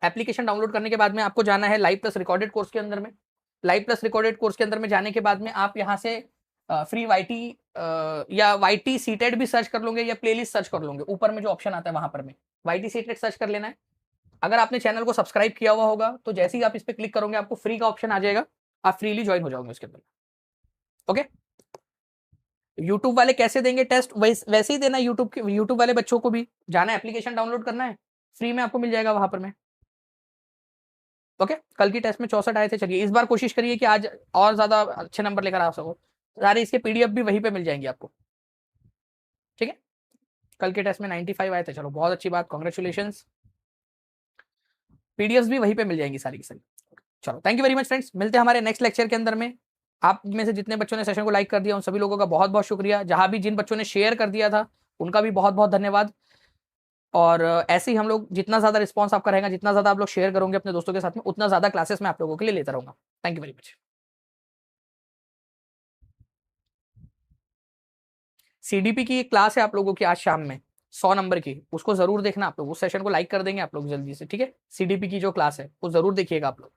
एप्लीकेशन डाउनलोड करने के बाद में आपको जाना है लाइव प्लस रिकॉर्डेड कोर्स के अंदर में। लाइव प्लस रिकॉर्डेड कोर्स के अंदर में जाने के बाद में आप यहाँ से फ्री वाईटी या वाईटी सीटेड भी सर्च कर लोगे या प्लेलिस्ट सर्च कर लोगे, ऊपर में जो ऑप्शन आता है वहां पर में वाईटी सीटेड सर्च कर लेना है। अगर आपने चैनल को सब्सक्राइब किया हुआ होगा तो जैसे ही आप इस पर क्लिक करोगे आपको फ्री का ऑप्शन आ जाएगा, आप फ्रीली ज्वाइन हो जाओगे उसके अंदर। ओके, यूट्यूब वाले कैसे देंगे टेस्ट? वैसे ही देना, यूट्यूब वाले बच्चों को भी जाना है, एप्लीकेशन डाउनलोड करना है, फ्री में आपको मिल जाएगा वहां पर में। ओके, कल की टेस्ट में 64 आए थे। चलिए, इस बार कोशिश करिए कि आज और ज्यादा अच्छे नंबर लेकर आ सको। सारे इसके पीडीएफ भी वहीं पे मिल जाएंगे आपको, ठीक है। कल के टेस्ट में 95 आए थे, चलो बहुत अच्छी बात, कॉन्ग्रेचुलेशन। पीडीएफ भी वहीं पे मिल जाएंगी सारी की सारी। चलो, thank you very much friends, मिलते हैं हमारे नेक्स्ट लेक्चर के अंदर में। आप में से जितने बच्चों ने सेशन को लाइक कर दिया उन सभी लोगों का बहुत बहुत शुक्रिया। जहां भी जिन बच्चों ने शेयर कर दिया था उनका भी बहुत बहुत धन्यवाद। और ऐसे ही हम लोग जितना ज्यादा रिस्पॉन्स आपका रहेगा, जितना ज्यादा आप लोग शेयर करोगे अपने दोस्तों के साथ में, उतना ज्यादा क्लासेस में आप लोगों के लिए लेता रहूंगा। Thank you very much. CDP की एक क्लास है आप लोगों की आज शाम में 100 नंबर की, उसको जरूर देखना आप लोग, उस सेशन को लाइक कर देंगे आप लोग जल्दी से, ठीक है। सीडीपी की जो क्लास है वो जरूर देखिएगा आप लोग।